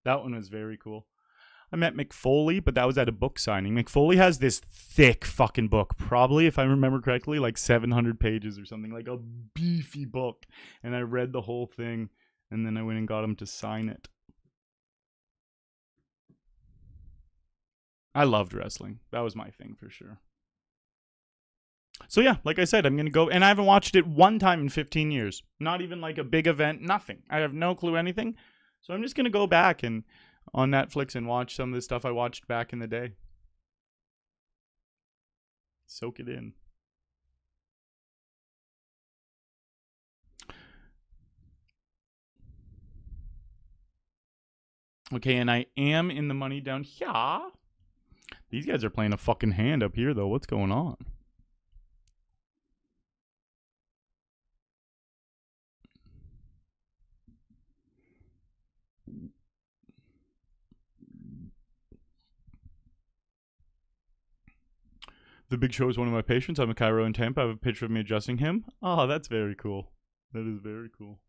That one was very cool. I met McFoley, but that was at a book signing. McFoley has this thick fucking book, probably, if I remember correctly, like 700 pages or something, like a beefy book. And I read the whole thing, and then I went and got him to sign it. I loved wrestling. That was my thing for sure. So yeah, like I said, I'm going to go, and I haven't watched it one time in 15 years. Not even like a big event, nothing. I have no clue anything. So I'm just going to go back and on Netflix and watch some of the stuff I watched back in the day. Soak it in. Okay, and I am in the money down here. These guys are playing a fucking hand up here, though. What's going on? The Big Show is one of my patients. I'm a Cairo in Tampa. I have a picture of me adjusting him. Oh, that's very cool. That is very cool.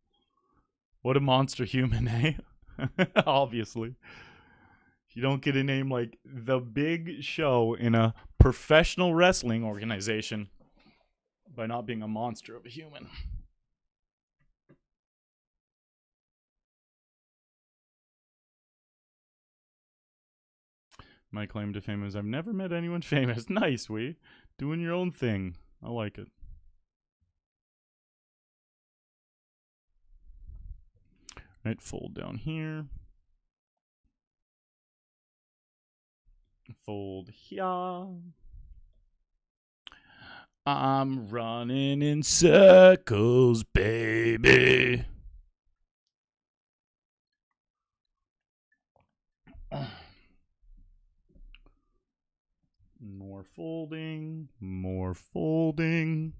What a monster human, eh? Obviously. You don't get a name like The Big Show in a professional wrestling organization by not being a monster of a human. My claim to fame is I've never met anyone famous. Nice, we. Doing your own thing. I like it. Right, fold down here. Fold here. I'm running in circles, baby. More folding, more folding.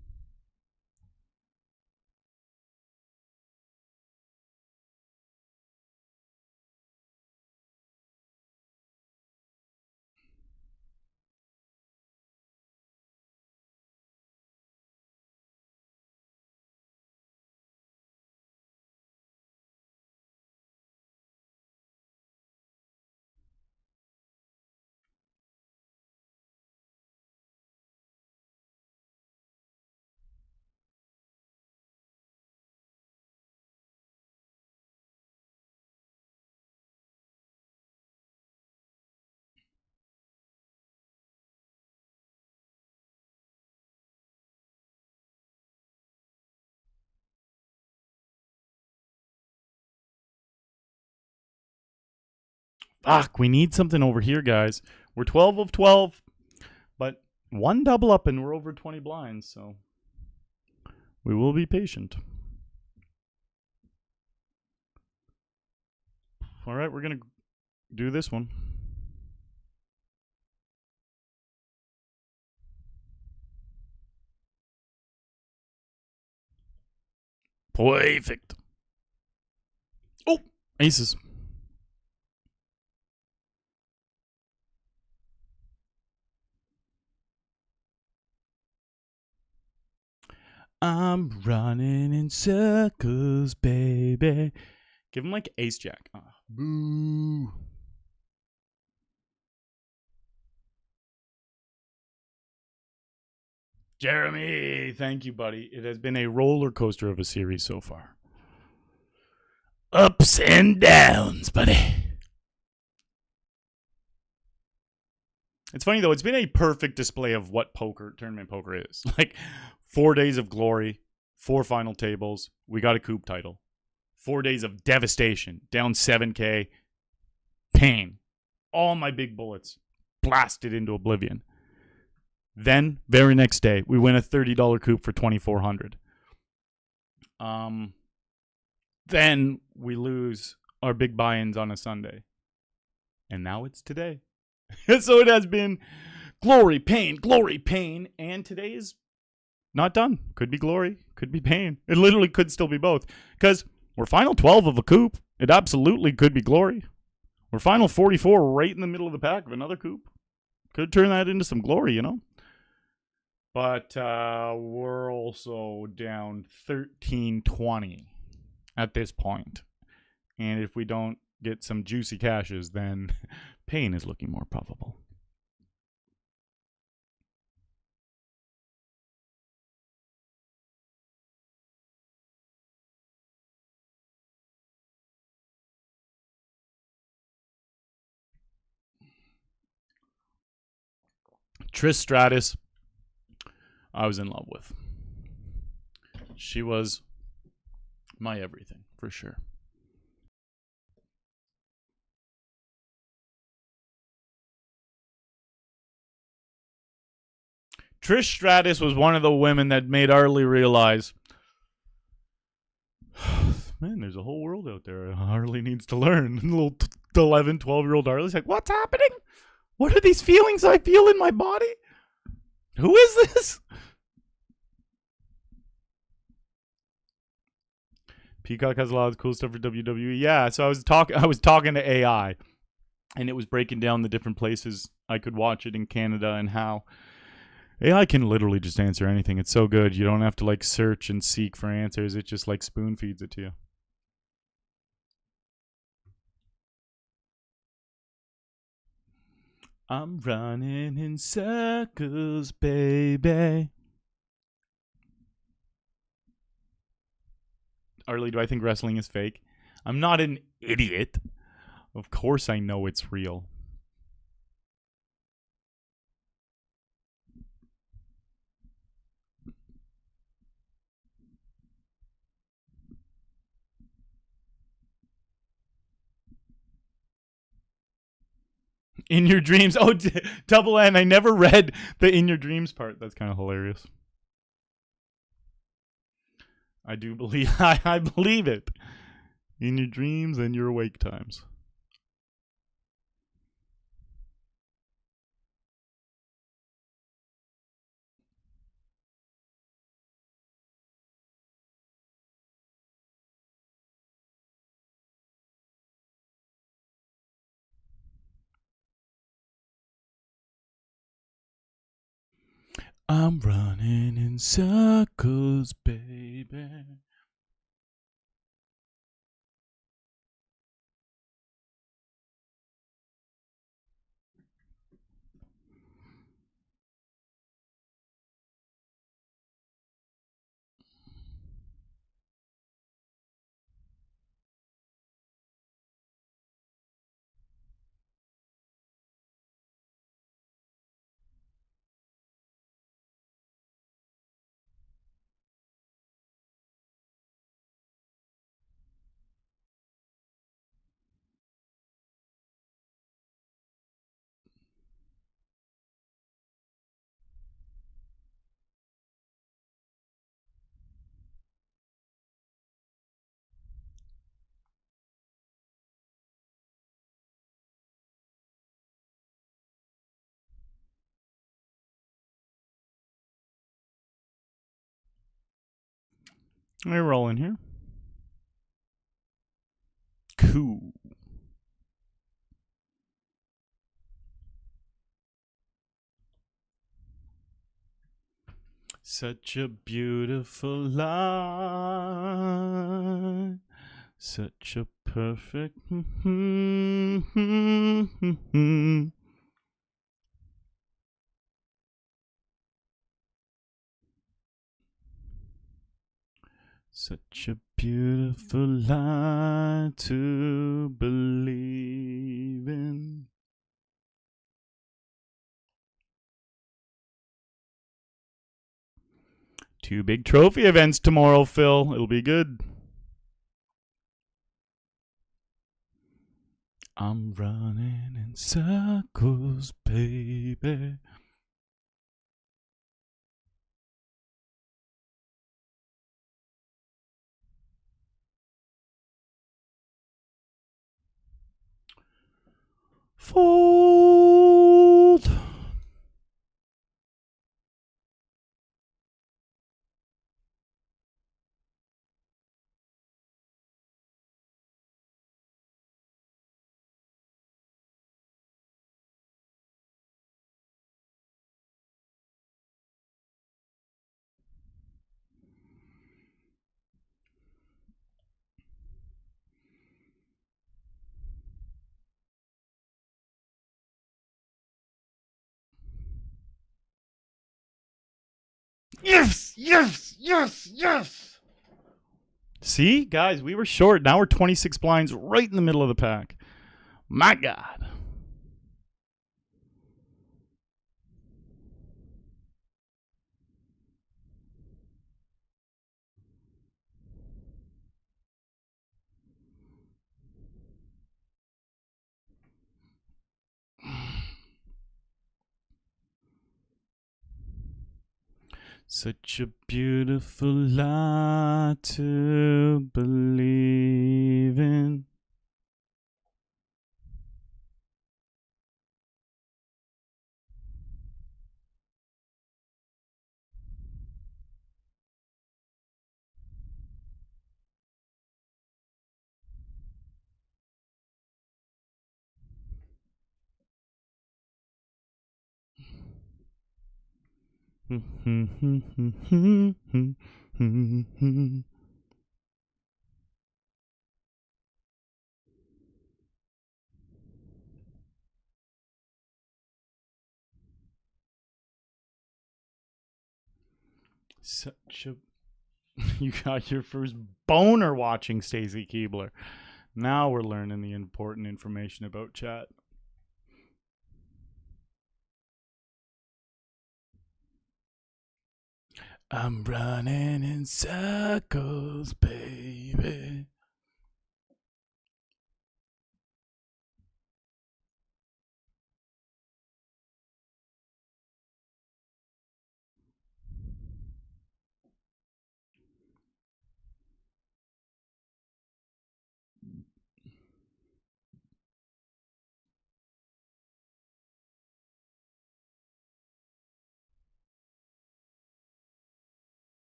Fuck, we need something over here, guys. We're 12 of 12, but one double up and we're over 20 blinds, so we will be patient. All right, we're going to do this one. Perfect. Oh, aces. I'm running in circles, baby. Give him like ace jack. Boo. Jeremy, thank you, buddy. It has been a roller coaster of a series so far. Ups and downs, buddy. It's funny, though. It's been a perfect display of what tournament poker is. Like, 4 days of glory, 4 final tables. We got a Coop title. 4 days of devastation, down 7K, pain. All my big bullets blasted into oblivion. Then, very next day, we win a $30 Coop for $2,400. Then we lose our big buy-ins on a Sunday. And now it's today. So it has been glory, pain, and today is not done. Could be glory, could be pain. It literally could still be both. Because we're final 12 of a Coop. It absolutely could be glory. We're final 44 right in the middle of the pack of another Coop. Could turn that into some glory, you know? But we're also down 13-20 at this point. And if we don't get some juicy cashes, then pain is looking more probable. Trish Stratus, I was in love with. She was my everything, for sure. Trish Stratus was one of the women that made Arlie realize, man, there's a whole world out there Arlie needs to learn. Little 11, 12-year-old Arlie's like, what's happening? What are these feelings I feel in my body? Who is this? Peacock has a lot of cool stuff for WWE. Yeah, so I was talking to AI, and it was breaking down the different places I could watch it in Canada and how AI can literally just answer anything. It's so good. You don't have to like search and seek for answers. It just like spoon feeds it to you. I'm running in circles, baby. Arlie, do I think wrestling is fake? I'm not an idiot. Of course I know it's real. In your dreams. Oh, double N. I never read the in your dreams part. That's kind of hilarious. I do believe I believe it. In your dreams and your awake times. I'm running in circles, baby. We're rolling here. Cool. Such a beautiful line. Such a perfect. Such a beautiful lie to believe in. Two big trophy events tomorrow, Phil. It'll be good. I'm running in circles, baby. Fold. Yes, yes, yes, yes. See, guys, we were short. Now we're 26 blinds right in the middle of the pack. My God. Such a beautiful lie to believe in. Such a... You got your first boner watching Stacy Keebler. Now we're learning the important information about chat. I'm running in circles, baby.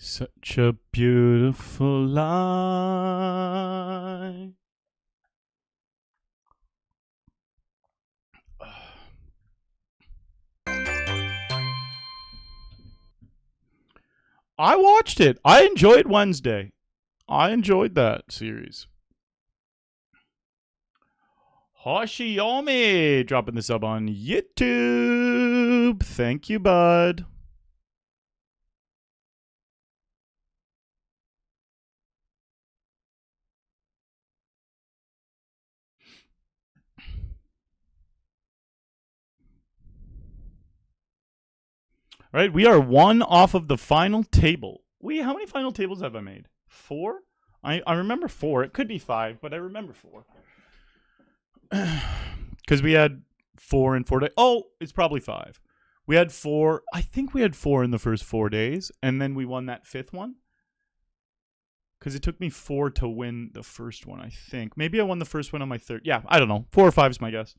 Such a beautiful lie. I watched it. I enjoyed Wednesday. I enjoyed that series. Hoshiyomi dropping the sub on YouTube. Thank you, bud. All right, we are one off of the final table. How many final tables have I made? 4? I remember 4. It could be 5, but I remember 4. Because we had 4 in 4 days. Oh, it's probably 5. We had 4. I think we had 4 in the first 4 days, and then we won that 5th one. Because it took me 4 to win the first one, I think. Maybe I won the first one on my 3rd. Yeah, I don't know. 4 or 5 is my guess.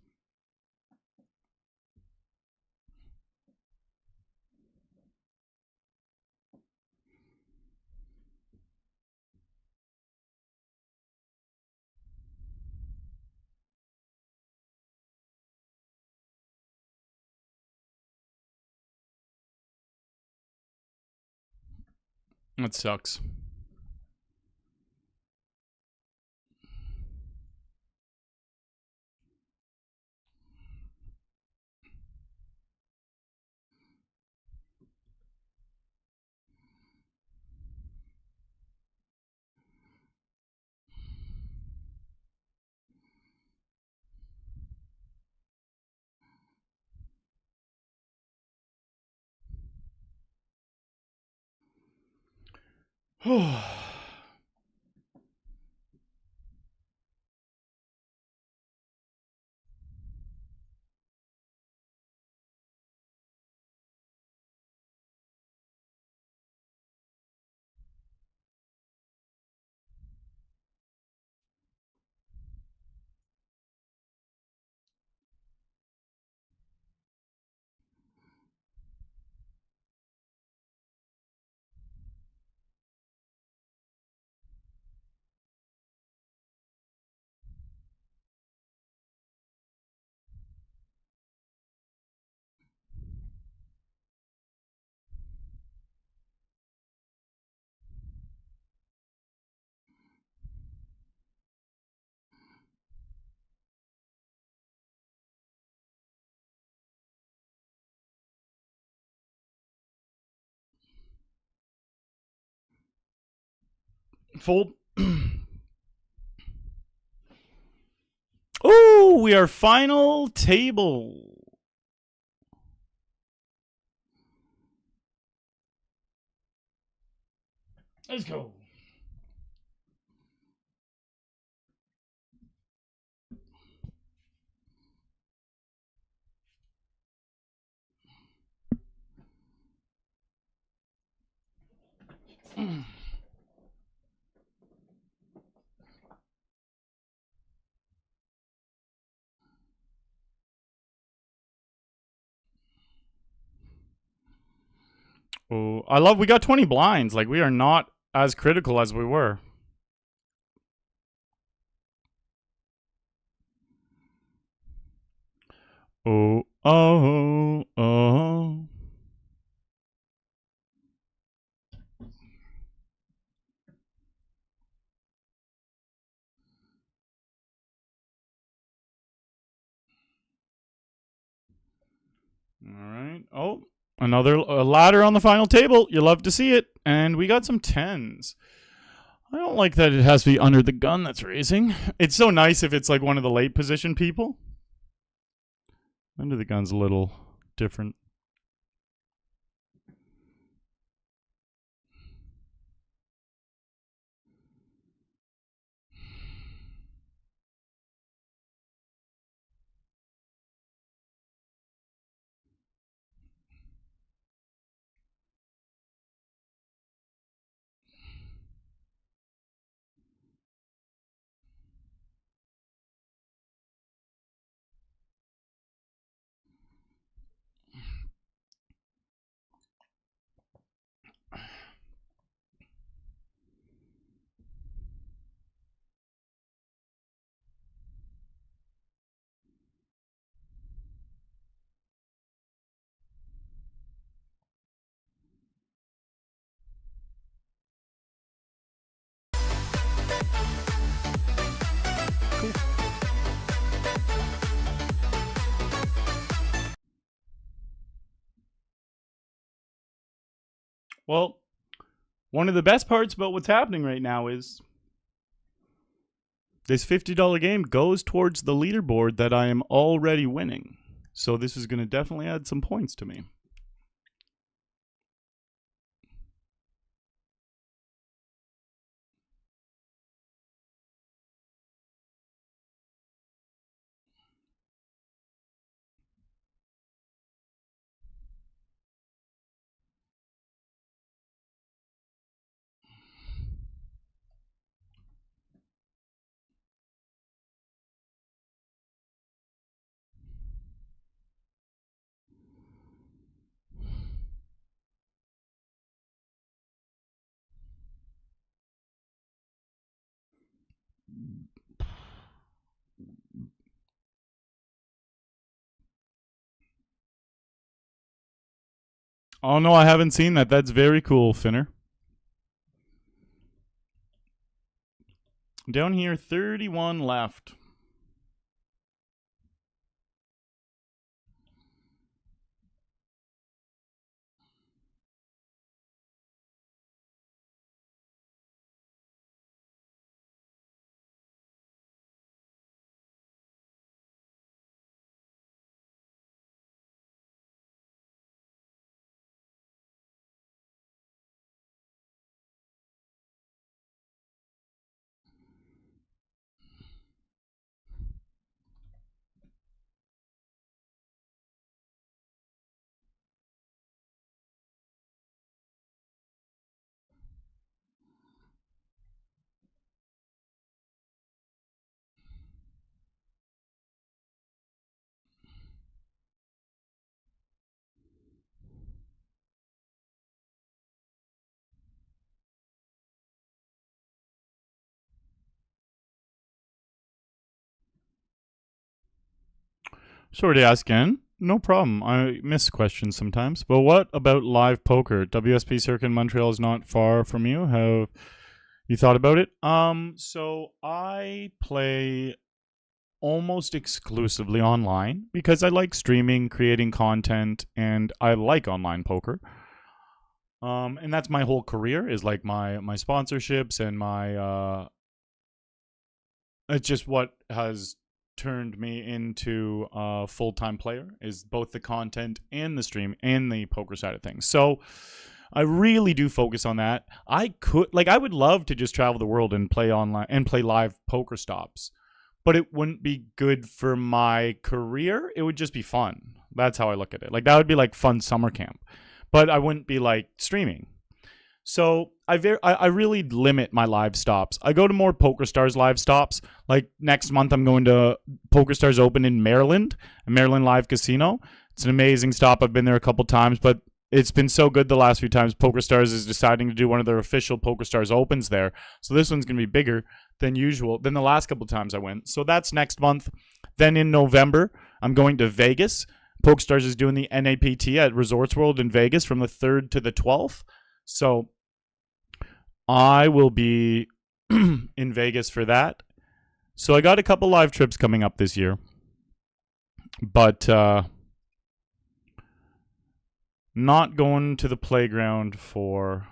That sucks. Fold. Oh, we are final table. Let's go. Oh, we got 20 blinds. Like, we are not as critical as we were. Oh, oh, oh. All right. Oh, another ladder on the final table. You love to see it. And we got some 10s. I don't like that it has to be under the gun that's raising. It's so nice if it's like one of the late position people. Under the gun's a little different. Well, one of the best parts about what's happening right now is this $50 game goes towards the leaderboard that I am already winning. So this is going to definitely add some points to me. Oh no, I haven't seen that. That's very cool, Finner. Down here, 31 left. Sorry to ask again. No problem. I miss questions sometimes. But what about live poker? WSP Circuit in Montreal is not far from you. Have you thought about it? So I play almost exclusively online because I like streaming, creating content, and I like online poker. And that's my whole career, is like my sponsorships and my it's just what has turned me into a full-time player, is both the content and the stream and the poker side of things. So I really do focus on that. I would love to just travel the world and play online and play live poker stops, but it wouldn't be good for my career. It would just be fun. That's how I look at it. Like, that would be like fun summer camp, but I wouldn't be like streaming. So I really limit my live stops. I go to more PokerStars live stops. Like next month, I'm going to PokerStars Open in Maryland, a Maryland live casino. It's an amazing stop. I've been there a couple times, but it's been so good the last few times. PokerStars is deciding to do one of their official PokerStars Opens there. So this one's going to be bigger than usual, than the last couple times I went. So that's next month. Then in November, I'm going to Vegas. PokerStars is doing the NAPT at Resorts World in Vegas from the 3rd to the 12th. So I will be in Vegas for that. So I got a couple live trips coming up this year. But not going to the playground for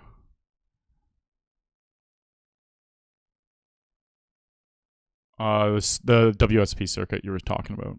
it was the WSP circuit you were talking about.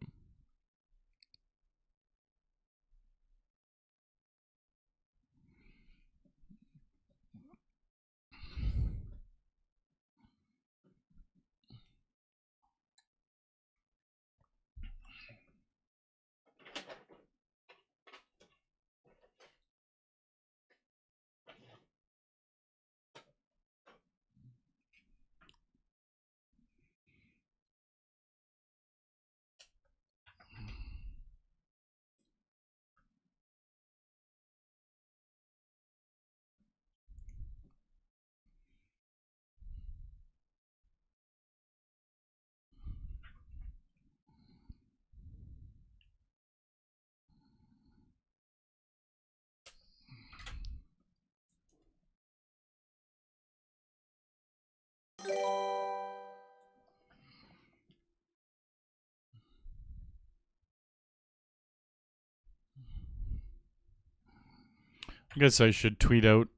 I guess I should tweet out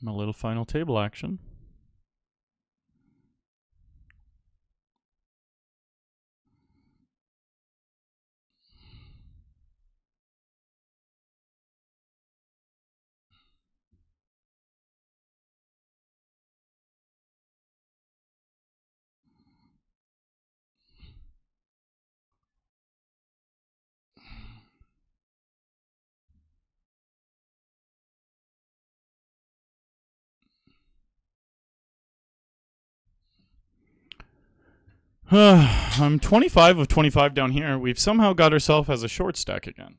my little final table action. I'm 25 of 25 down here. We've somehow got ourselves as a short stack again.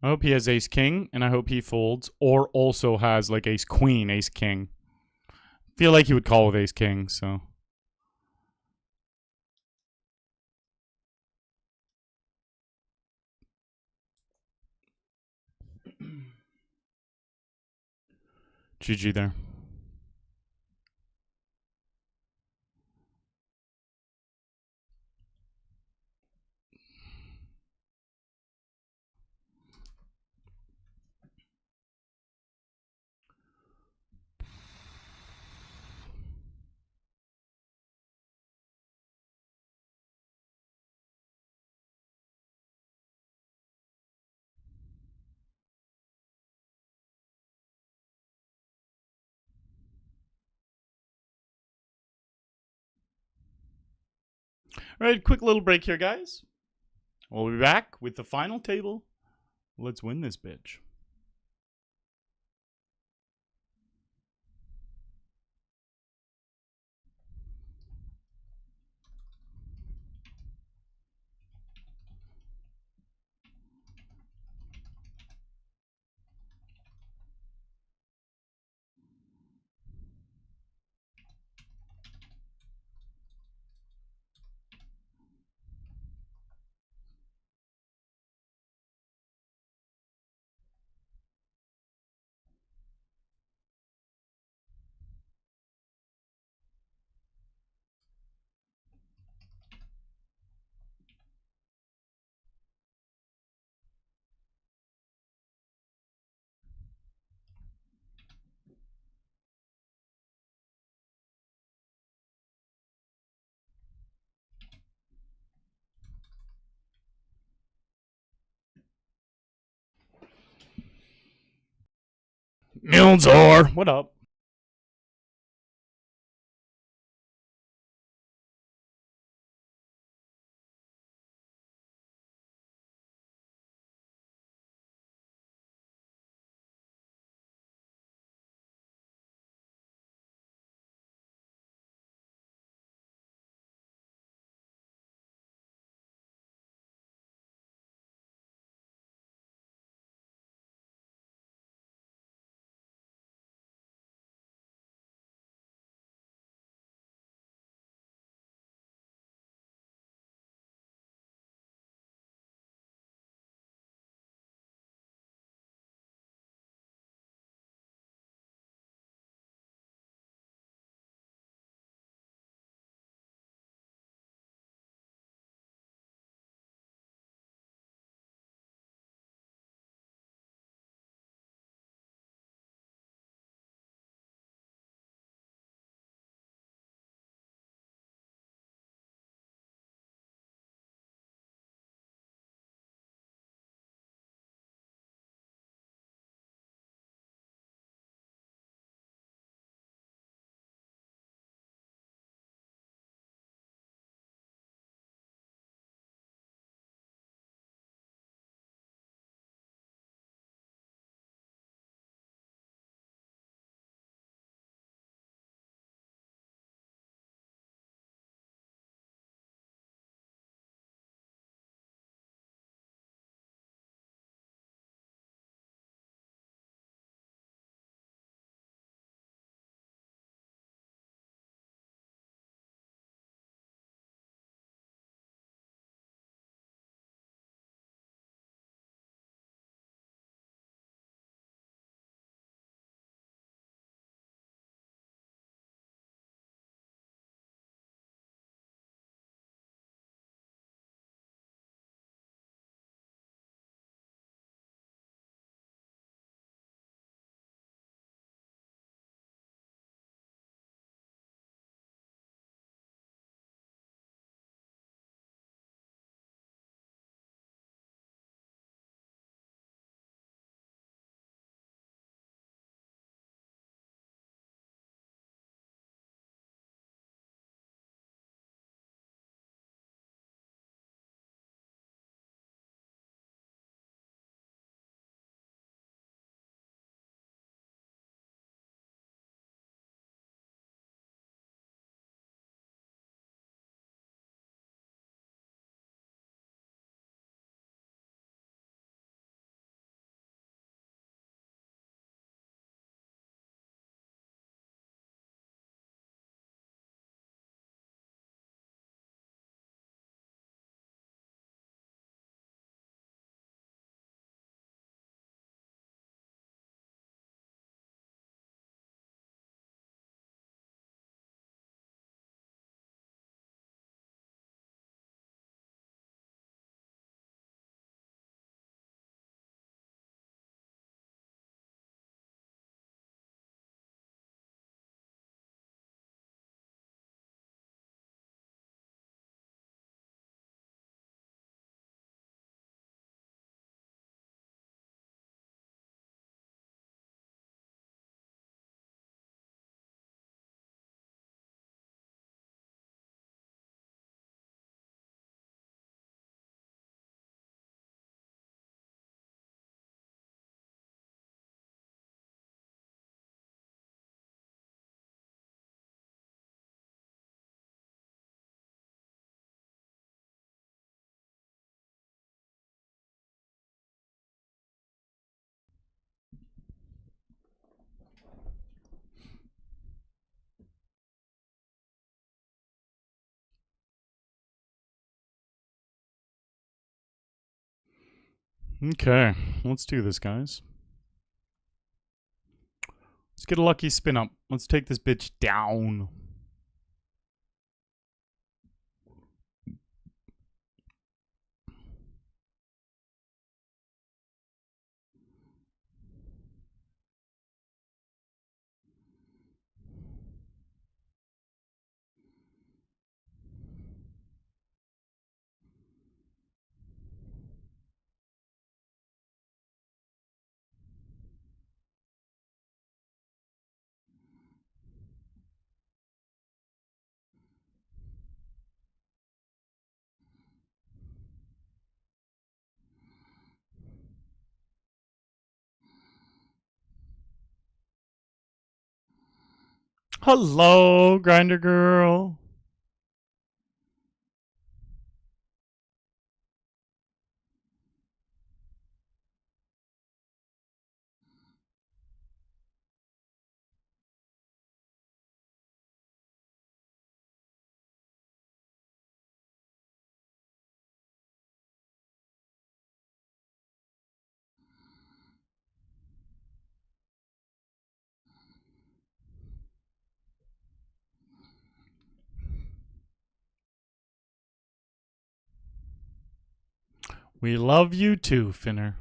I hope he has ace king, and I hope he folds, or also has like ace queen, ace king. Feel like he would call with ace king, so. GG there. All right, quick little break here, guys. We'll be back with the final table. Let's win this bitch. Milzor, what up? Okay, let's do this, guys. Let's get a lucky spin up. Let's take this bitch down. Hello, Grinder Girl. We love you too, Finner.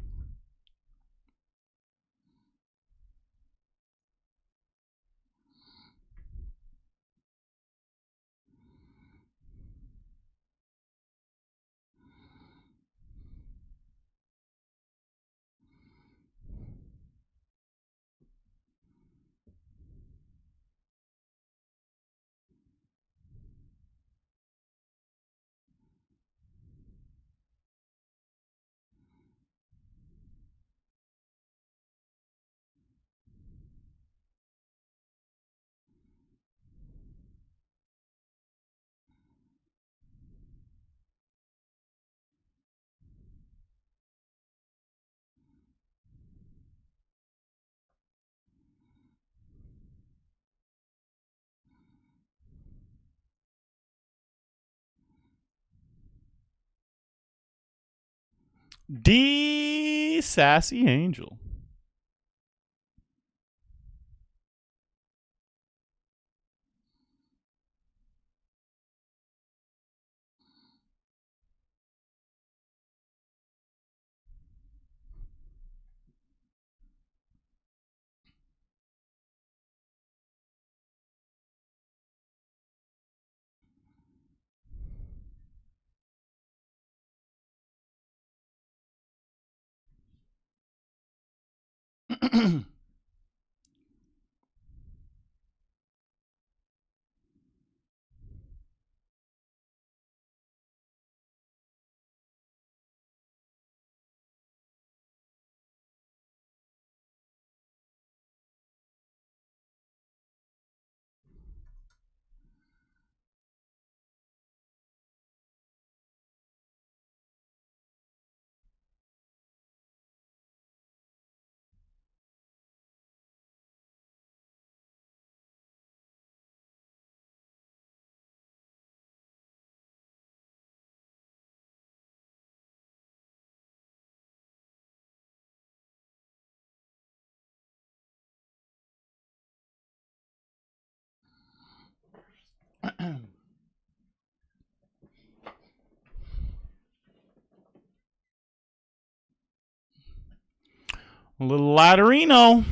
D Sassy Angel. A little Laterino.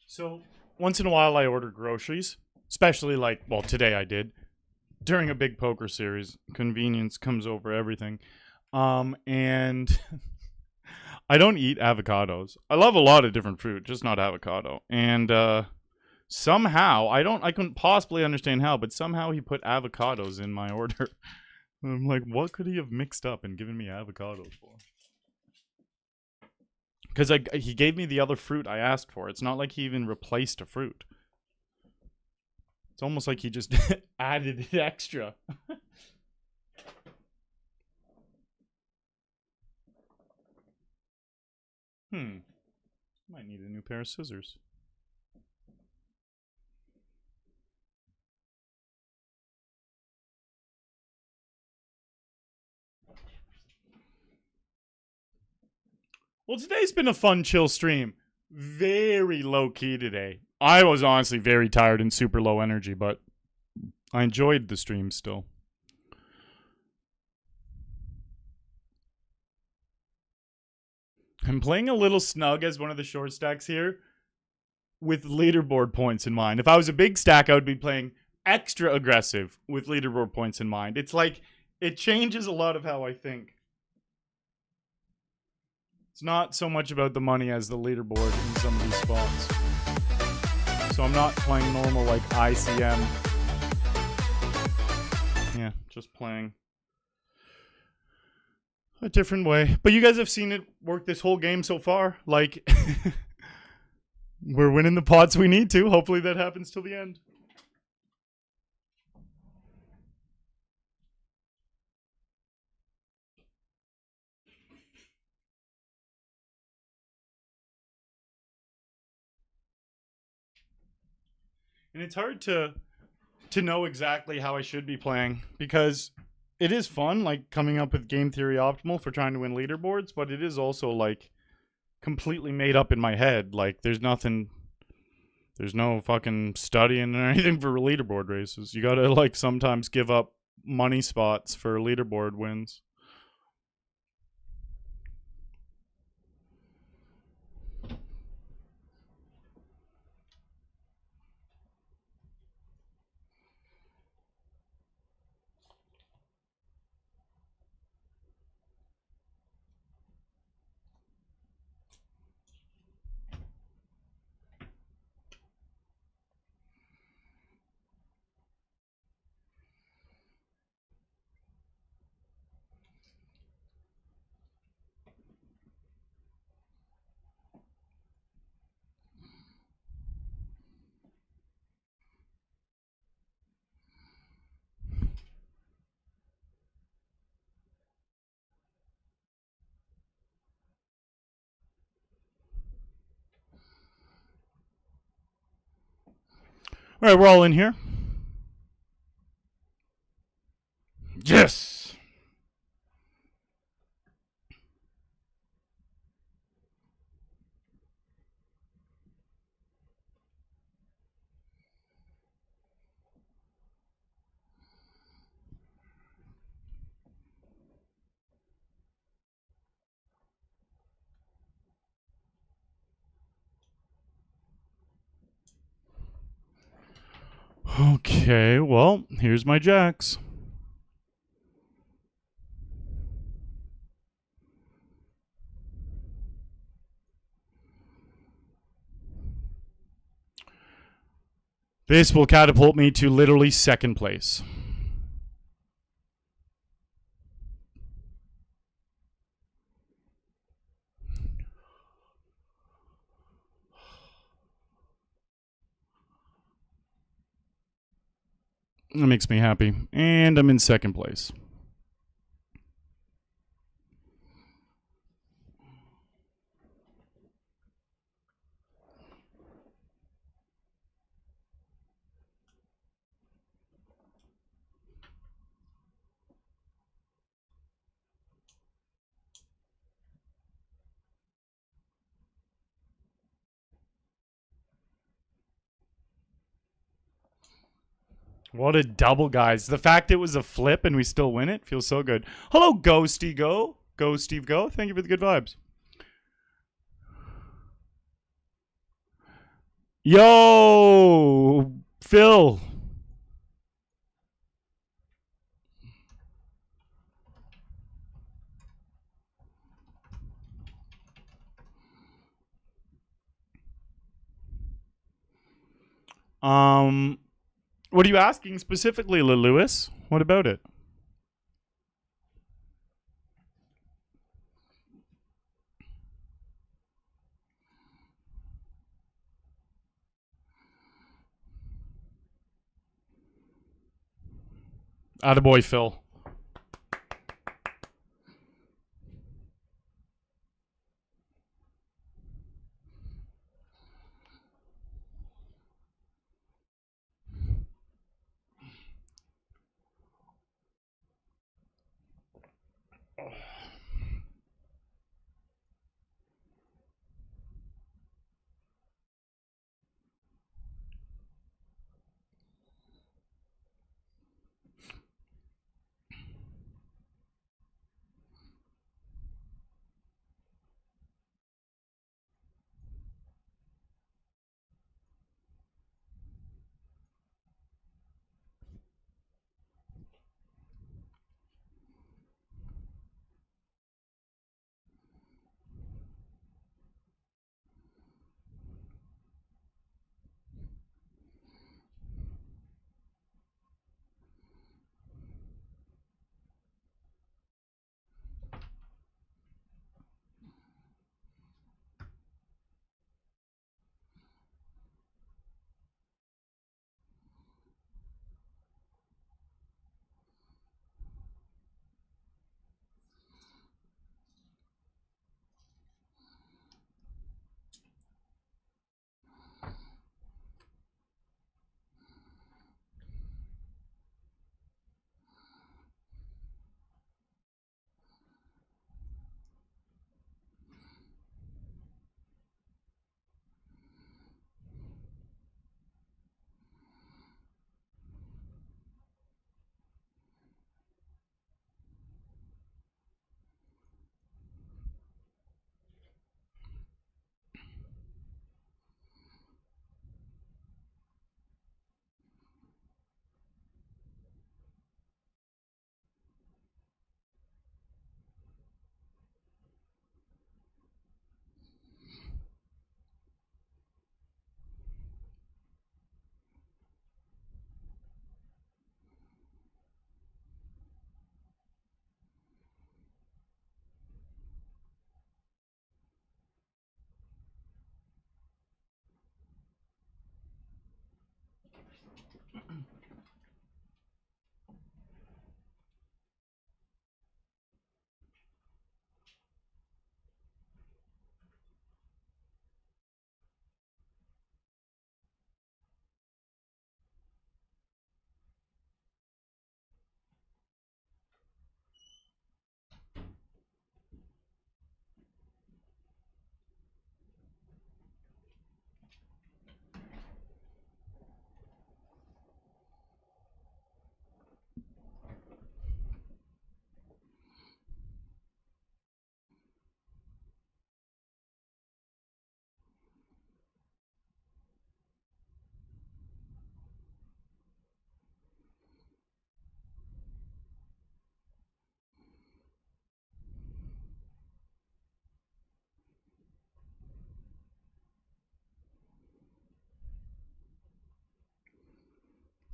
So once in a while I order groceries, especially like, well, today I did. During a big poker series, convenience comes over everything. And I don't eat avocados. I love a lot of different fruit, just not avocado. And somehow, I couldn't possibly understand how, but somehow he put avocados in my order. I'm like, what could he have mixed up and given me avocados for? Because he gave me the other fruit I asked for. It's not like he even replaced a fruit. It's almost like he just added it extra. Might need a new pair of scissors. Well, today's been a fun, chill stream. Very low key today. I was honestly very tired and super low energy, but I enjoyed the stream still. I'm playing a little snug as one of the short stacks here. with leaderboard points in mind. If I was a big stack, I would be playing extra aggressive with leaderboard points in mind. It's like, it changes a lot of how I think. It's not so much about the money as the leaderboard in some of these spots. So I'm not playing normal like ICM. Yeah, just playing a different way. But you guys have seen it work this whole game so far. Like, we're winning the pots we need to. Hopefully that happens till the end. And it's hard to know exactly how I should be playing, because it is fun, like, coming up with game theory optimal for trying to win leaderboards, but it is also, like, completely made up in my head. Like, there's no fucking studying or anything for leaderboard races. You gotta, like, sometimes give up money spots for leaderboard wins. All right, we're all in here. Yes! Okay, well, here's my jacks. This will catapult me to literally second place. That makes me happy. And I'm in second place. What a double, guys. The fact it was a flip and we still win it feels so good. Hello, Ghosty Go. Go, Steve Go. Thank you for the good vibes. Yo, Phil. What are you asking specifically, Lewis? What about it? Attaboy, Phil.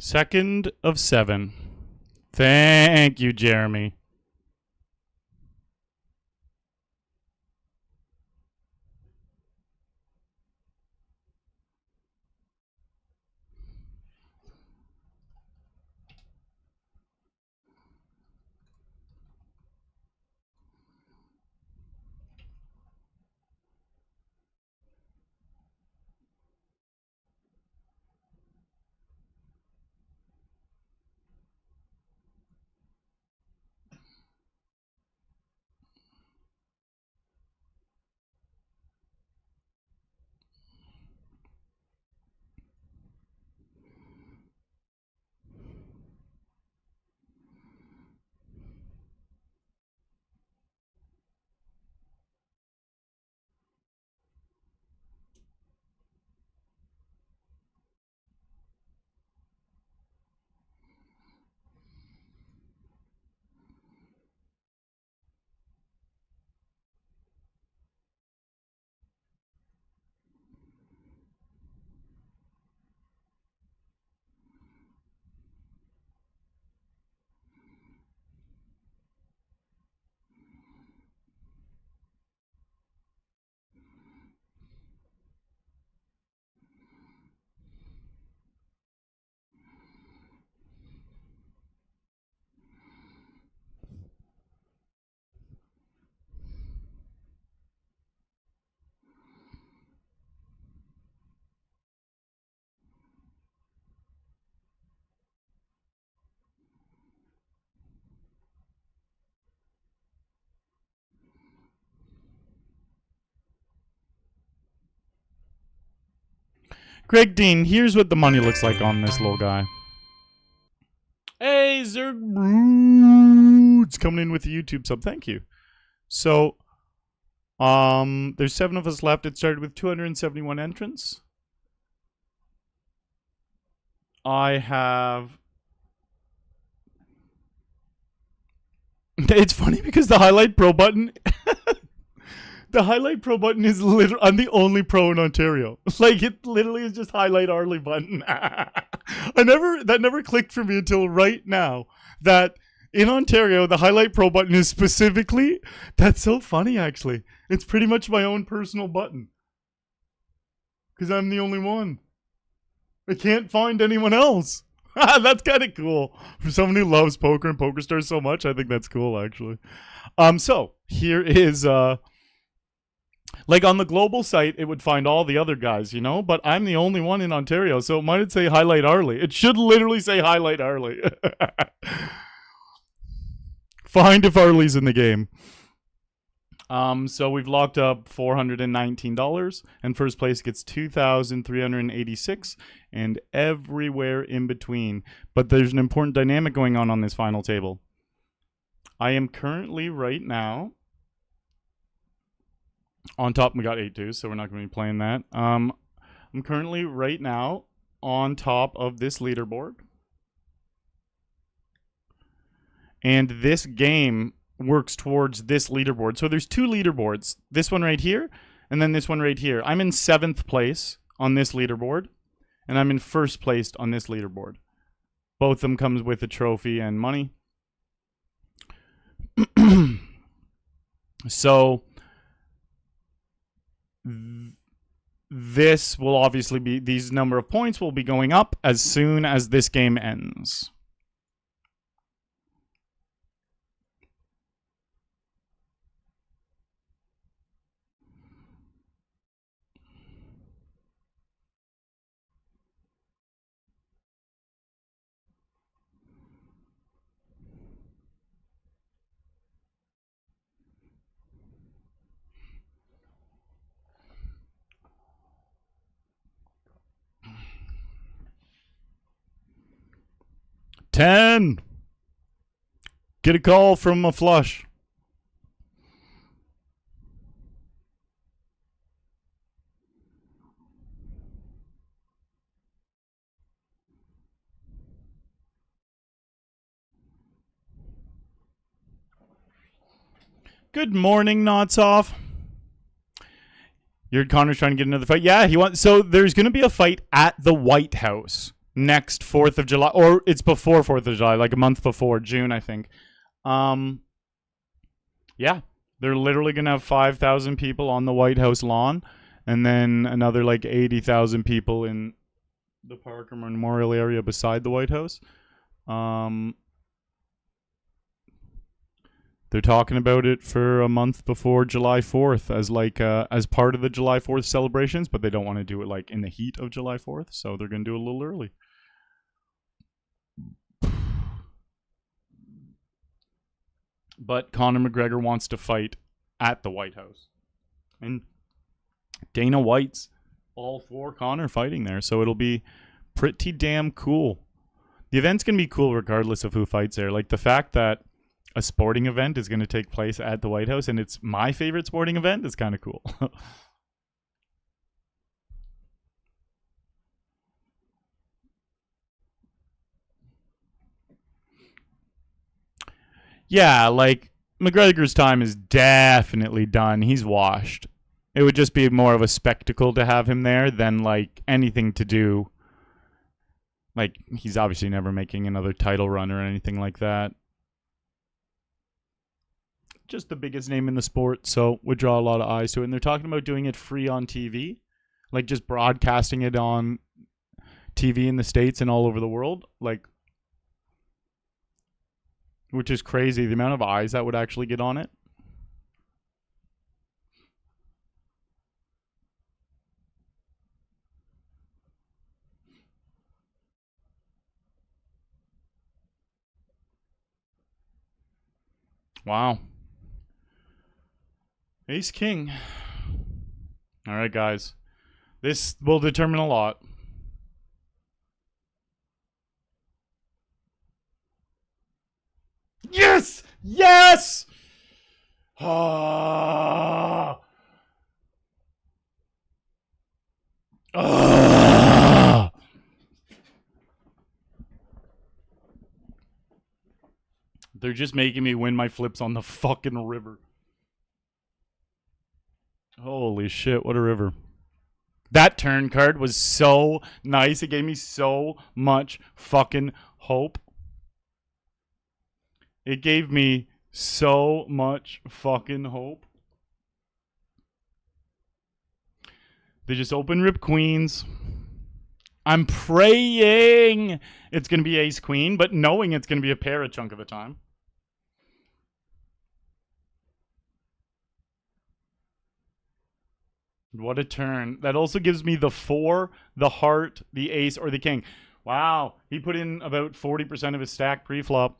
Second of 7. Thank you, Jeremy. Greg Dean, here's what the money looks like on this little guy. Hey, Zerg Roots coming in with the YouTube sub. Thank you. So, there's 7 of us left. It started with 271 entrants. I have... It's funny because the Highlight Pro button... The Highlight Pro button is literally... I'm the only pro in Ontario. Like, it literally is just Highlight Arlie button. That never clicked for me until right now. That in Ontario, the Highlight Pro button is specifically... That's so funny, actually. It's pretty much my own personal button. Because I'm the only one. I can't find anyone else. That's kind of cool. For someone who loves poker and PokerStars so much, I think that's cool, actually. So, here is... Like on the global site, it would find all the other guys, you know? But I'm the only one in Ontario, so it might say Highlight Arlie. It should literally say Highlight Arlie. Find if Arlie's in the game. So we've locked up $419, and first place gets $2,386, and everywhere in between. But there's an important dynamic going on this final table. I am currently right now... On top, we got 8-2, so we're not going to be playing that. I'm currently, right now, on top of this leaderboard. And this game works towards this leaderboard. So there's 2 leaderboards. This one right here, and then this one right here. I'm in 7th place on this leaderboard, and I'm in 1st place on this leaderboard. Both of them comes with a trophy and money. So... This will obviously be, these number of points will be going up as soon as this game ends. $10. Get a call from a flush. Good morning, Knots Off. You heard Connor's trying to get another fight. Yeah, he wants. So there's going to be a fight at the White House. next 4th of July, or it's before 4th of July, like a month before, June, I think. Yeah, they're literally going to have 5,000 people on the White House lawn, and then another like 80,000 people in the Parker Memorial area beside the White House. They're talking about it for a month before July 4th as like as part of the July 4th celebrations, but they don't want to do it like in the heat of July 4th, so they're going to do it a little early. But Conor McGregor wants to fight at the White House. And Dana White's all for Conor fighting there, so it'll be pretty damn cool. The event's going to be cool regardless of who fights there. Like the fact that a sporting event is going to take place at the White House and it's my favorite sporting event is kind of cool. Yeah, like McGregor's time is definitely done. He's washed. It would just be more of a spectacle to have him there than like anything to do. Like he's obviously never making another title run or anything like that. Just the biggest name in the sport, so would draw a lot of eyes to it. And they're talking about doing it free on TV, like just broadcasting it on TV in the States and all over the world, like, which is crazy. The amount of eyes that would actually get on it. Wow. Ace King. All right, guys. This will determine a lot. Yes! Yes! Ah. Ah. They're just making me win my flips on the fucking river. Holy shit, what a river. That turn card was so nice. It gave me so much fucking hope. It gave me so much fucking hope. They just open rip queens. I'm praying it's going to be ace queen, but knowing it's going to be a pair a chunk of the time. What a turn. That also gives me the 4, the heart, the ace, or the king. Wow. He put in about 40% of his stack pre-flop.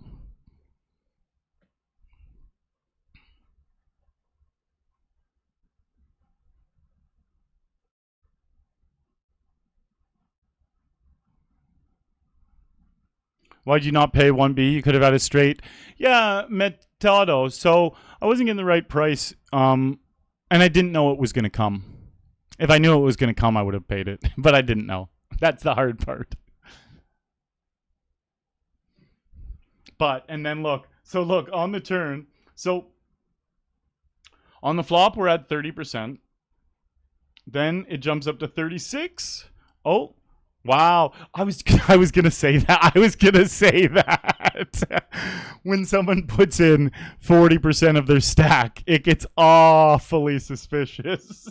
Why'd you not pay 1B? You could have had a straight. Yeah, Metado. So I wasn't getting the right price. And I didn't know it was going to come. If I knew it was going to come, I would have paid it. But I didn't know. That's the hard part. But, and then look. So look, on the turn. So on the flop, we're at 30%. Then it jumps up to 36. Oh, wow. I was going to say that. I was going to say that. When someone puts in 40% of their stack, it gets awfully suspicious.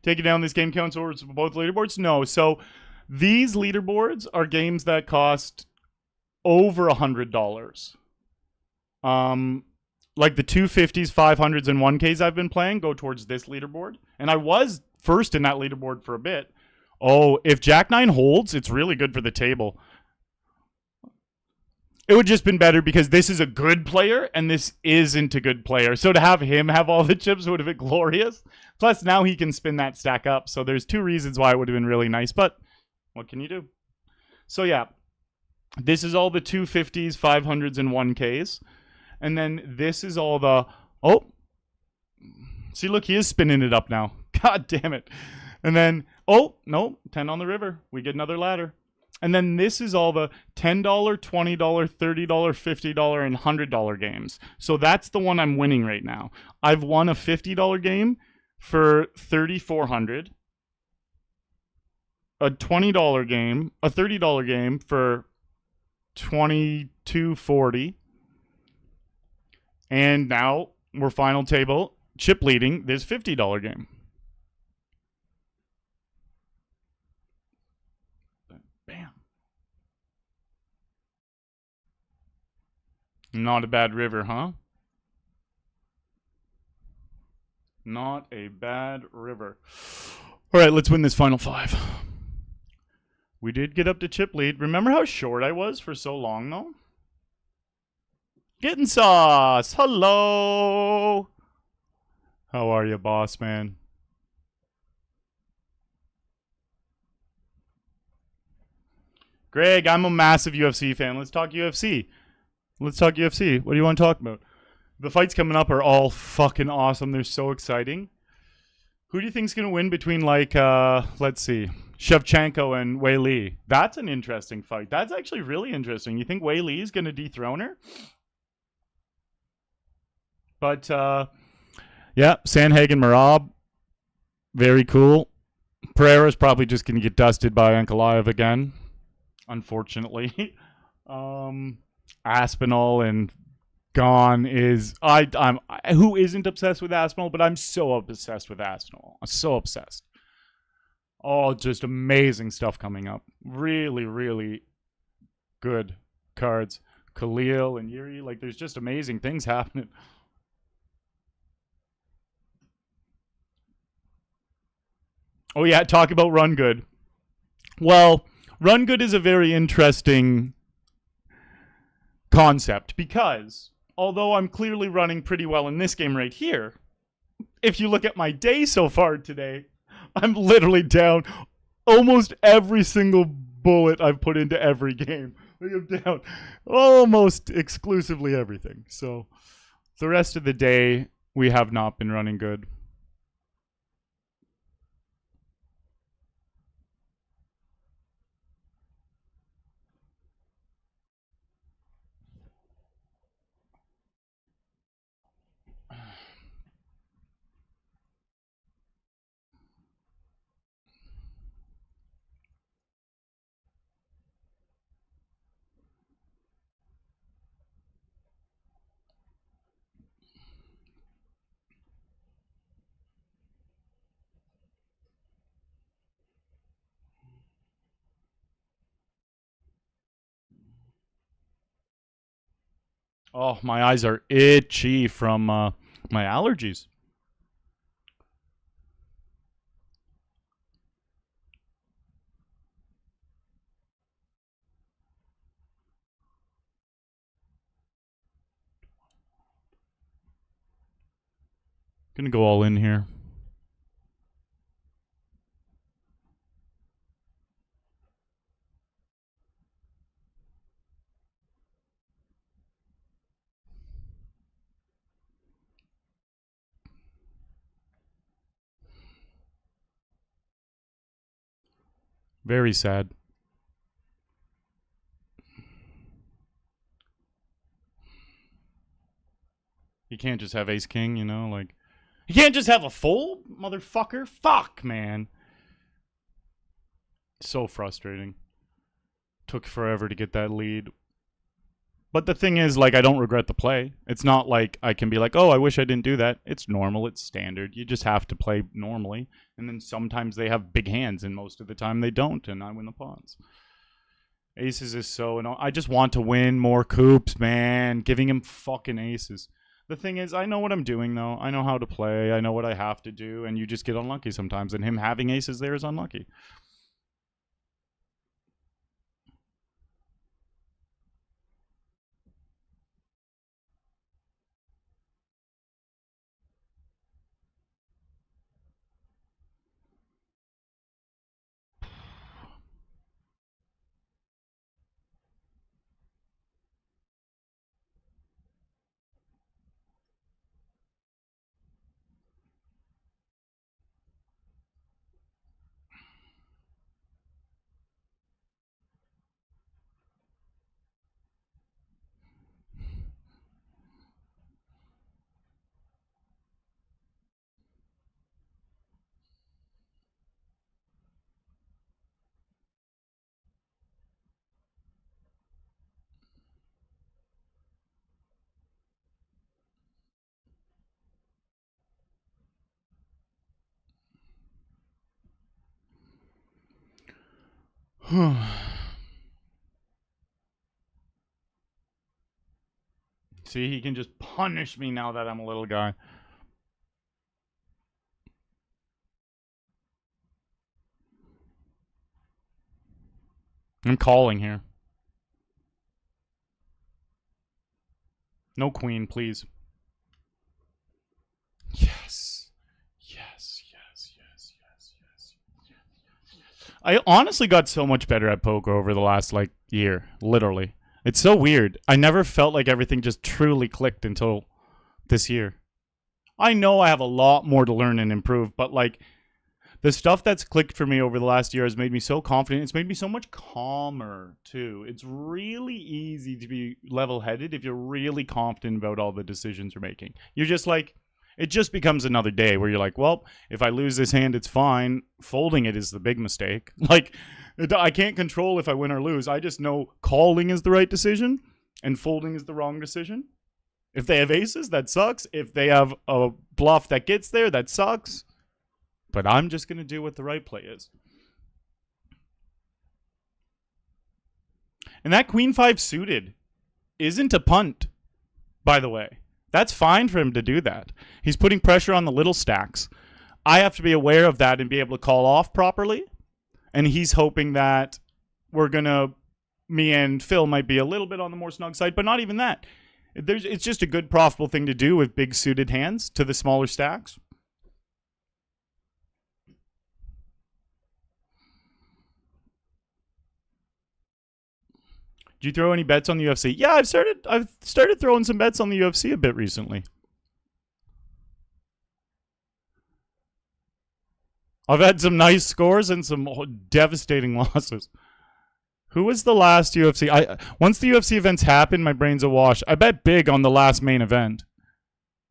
Taking down this game counts over both leaderboards? No. So these leaderboards are games that cost over $100. Like the 250s, 500s, and 1Ks I've been playing go towards this leaderboard. And I was first in that leaderboard for a bit. Oh, if Jack 9 holds, it's really good for the table. It would just been better because this is a good player and this isn't a good player. So to have him have all the chips would have been glorious. Plus now he can spin that stack up. So there's 2 reasons why it would have been really nice. But what can you do? So yeah, this is all the 250s, 500s, and 1Ks. And then this is all the... Oh! See, look, he is spinning it up now. God damn it. And then... Oh, no, 10 on the river. We get another ladder. And then this is all the $10, $20, $30, $50, and $100 games. So that's the one I'm winning right now. I've won a $50 game for $3,400, a $20 game, a $30 game for $2,240, and now we're final table chip leading this $50 game. Bam. Not a bad river, huh? Not a bad river. All right, let's win this final 5. We did get up to chip lead. Remember how short I was for so long, though? Getting sauce. Hello. How are you, boss man? Greg, I'm a massive UFC fan. Let's talk UFC. Let's talk UFC. What do you want to talk about? The fights coming up are all fucking awesome. They're so exciting. Who do you think's gonna win between, like, let's see, Shevchenko and Wei Li? That's an interesting fight. That's actually really interesting. You think Wei Li is gonna dethrone her? But yeah, Sandhagen Merab, very cool. Pereira's probably just gonna get dusted by Ankalaev again, unfortunately. Aspinall and Gone is I'm who isn't obsessed with Aspinall, but I'm so obsessed with Aspinall. I'm so obsessed. Oh, just amazing stuff coming up. Really, really good cards. Khalil and Yuri, like there's just amazing things happening. Oh yeah, talk about Run Good. Well, Run Good is a very interesting concept because although I'm clearly running pretty well in this game right here, if you look at my day so far today, I'm literally down almost every single bullet I've put into every game. I'm down almost exclusively everything. So the rest of the day, we have not been running good. Oh, my eyes are itchy from my allergies. Gonna go all in here. Very sad. You can't just have ace king, you know, like you can't just have a full motherfucker. Fuck, man. So frustrating. Took forever to get that lead. But the thing is, like, I don't regret the play. It's not like I can be like, oh, I wish I didn't do that. It's normal. It's standard. You just have to play normally. And then sometimes they have big hands, and most of the time they don't, and I win the pawns. Aces is so annoying. I just want to win more Coops, man. Giving him fucking aces. The thing is, I know what I'm doing, though. I know how to play. I know what I have to do, and you just get unlucky sometimes. And him having aces there is unlucky. See, he can just punish me now that I'm a little guy. I'm calling here. No queen, please. Yes. Yes, yes, yes, yes, yes. I honestly got so much better at poker over the last, like, year. Literally. It's so weird. I never felt like everything just truly clicked until this year. I know I have a lot more to learn and improve, but, like, the stuff that's clicked for me over the last year has made me so confident. It's made me so much calmer, too. It's really easy to be level-headed if you're really confident about all the decisions you're making. You're just like, it just becomes another day where you're like, well, if I lose this hand, it's fine. Folding it is the big mistake. Like, I can't control if I win or lose. I just know calling is the right decision and folding is the wrong decision. If they have aces, that sucks. If they have a bluff that gets there, that sucks. But I'm just going to do what the right play is. And that queen 5 suited isn't a punt, by the way. That's fine for him to do that. He's putting pressure on the little stacks. I have to be aware of that and be able to call off properly. And he's hoping that me and Phil might be a little bit on the more snug side, but not even that. It's just a good profitable thing to do with big suited hands to the smaller stacks. Do you throw any bets on the UFC? Yeah, I've started throwing some bets on the UFC a bit recently. I've had some nice scores and some devastating losses. Who was the last UFC? Once the UFC events happened, my brain's awash. I bet big on the last main event.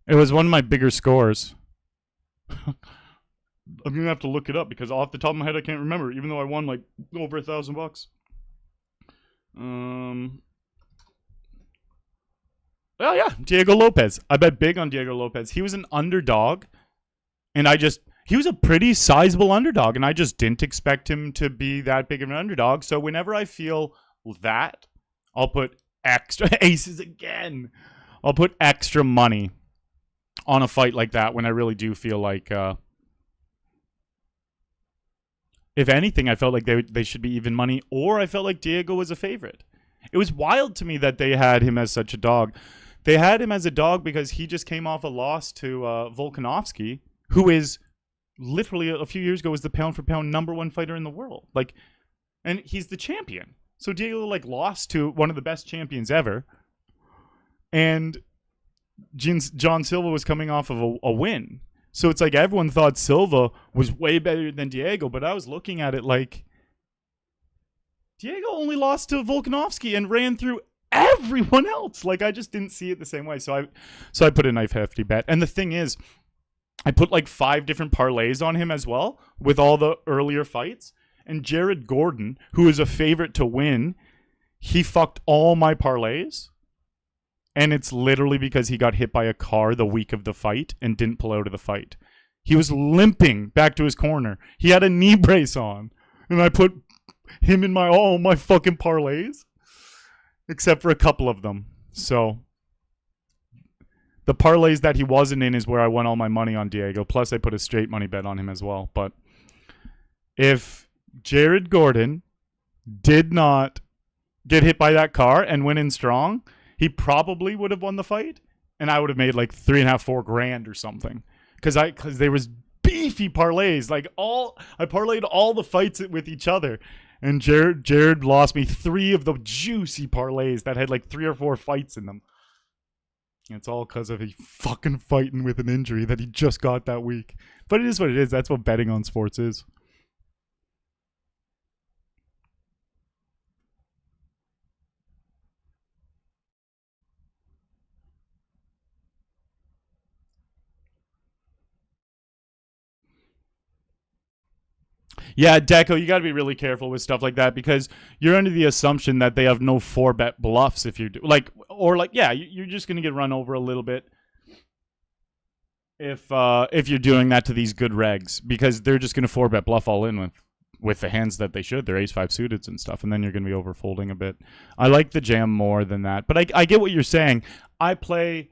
It was one of my bigger scores. I'm going to have to look it up because off the top of my head, I can't remember, even though I won like over $1,000. Oh yeah, Diego Lopez. I bet big on Diego Lopez. He was an underdog, and he was a pretty sizable underdog, and I just didn't expect him to be that big of an underdog. So whenever I feel that, I'll put extra aces again. I'll put extra money on a fight like that when I really do feel like, if anything, I felt like they should be even money, or I felt like Diego was a favorite. It was wild to me that they had him as such a dog. They had him as a dog because he just came off a loss to Volkanovski, who is literally a few years ago was the pound-for-pound #1 fighter in the world. Like, and he's the champion. So Diego lost to one of the best champions ever, and John Silva was coming off of a win. So it's like everyone thought Silva was way better than Diego, but I was looking at it like Diego only lost to Volkanovski and ran through everyone else. Like, I just didn't see it the same way. So I put a knife hefty bet. And the thing is, I put 5 different parlays on him as well with all the earlier fights. And Jared Gordon, who is a favorite to win, he fucked all my parlays. And it's literally because he got hit by a car the week of the fight and didn't pull out of the fight. He was limping back to his corner. He had a knee brace on. And I put him in all my fucking parlays. Except for a couple of them. So the parlays that he wasn't in is where I won all my money on Diego. Plus I put a straight money bet on him as well. But if Jared Gordon did not get hit by that car and went in strong, he probably would have won the fight, and I would have made $3.5, $4 grand or something. Because there was beefy parlays. I parlayed all the fights with each other, and Jared lost me 3 of the juicy parlays that had 3 or 4 fights in them. And it's all because of he fucking fighting with an injury that he just got that week. But it is what it is. That's what betting on sports is. Yeah, Deco, you got to be really careful with stuff like that because you're under the assumption that they have no 4-bet bluffs if you do. You're just going to get run over a little bit if you're doing that to these good regs because they're just going to 4-bet bluff all in with with the hands that they should. They're ace-5 suiteds and stuff, and then you're going to be over-folding a bit. I like the jam more than that. But I get what you're saying. I play...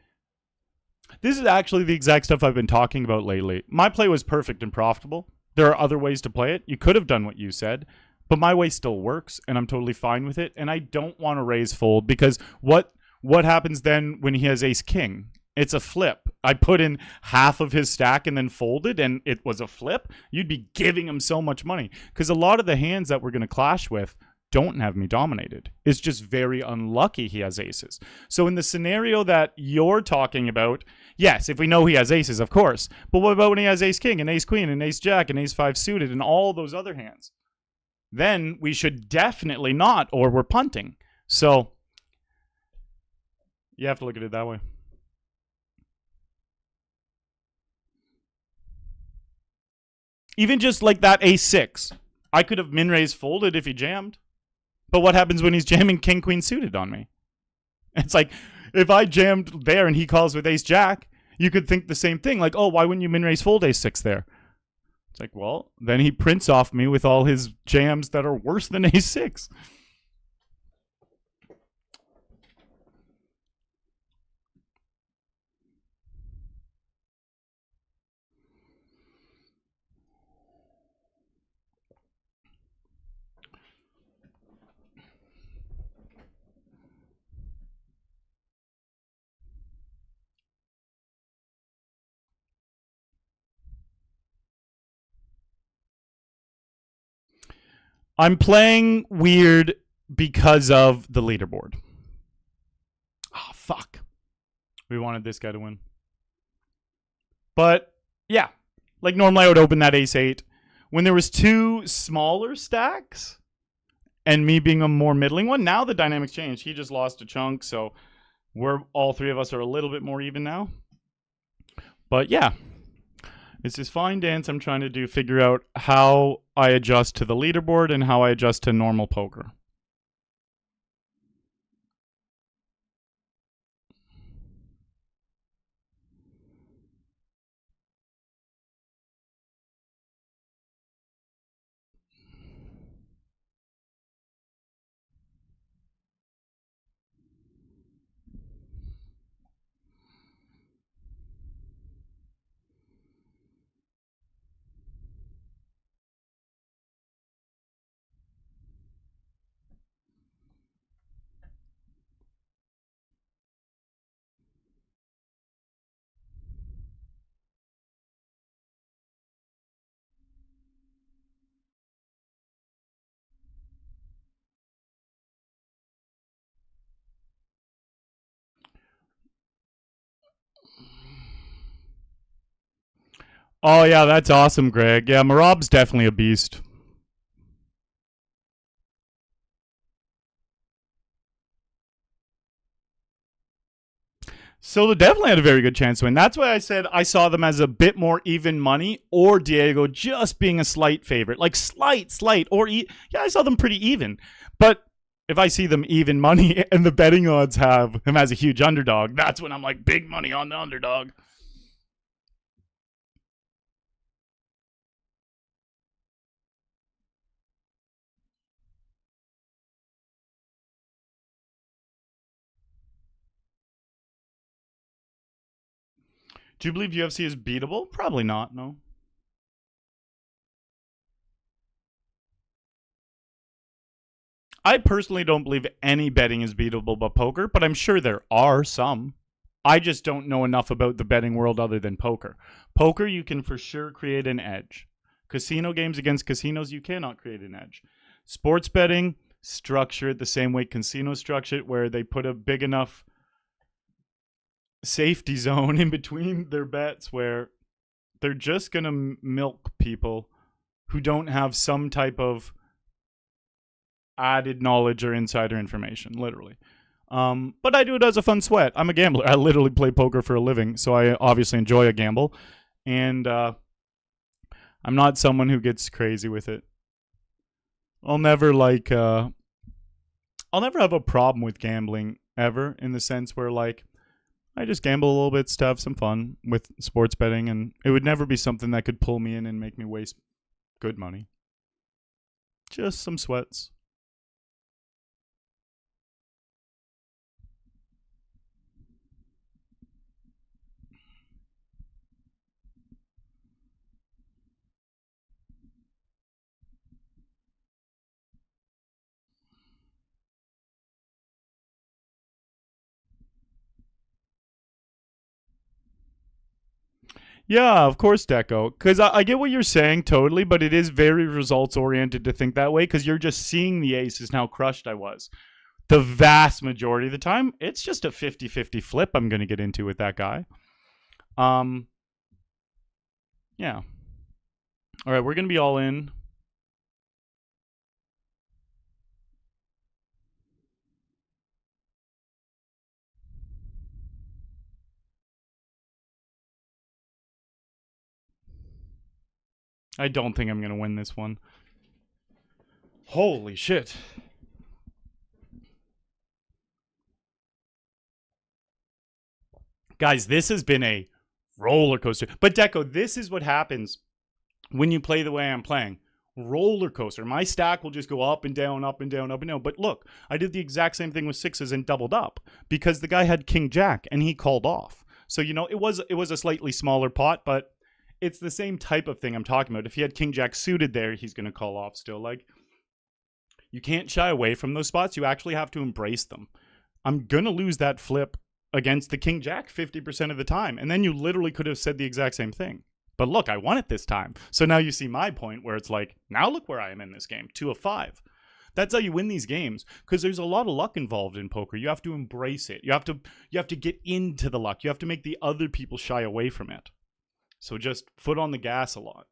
This is actually the exact stuff I've been talking about lately. My play was perfect and profitable. There are other ways to play it. You could have done what you said, but my way still works, and I'm totally fine with it. And I don't want to raise fold because what happens then when he has ace-king? It's a flip. I put in half of his stack and then folded, and it was a flip. You'd be giving him so much money because a lot of the hands that we're going to clash with don't have me dominated. It's just very unlucky he has aces. So in the scenario that you're talking about, yes, if we know he has aces, of course. But what about when he has ace-king and ace-queen and ace-jack and ace-5 suited and all those other hands? Then we should definitely not, or we're punting. So you have to look at it that way. Even just like that ace-6. I could have min-raised folded if he jammed. But what happens when he's jamming king-queen suited on me? It's like, if I jammed there and he calls with ace-jack, you could think the same thing. Like, oh, why wouldn't you min-raise fold ace-6 there? It's like, well, then he prints off me with all his jams that are worse than ace-6. I'm playing weird because of the leaderboard. Oh, fuck. We wanted this guy to win. But, yeah. Like, normally I would open that ace-8. When there was two smaller stacks, and me being a more middling one, now the dynamics changed. He just lost a chunk, so all three of us are a little bit more even now. But, yeah. It's this fine dance I'm trying to do, figure out how I adjust to the leaderboard and how I adjust to normal poker. Oh, yeah, that's awesome, Greg. Yeah, Marab's definitely a beast. So they definitely had a very good chance to win. That's why I said I saw them as a bit more even money, or Diego just being a slight favorite. Like slight, or yeah, I saw them pretty even. But if I see them even money and the betting odds have him as a huge underdog, that's when I'm like, big money on the underdog. Do you believe UFC is beatable? Probably not, no. I personally don't believe any betting is beatable but poker, but I'm sure there are some. I just don't know enough about the betting world other than poker. Poker, you can for sure create an edge. Casino games against casinos, you cannot create an edge. Sports betting, structure it the same way casinos structure it, where they put a big enough safety zone in between their bets where they're just going to milk people who don't have some type of added knowledge or insider information, literally. But I do it as a fun sweat. I'm a gambler. I literally play poker for a living, so I obviously enjoy a gamble. And I'm not someone who gets crazy with it. I'll never have a problem with gambling ever, in the sense where I just gamble a little bit to have some fun with sports betting, and it would never be something that could pull me in and make me waste good money. Just some sweats. Yeah, of course, Deco. Because I get what you're saying totally, but it is very results oriented to think that way because you're just seeing the aces and how crushed I was. The vast majority of the time, it's just a 50-50 flip I'm going to get into with that guy. Yeah. All right, we're going to be all in. I don't think I'm going to win this one. Holy shit. Guys, this has been a roller coaster. But Deco, this is what happens when you play the way I'm playing. Roller coaster. My stack will just go up and down, up and down, up and down. But look, I did the exact same thing with sixes and doubled up because the guy had king jack and he called off. So it was a slightly smaller pot, but it's the same type of thing I'm talking about. If he had king jack suited there, he's going to call off still. Like, you can't shy away from those spots. You actually have to embrace them. I'm going to lose that flip against the king jack 50% of the time. And then you literally could have said the exact same thing. But look, I won it this time. So now you see my point where it's like, now look where I am in this game, 2 of 5. That's how you win these games because there's a lot of luck involved in poker. You have to embrace it. You have to get into the luck. You have to make the other people shy away from it. So just foot on the gas a lot.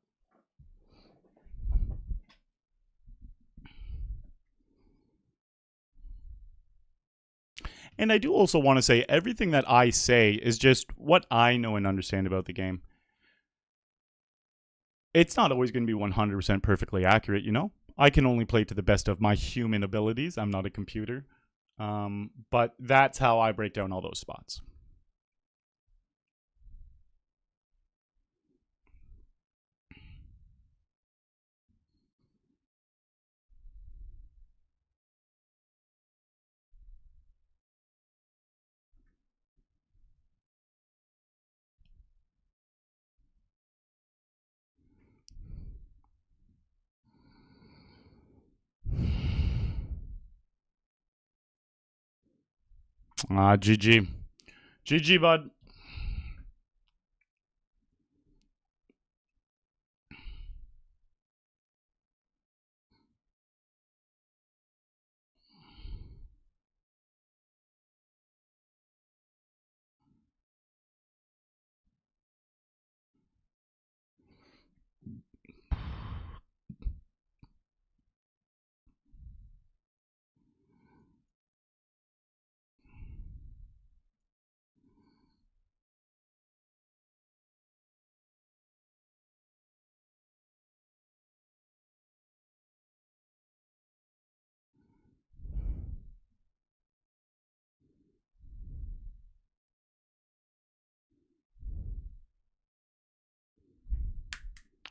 And I do also want to say everything that I say is just what I know and understand about the game. It's not always going to be 100% perfectly accurate, I can only play to the best of my human abilities. I'm not a computer. But that's how I break down all those spots. GG. GG, bud.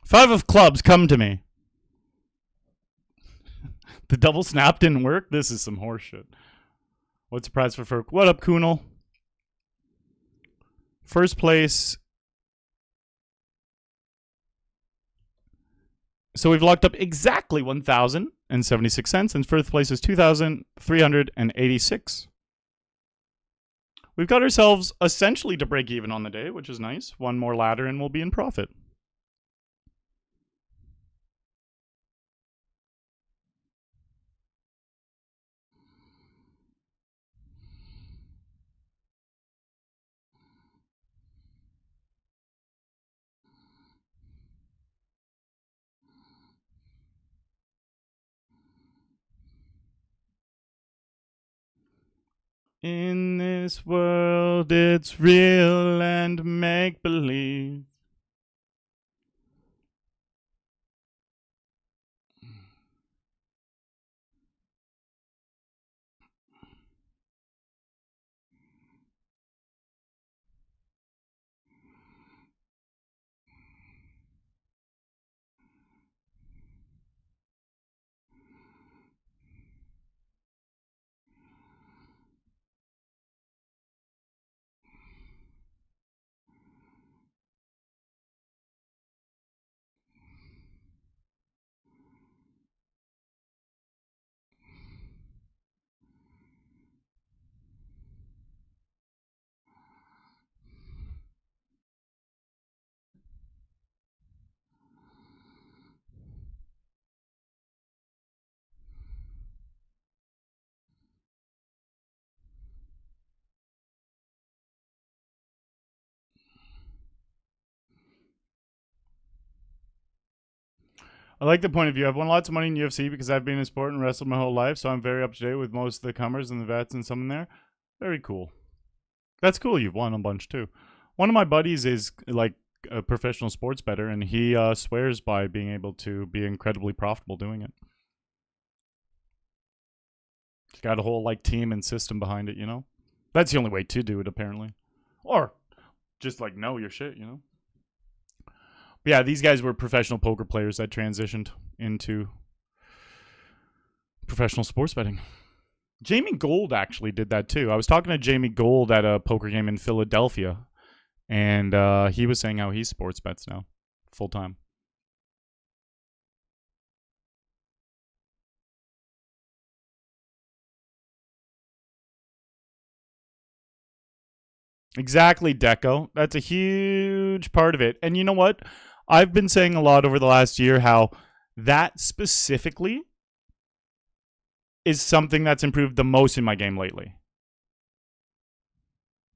Five of clubs, come to me. The double snap didn't work? This is some horseshit. What's the prize for Ferk? What up, Kunal? First place. So we've locked up exactly 1,076 cents, and first place is 2,386. We've got ourselves essentially to break even on the day, which is nice. One more ladder and we'll be in profit. In this world, it's real and make-believe. I like the point of view. I've won lots of money in UFC because I've been in sport and wrestled my whole life, so I'm very up to date with most of the comers and the vets and some in there. Very cool. That's cool. You've won a bunch too. One of my buddies is like a professional sports bettor, and he swears by being able to be incredibly profitable doing it. He's got a whole like team and system behind it, you know? That's the only way to do it, apparently. Or just like know your shit, you know? But yeah, these guys were professional poker players that transitioned into professional sports betting. Jamie Gold actually did that too. I was talking to Jamie Gold at a poker game in Philadelphia, and he was saying how he sports bets now, full time. Exactly, Deco. That's a huge part of it. And you know what? I've been saying a lot over the last year how that specifically is something that's improved the most in my game lately.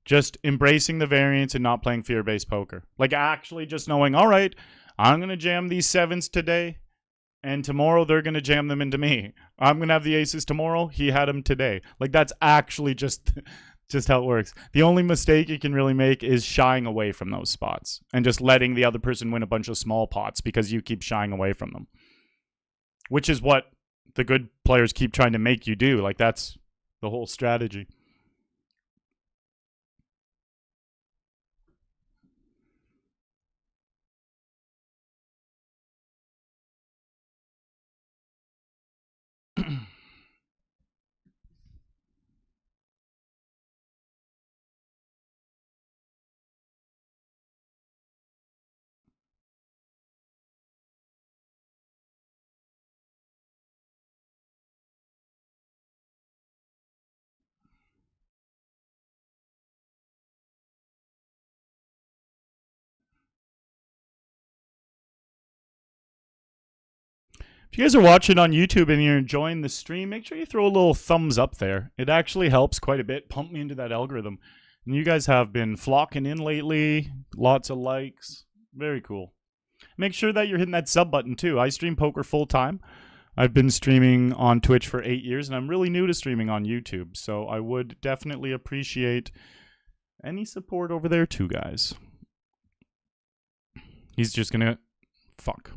Just embracing the variance and not playing fear-based poker. Like actually just knowing, all right, I'm going to jam these sevens today, and tomorrow they're going to jam them into me. I'm going to have the aces tomorrow. He had them today. Like that's actually just how it works. The only mistake you can really make is shying away from those spots and just letting the other person win a bunch of small pots because you keep shying away from them. Which is what the good players keep trying to make you do. Like that's the whole strategy. If you guys are watching on YouTube and you're enjoying the stream, make sure you throw a little thumbs up there. It actually helps quite a bit. Pump me into that algorithm. And you guys have been flocking in lately. Lots of likes. Very cool. Make sure that you're hitting that sub button too. I stream poker full time. I've been streaming on Twitch for 8 years, and I'm really new to streaming on YouTube. So I would definitely appreciate any support over there too, guys. He's just gonna... Fuck.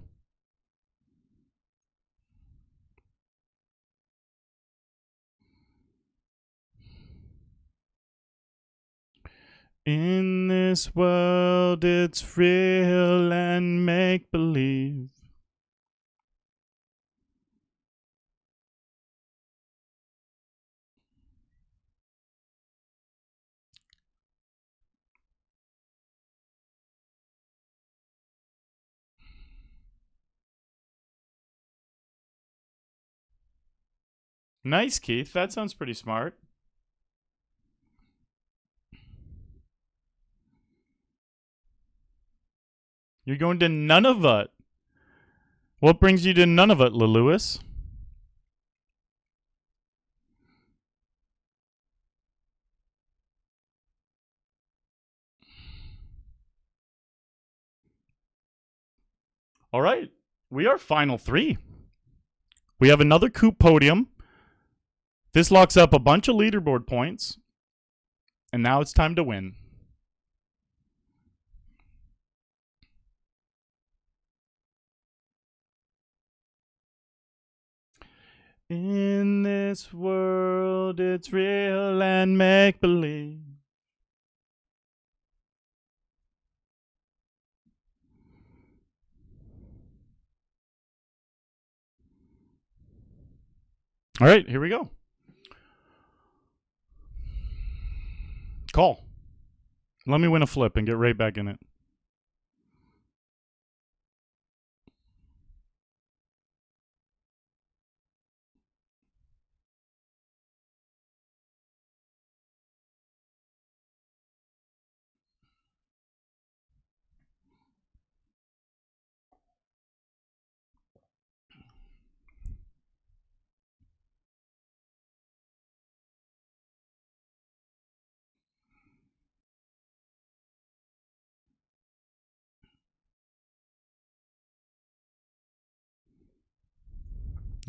In this world, it's real and make-believe. Nice, Keith. That sounds pretty smart. You're going to Nunavut. What brings you to Nunavut, Lewis? All right. We are final three. We have another Coop podium. This locks up a bunch of leaderboard points. And now it's time to win. In this world, it's real and make-believe. All right, here we go. Call. Let me win a flip and get right back in it.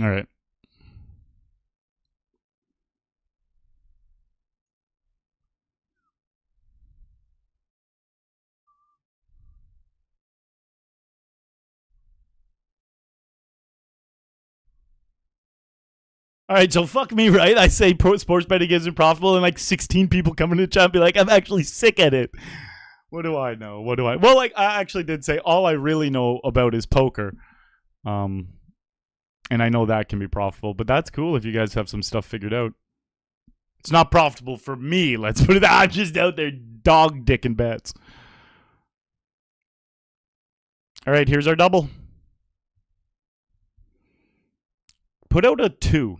All right. All right, so fuck me, right? I say sports betting isn't profitable, and like 16 people come into the chat and be like, I'm actually sick at it. What do I know? Well, like, I actually did say all I really know about is poker. And I know that can be profitable, but that's cool if you guys have some stuff figured out. It's not profitable for me, let's put it that. I'm just out there dog dicking bets. All right, here's our double. Put out a 2.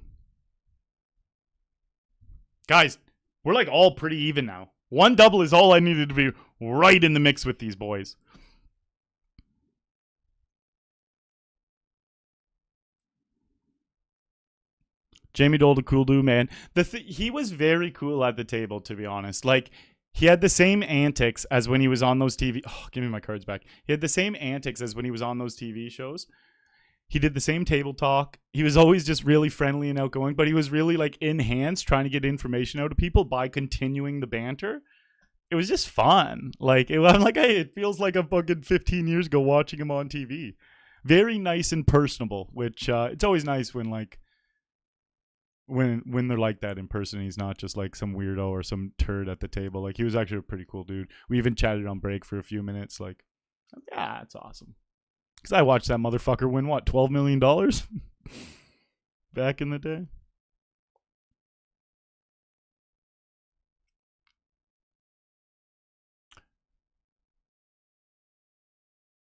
Guys, we're like all pretty even now. One double is all I needed to be right in the mix with these boys. Jamie Dole, the cool dude, man. He was very cool at the table, to be honest. Like, he had the same antics as when he was on those TV. Oh, give me my cards back. He had the same antics as when he was on those TV shows. He did the same table talk. He was always just really friendly and outgoing, but he was really like enhanced trying to get information out of people by continuing the banter. It was just fun. Like, I'm like, hey, it feels like a fucking 15 years ago watching him on TV. Very nice and personable, which it's always nice when like when they're like that in person. He's not just like some weirdo or some turd at the table. Like, he was actually a pretty cool dude. We even chatted on break for a few minutes. Like, yeah, it's awesome. Because I watched that motherfucker win, what, $12 million? Back in the day.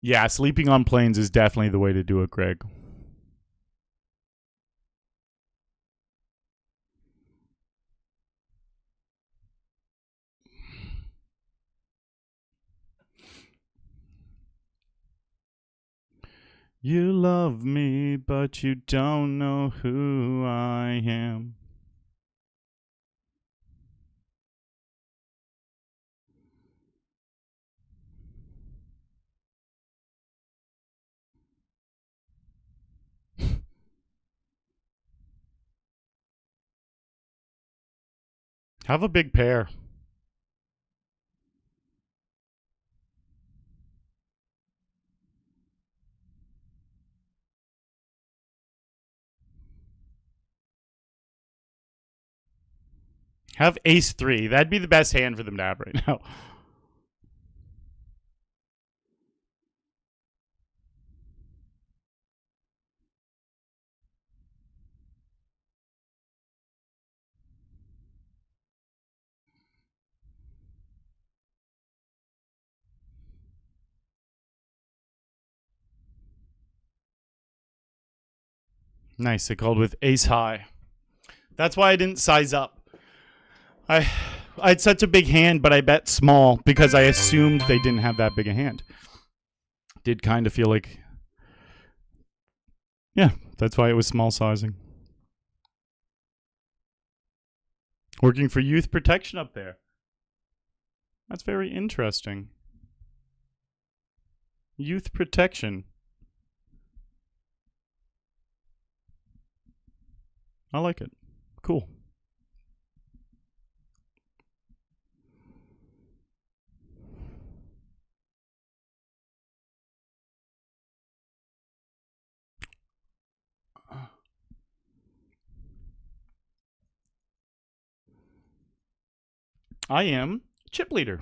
Yeah, sleeping on planes is definitely the way to do it, Greg. You love me, but you don't know who I am. Have a big pair. Have ace 3. That'd be the best hand for them to have right now. Nice. They called with ace high. That's why I didn't size up. I had such a big hand, but I bet small because I assumed they didn't have that big a hand. Did kind of feel like, yeah, that's why it was small sizing. Working for youth protection up there. That's very interesting. Youth protection. I like it. Cool. I am chip leader.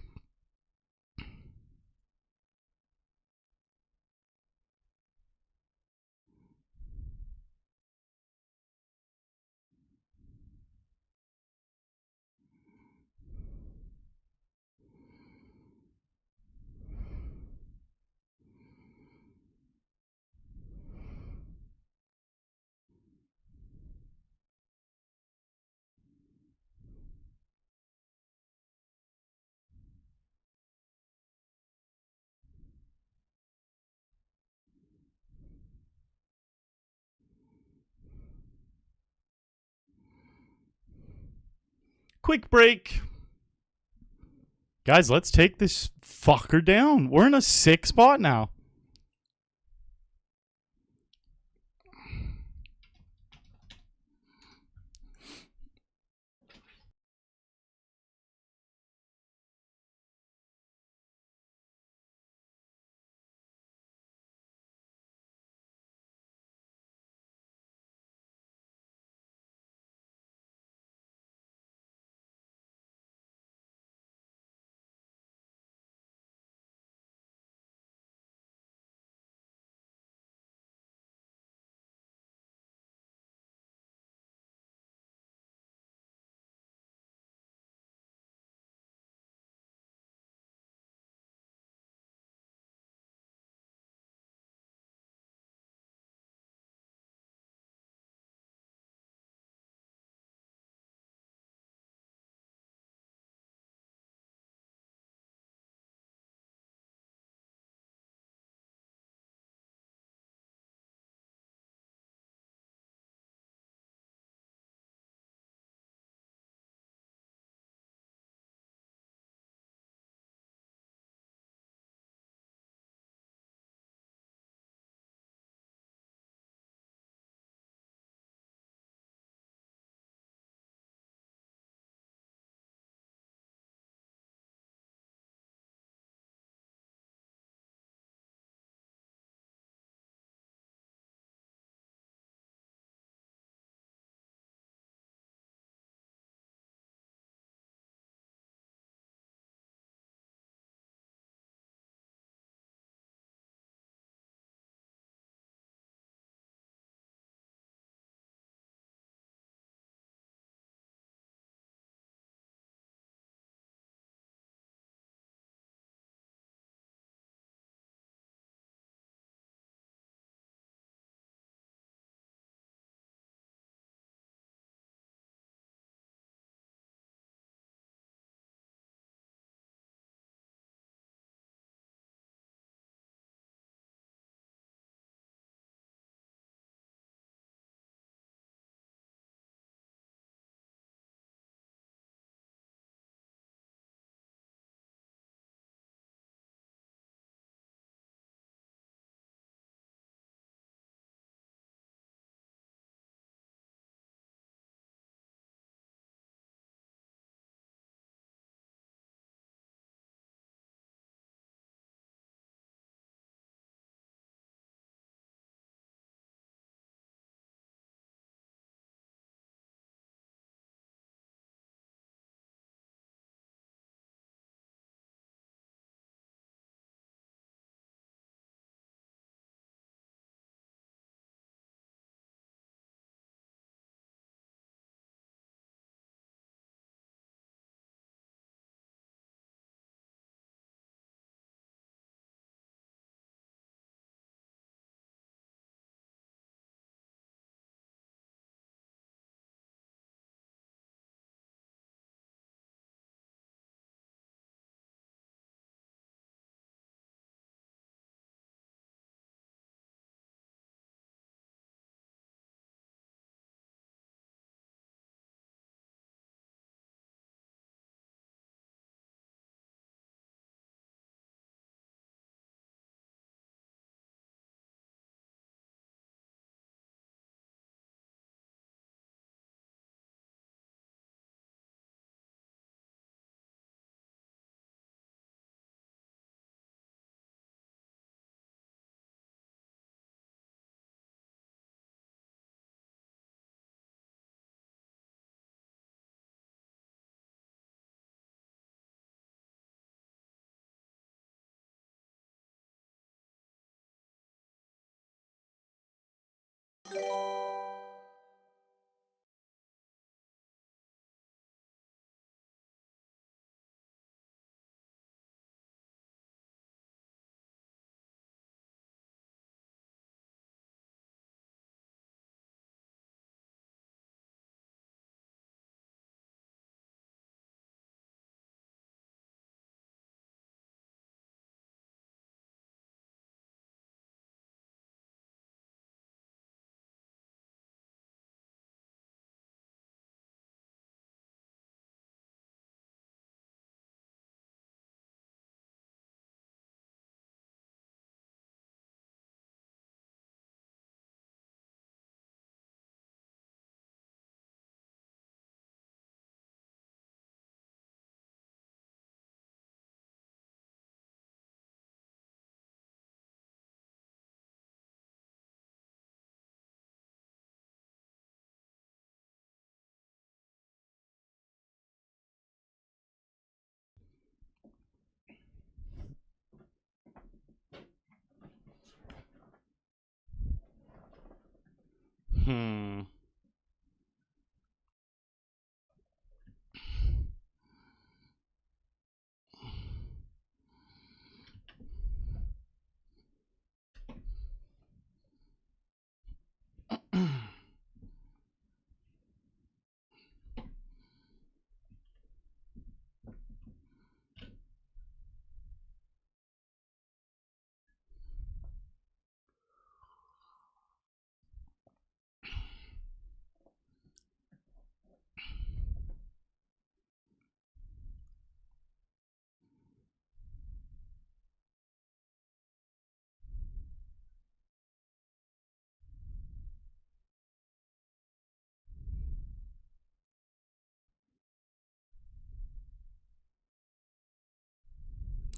Quick break. Guys, let's take this fucker down. We're in a 6 spot now.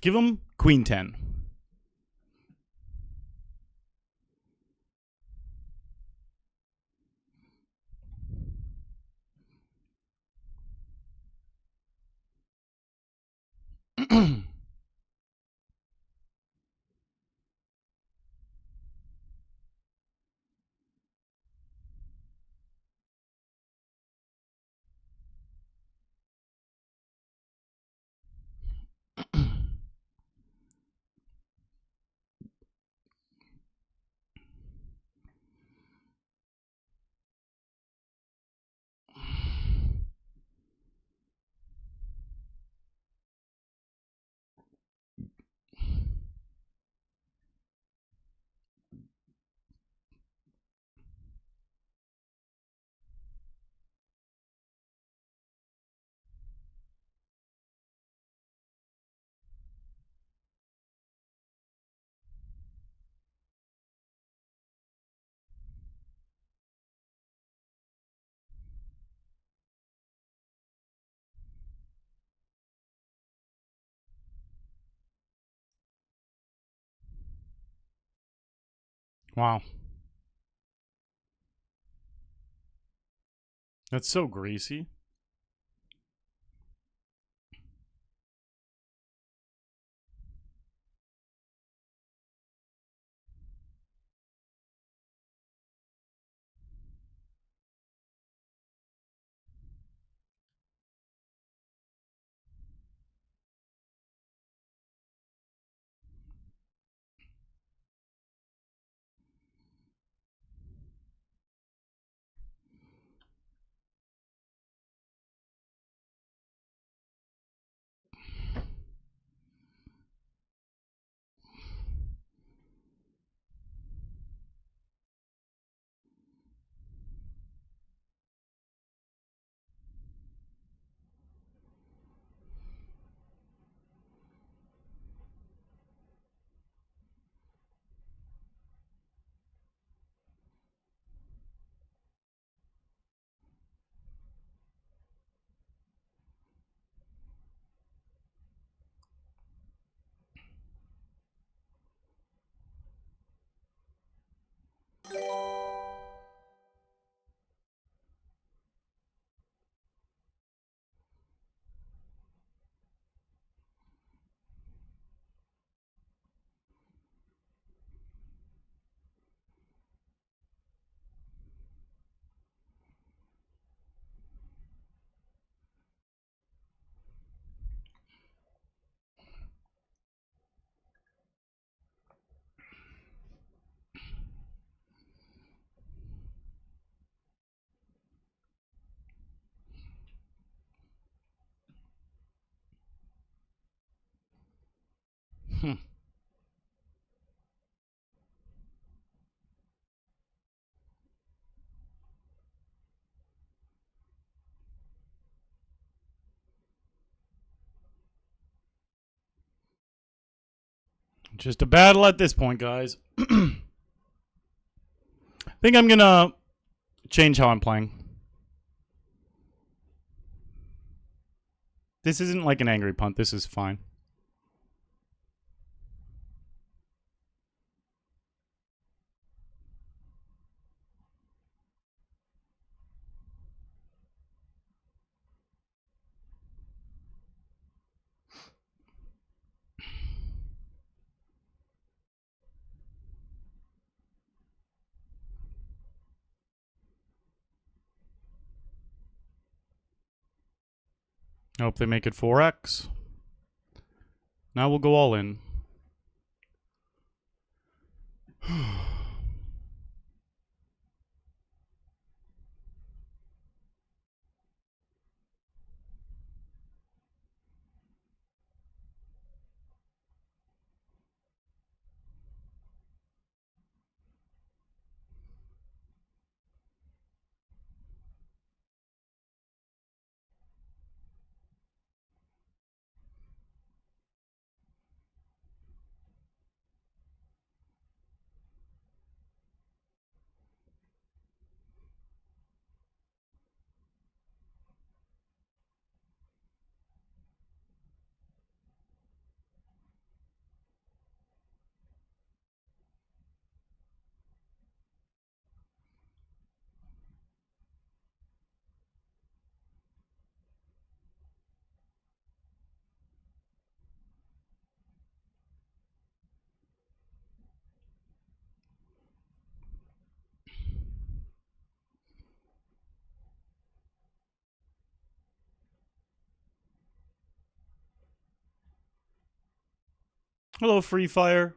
Give him queen 10. Wow. That's so greasy. Just a battle at this point, guys. I think I'm going to change how I'm playing. This isn't like an angry punt. This is fine. I hope they make it 4x. Now we'll go all in. Hello, Free Fire.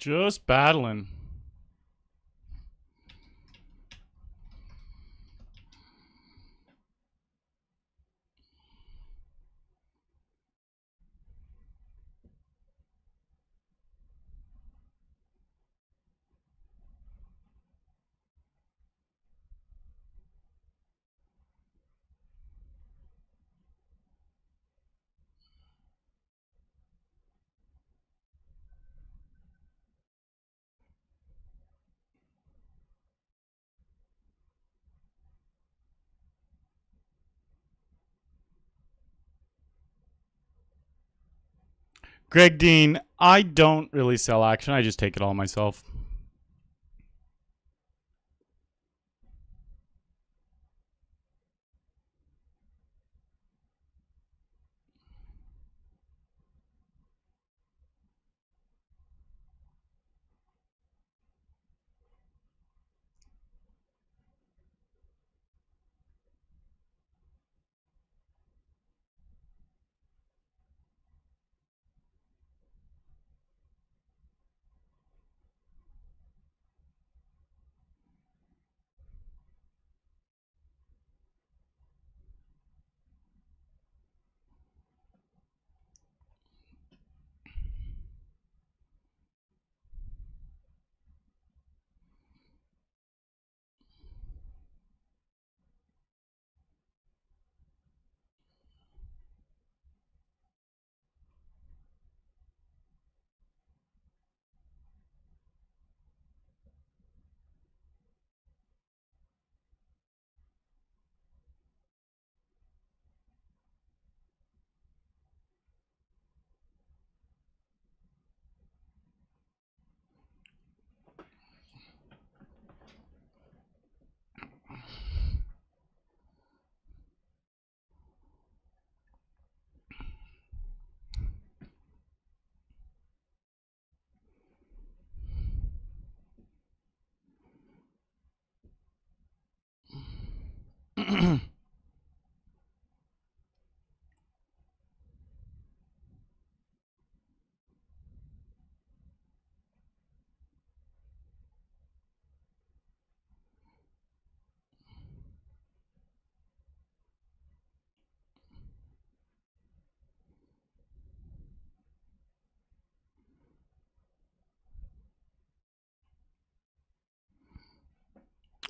Just battling. Greg Dean, I don't really sell action. I just take it all myself.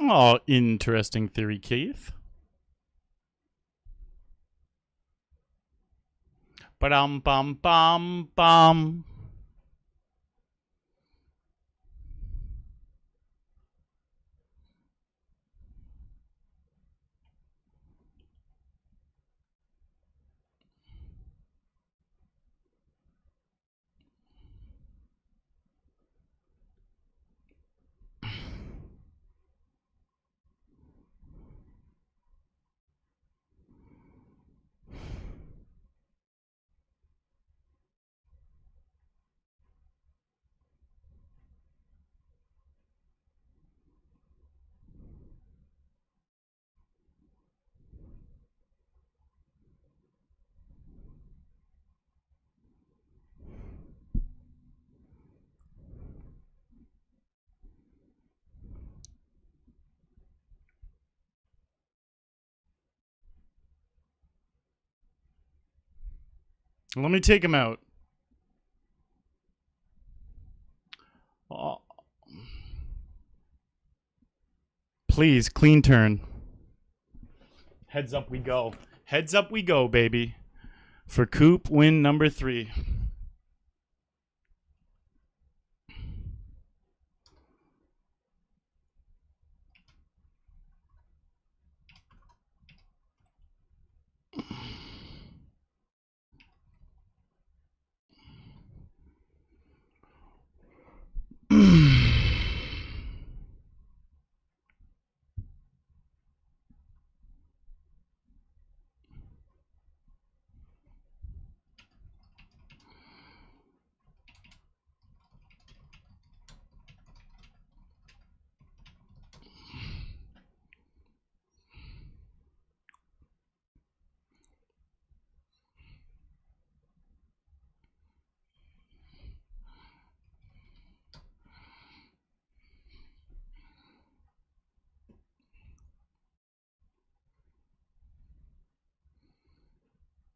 Oh, interesting theory, Keith. Ba-dum bum bum bum. Let me take him out. Oh. Please, clean turn. Heads up we go. Heads up we go, baby. For Coop, win number 3.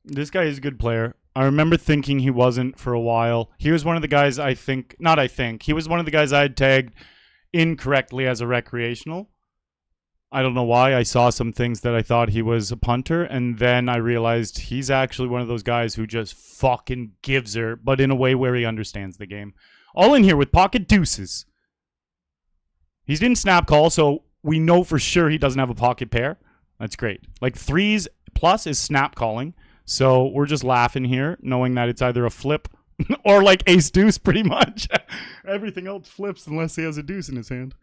This guy is a good player. I remember thinking he wasn't for a while. He was one of the guys he was one of the guys I had tagged incorrectly as a recreational. I don't know why. I saw some things that I thought he was a punter, and then I realized he's actually one of those guys who just fucking gives her, but in a way where he understands the game. All in here with pocket deuces. He's in snap call, so we know for sure he doesn't have a pocket pair. That's great. Like 3s plus is snap calling. So we're just laughing here, knowing that it's either a flip or like ace deuce pretty much. Everything else flips unless he has a deuce in his hand.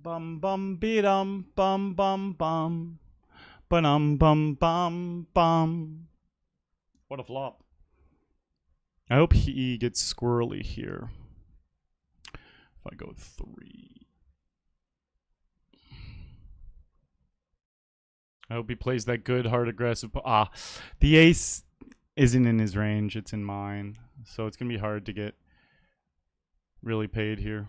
Bum bum be-dum bum bum bum. Ba-dum bum bum bum. What a flop. I hope he gets squirrely here. If I go 3. I hope he plays that good, hard, aggressive. The ace isn't in his range. It's in mine. So it's going to be hard to get really paid here.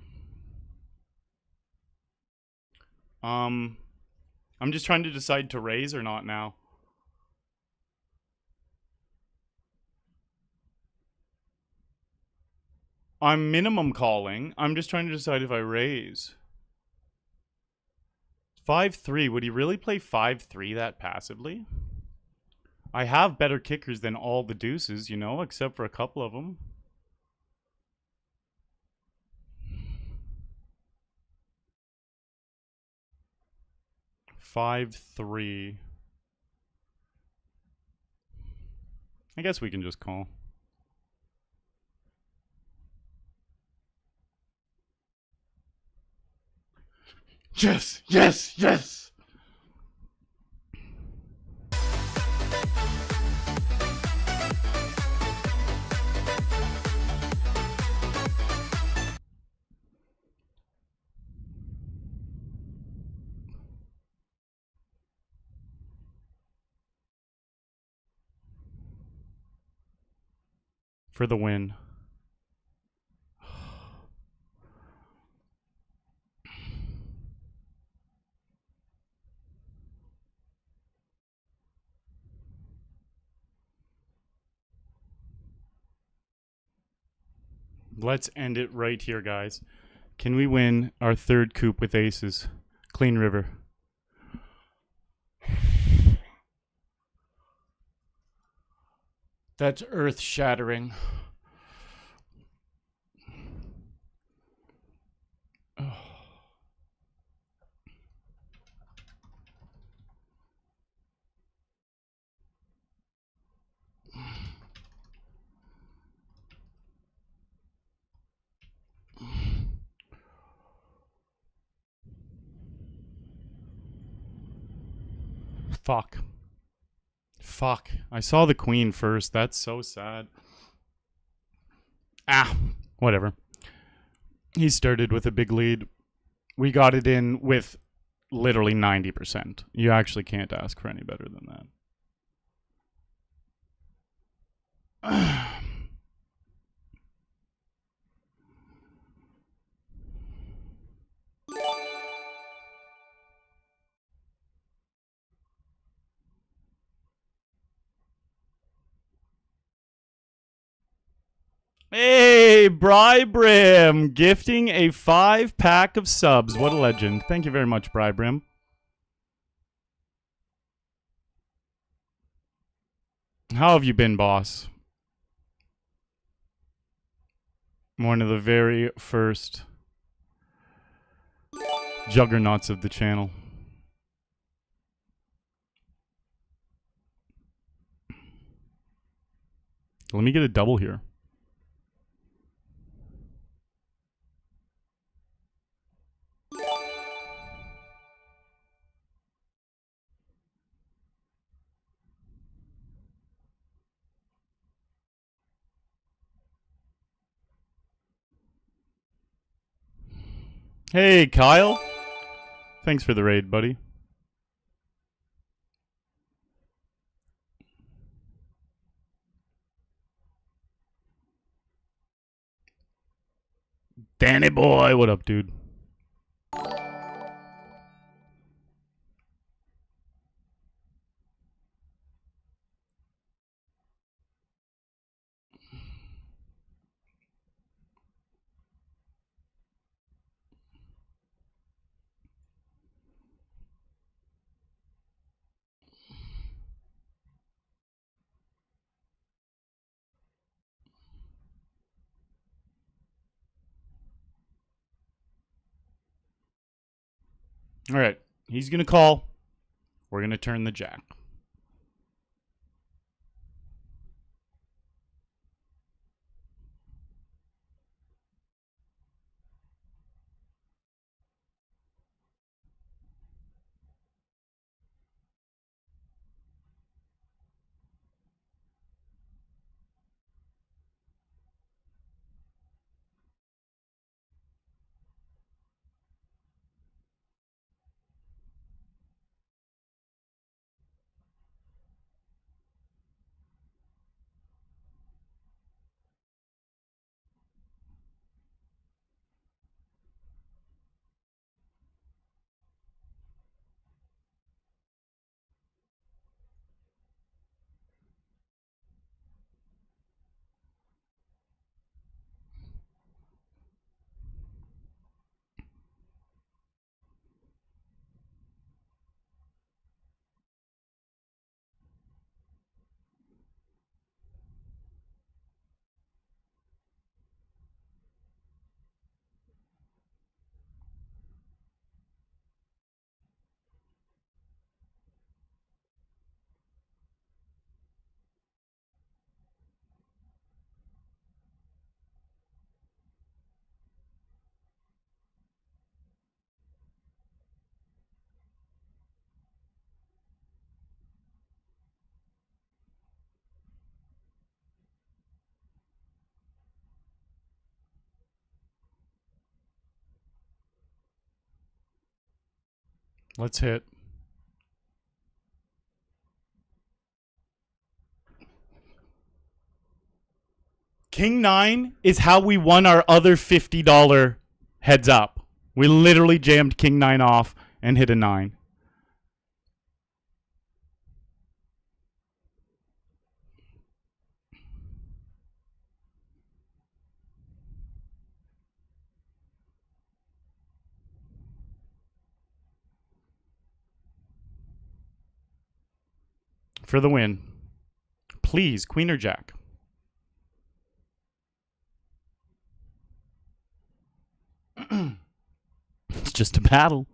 I'm just trying to decide to raise or not now. I'm minimum calling. I'm just trying to decide if I raise. 5-3. Would he really play 5-3 that passively? I have better kickers than all the deuces, you know, except for a couple of them. Five, 3. I guess we can just call. Yes, yes, yes. For the win. Let's end it right here, guys. Can we win our third Coop with aces? Clean river. That's earth-shattering. Oh. Fuck. Fuck. I saw the queen first. That's so sad. Ah, whatever. He started with a big lead. We got it in with literally 90%. You actually can't ask for any better than that. Hey, Brybrim, gifting a 5-pack of subs. What a legend. Thank you very much, Brybrim. How have you been, boss? One of the very first juggernauts of the channel. Let me get a double here. Hey, Kyle. Thanks for the raid, buddy. Danny boy, what up, dude? All right, he's going to call. We're going to turn the jack. Let's hit. King 9 is how we won our other $50 heads up. We literally jammed King 9 off and hit a 9. For the win. Please, queen or jack. It's just a battle.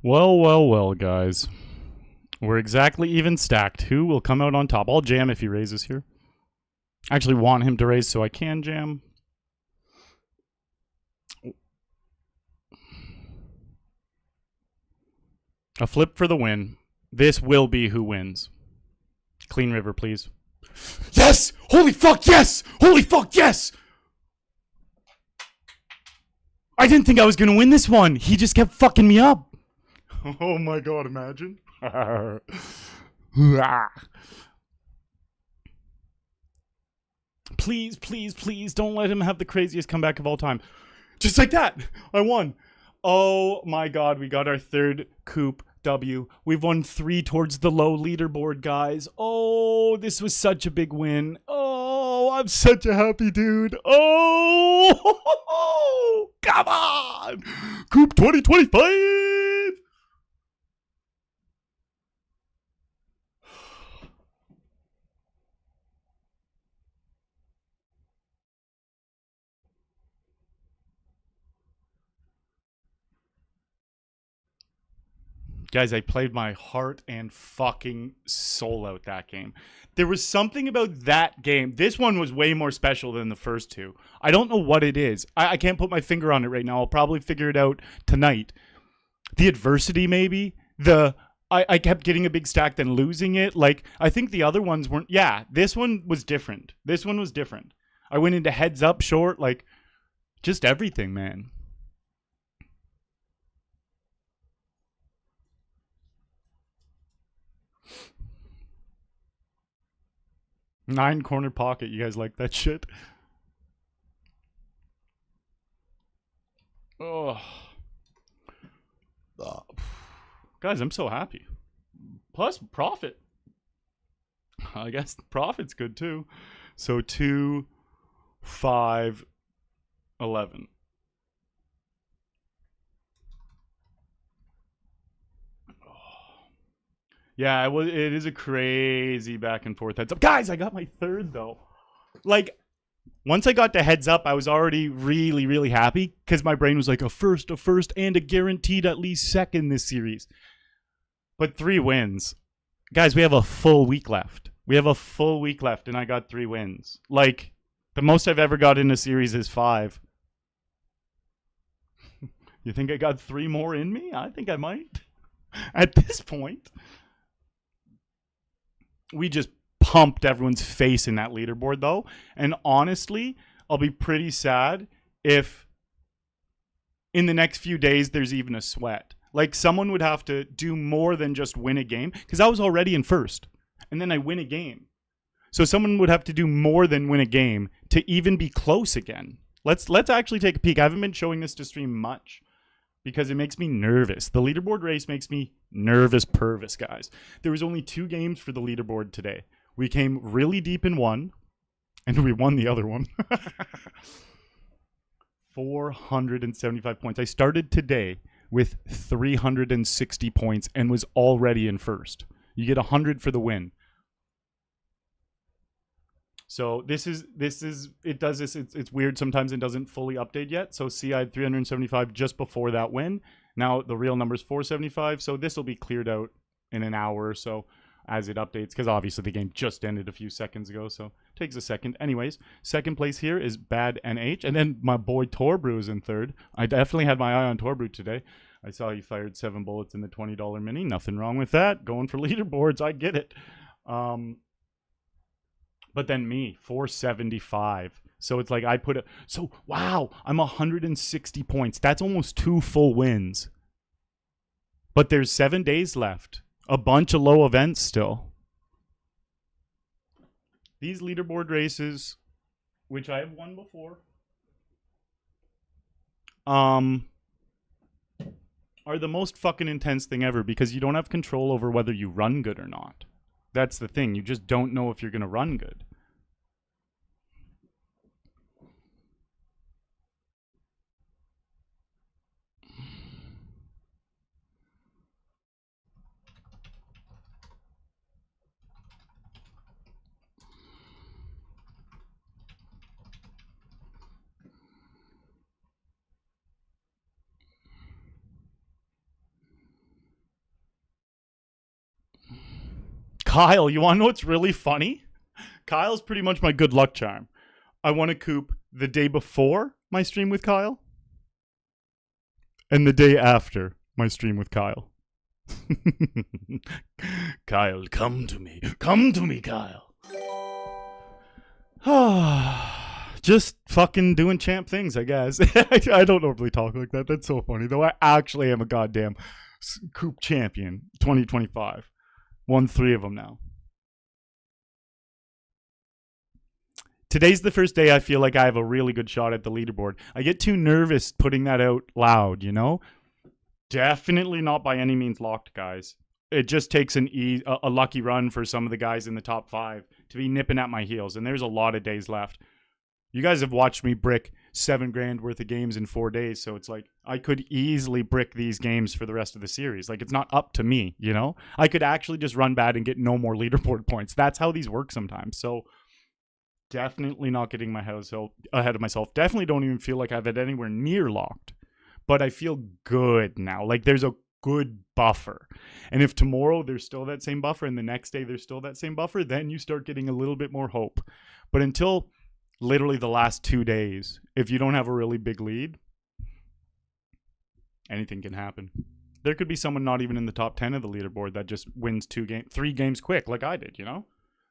Well, well, well, guys. We're exactly even stacked. Who will come out on top? I'll jam if he raises here. I actually want him to raise so I can jam. A flip for the win. This will be who wins. Clean river, please. Yes! Holy fuck, yes! Holy fuck, yes! I didn't think I was going to win this one. He just kept fucking me up. Oh my god, imagine. Please, please, please don't let him have the craziest comeback of all time. Just like that, I won. Oh my god, we got our third Coop W. We've won 3 towards the low leaderboard, guys. Oh, this was such a big win. Oh, I'm such a happy dude. Oh, come on. Coop 2025. Guys, I played my heart and fucking soul out that game. There was something about that game. This one was way more special than the first two. I don't know what it is. I can't put my finger on it right now. I'll probably figure it out tonight. The adversity, maybe. I kept getting a big stack, then losing it. Like, I think the other ones weren't. Yeah, this one was different. This one was different. I went into heads up short. Like, just everything, man. Nine corner pocket. You guys like that shit? Oh. Guys, I'm so happy. Plus profit. I guess profit's good too. So 2, 5, 11. Yeah, it is a crazy back and forth heads up. Guys, I got my third though. Like, once I got the heads up, I was already really, really happy because my brain was like a first, and a guaranteed at least second this series. But 3 wins. Guys, we have a full week left. We have a full week left, and I got 3 wins. Like, the most I've ever got in a series is 5. You think I got 3 more in me? I think I might. At this point, we just pumped everyone's face in that leaderboard, though. And honestly, I'll be pretty sad if in the next few days there's even a sweat. Like, someone would have to do more than just win a game, because I was already in first, and then I win a game. So someone would have to do more than win a game to even be close again. Let's actually take a peek. I haven't been showing this to stream much because it makes me nervous. The leaderboard race makes me nervous pervis, guys. There was only 2 games for the leaderboard today. We came really deep in one, and we won the other one. 475 points. I started today with 360 points and was already in first. You get 100 for the win. So this is it does this. It's weird sometimes it doesn't fully update yet. So see, I had 375 just before that win. Now the real number is 475. So this will be cleared out in an hour or so as it updates, because obviously the game just ended a few seconds ago, so it takes a second. Anyways, second place here is Bad NH, and then my boy Torbrew is in third. I definitely had my eye on Torbrew today. I saw he fired 7 bullets in the $20 mini. Nothing wrong with that. Going for leaderboards, I get it. But then me, 475. So it's like I put it. So wow, I'm 160 points. That's almost 2 full wins. But there's 7 days left. A bunch of low events still. These leaderboard races, which I have won before, are the most fucking intense thing ever, because you don't have control over whether you run good or not. That's the thing. You just don't know if you're going to run good. Kyle, you want to know what's really funny? Kyle's pretty much my good luck charm. I won a Coop the day before my stream with Kyle and the day after my stream with Kyle. Kyle, come to me. Come to me, Kyle. Just fucking doing champ things, I guess. I don't normally talk like that. That's so funny, though. I actually am a goddamn Coop champion 2025. Won 3 of them now. Today's the first day I feel like I have a really good shot at the leaderboard. I get too nervous putting that out loud, you know? Definitely not by any means locked, guys. It just takes a lucky run for some of the guys in the top 5 to be nipping at my heels, and there's a lot of days left. You guys have watched me brick $7,000 worth of games in 4 days, so it's like I could easily brick these games for the rest of the series. Like, it's not up to me, you know? I could actually just run bad and get no more leaderboard points. That's how these work sometimes. So definitely not getting my house ahead of myself. Definitely don't even feel like I've had anywhere near locked. But I feel good now. Like, there's a good buffer. And if tomorrow there's still that same buffer and the next day there's still that same buffer, then you start getting a little bit more hope. But until literally the last 2 days, if you don't have a really big lead, anything can happen. There could be someone not even in the top 10 of the leaderboard that just wins 3 games quick, like I did, you know?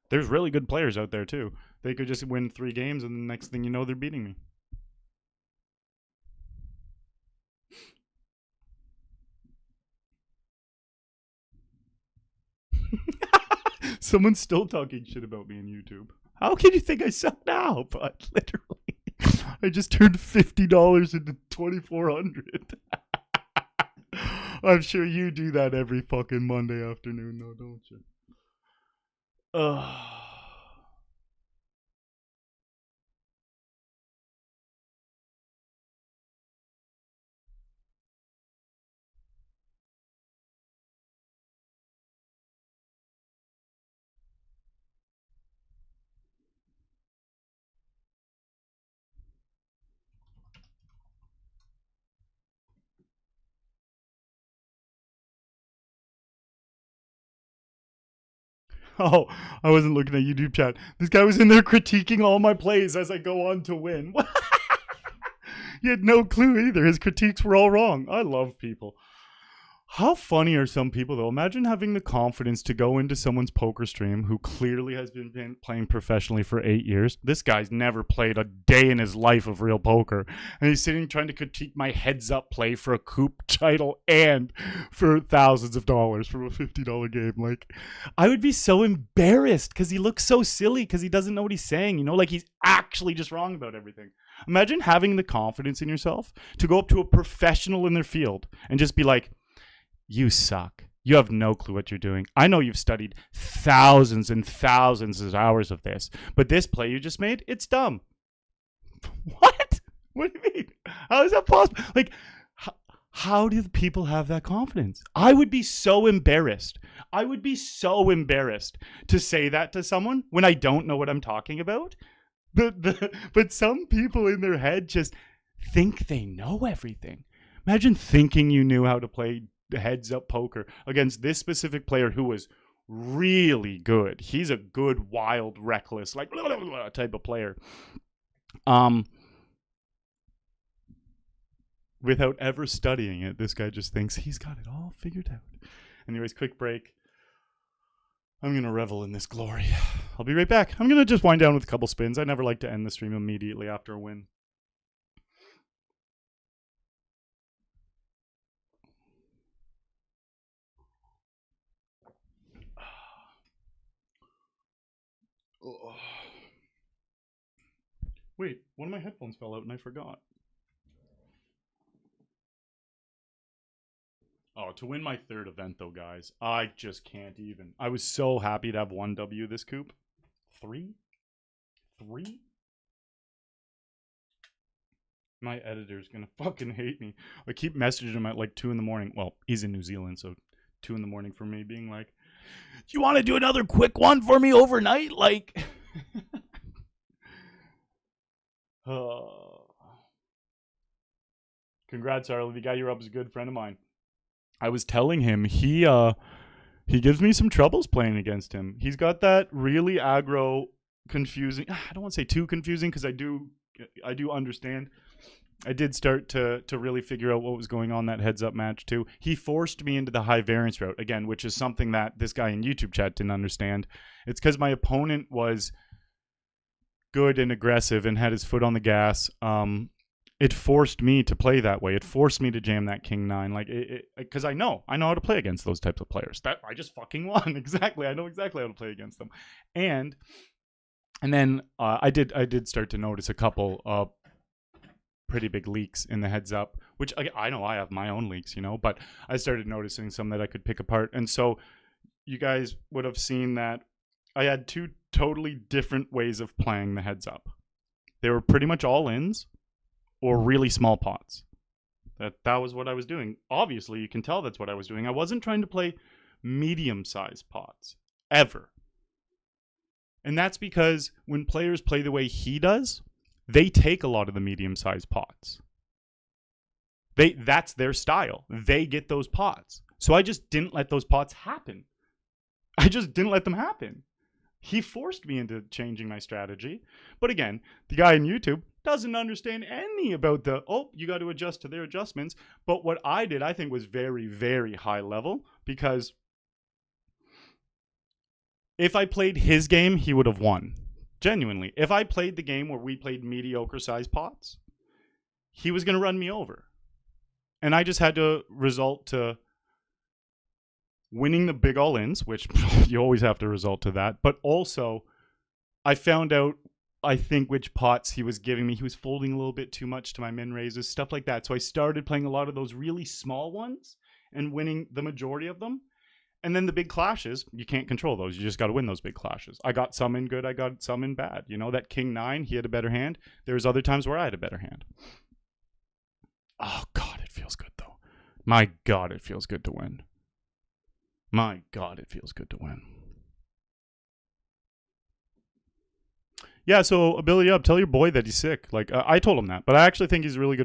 There's really good players out there too. They could just win 3 games and the next thing you know, they're beating me. Someone's still talking shit about me on YouTube. How can you think I suck now? But literally, I just turned $50 into $2,400. I'm sure you do that every fucking Monday afternoon, though, don't you? Ugh. Oh, I wasn't looking at YouTube chat. This guy was in there critiquing all my plays as I go on to win. He had no clue either. His critiques were all wrong. I love people. How funny are some people, though? Imagine having the confidence to go into someone's poker stream who clearly has been playing professionally for 8 years. This guy's never played a day in his life of real poker. And he's sitting trying to critique my heads-up play for a Coop title and for thousands of dollars from a $50 game. Like, I would be so embarrassed because he looks so silly because he doesn't know what he's saying. You know, like he's actually just wrong about everything. Imagine having the confidence in yourself to go up to a professional in their field and just be like, you suck. You have no clue what you're doing. I know you've studied thousands and thousands of hours of this, but this play you just made, it's dumb. What? What do you mean? How is that possible? Like, how do people have that confidence? I would be so embarrassed. I would be so embarrassed to say that to someone when I don't know what I'm talking about. But some people in their head just think they know everything. Imagine thinking you knew how to play heads up poker against this specific player who was really good. He's a good, wild, reckless, like blah, blah, blah, type of player. Without ever studying it, this guy just thinks he's got it all figured out. Anyways, quick break. I'm going to revel in this glory. I'll be right back. I'm going to just wind down with a couple spins. I never like to end the stream immediately after a win. Wait, one of my headphones fell out and I forgot. Oh, to win my third event, though, guys, I just can't even. I was so happy to have 1 W this Coop. 3? My editor's gonna fucking hate me. I keep messaging him at like 2 in the morning. Well, he's in New Zealand, so 2 in the morning for me, being like, "Do you want to do another quick one for me overnight?" Like, congrats, Arlie. The guy you're up is a good friend of mine. I was telling him he gives me some troubles playing against him. He's got that really aggro, confusing. I don't want to say too confusing because I do understand. I did start to really figure out what was going on that heads up match too. He forced me into the high variance route again, which is something that this guy in YouTube chat didn't understand. It's because my opponent was good and aggressive and had his foot on the gas. It forced me to play that way. It forced me to jam that king 9, like because I know how to play against those types of players. That I just fucking won. Exactly, I know exactly how to play against them. And then I did start to notice a couple pretty big leaks in the heads up, which I know I have my own leaks, you know, but I started noticing some that I could pick apart. And so you guys would have seen that I had 2 totally different ways of playing the heads up. They were pretty much all ins or really small pots. That was what I was doing. Obviously, you can tell that's what I was doing. I wasn't trying to play medium-sized pots, ever. And that's because when players play the way he does, they take a lot of the medium-sized pots. That's their style. They get those pots. So I just didn't let those pots happen. I just didn't let them happen. He forced me into changing my strategy. But again, the guy on YouTube doesn't understand any about you got to adjust to their adjustments. But what I did, I think, was very, very high level, because if I played his game, he would have won. Genuinely. If I played the game where we played mediocre sized pots, he was going to run me over. And I just had to resort to winning the big all-ins, which you always have to resort to that. But also, I found out, I think, which pots he was giving me. He was folding a little bit too much to my min raises, stuff like that. So I started playing a lot of those really small ones and winning the majority of them. And then the big clashes, you can't control those. You just got to win those big clashes. I got some in good, I got some in bad. You know, that king 9, he had a better hand. There was other times where I had a better hand. Oh, God, it feels good, though. My God, it feels good to win. My God, it feels good to win. Yeah, so ability up. Tell your boy that he's sick. Like, I told him that, but I actually think he's a really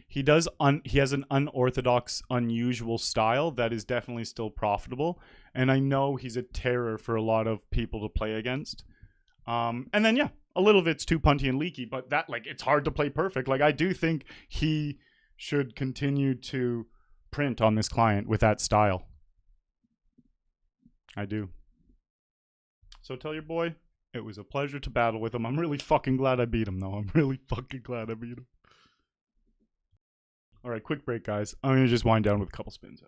He He does he has an unorthodox, unusual style that is definitely still profitable, and I know he's a terror for a lot of people to play against. And then yeah, a little of it's too punty and leaky, but that, like, it's hard to play perfect. Like, I do think he should continue to print on this client with that style. I do. So tell your boy it was a pleasure to battle with him. I'm really fucking glad I beat him, though. I'm really fucking glad I beat him. All right, quick break, guys. I'm going to just wind down with a couple spins.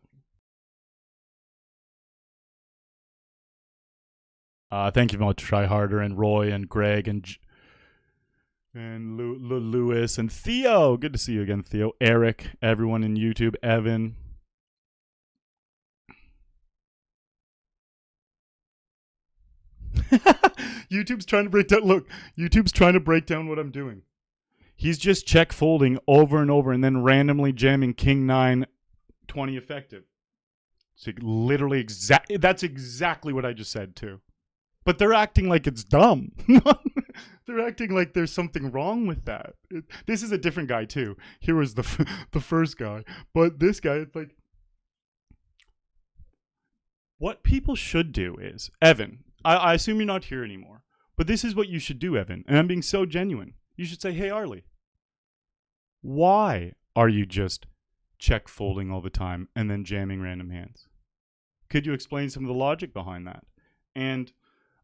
Thank you very much, Try Harder, and Roy, and Greg, and Lewis, and Theo. Good to see you again, Theo. Eric, everyone in YouTube, Evan. YouTube's trying to break down. Look, YouTube's trying to break down what I'm doing. He's just check folding over and over and then randomly jamming King 9 20 effective. So literally that's exactly what I just said too. But they're acting like it's dumb. They're acting like there's something wrong with that. This is a different guy too. Here was the first guy. But this guy, it's like, what people should do is, Evan, I assume you're not here anymore, but this is what you should do, Evan. And I'm being so genuine. You should say, hey, Arlie, why are you just check folding all the time and then jamming random hands? Could you explain some of the logic behind that? And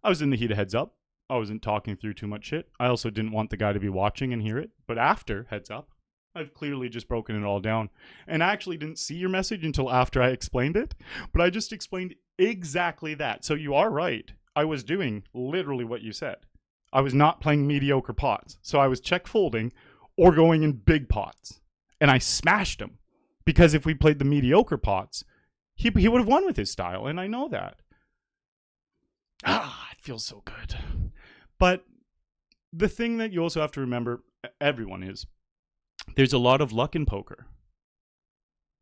I was in the heat of heads up. I wasn't talking through too much shit. I also didn't want the guy to be watching and hear it. But after heads up, I've clearly just broken it all down. And I actually didn't see your message until after I explained it. But I just explained exactly that. So you are right. I was doing literally what you said. I was not playing mediocre pots. So I was check folding or going in big pots. And I smashed him. Because if we played the mediocre pots, he would have won with his style. And I know that. It feels so good. But the thing that you also have to remember, everyone, is there's a lot of luck in poker.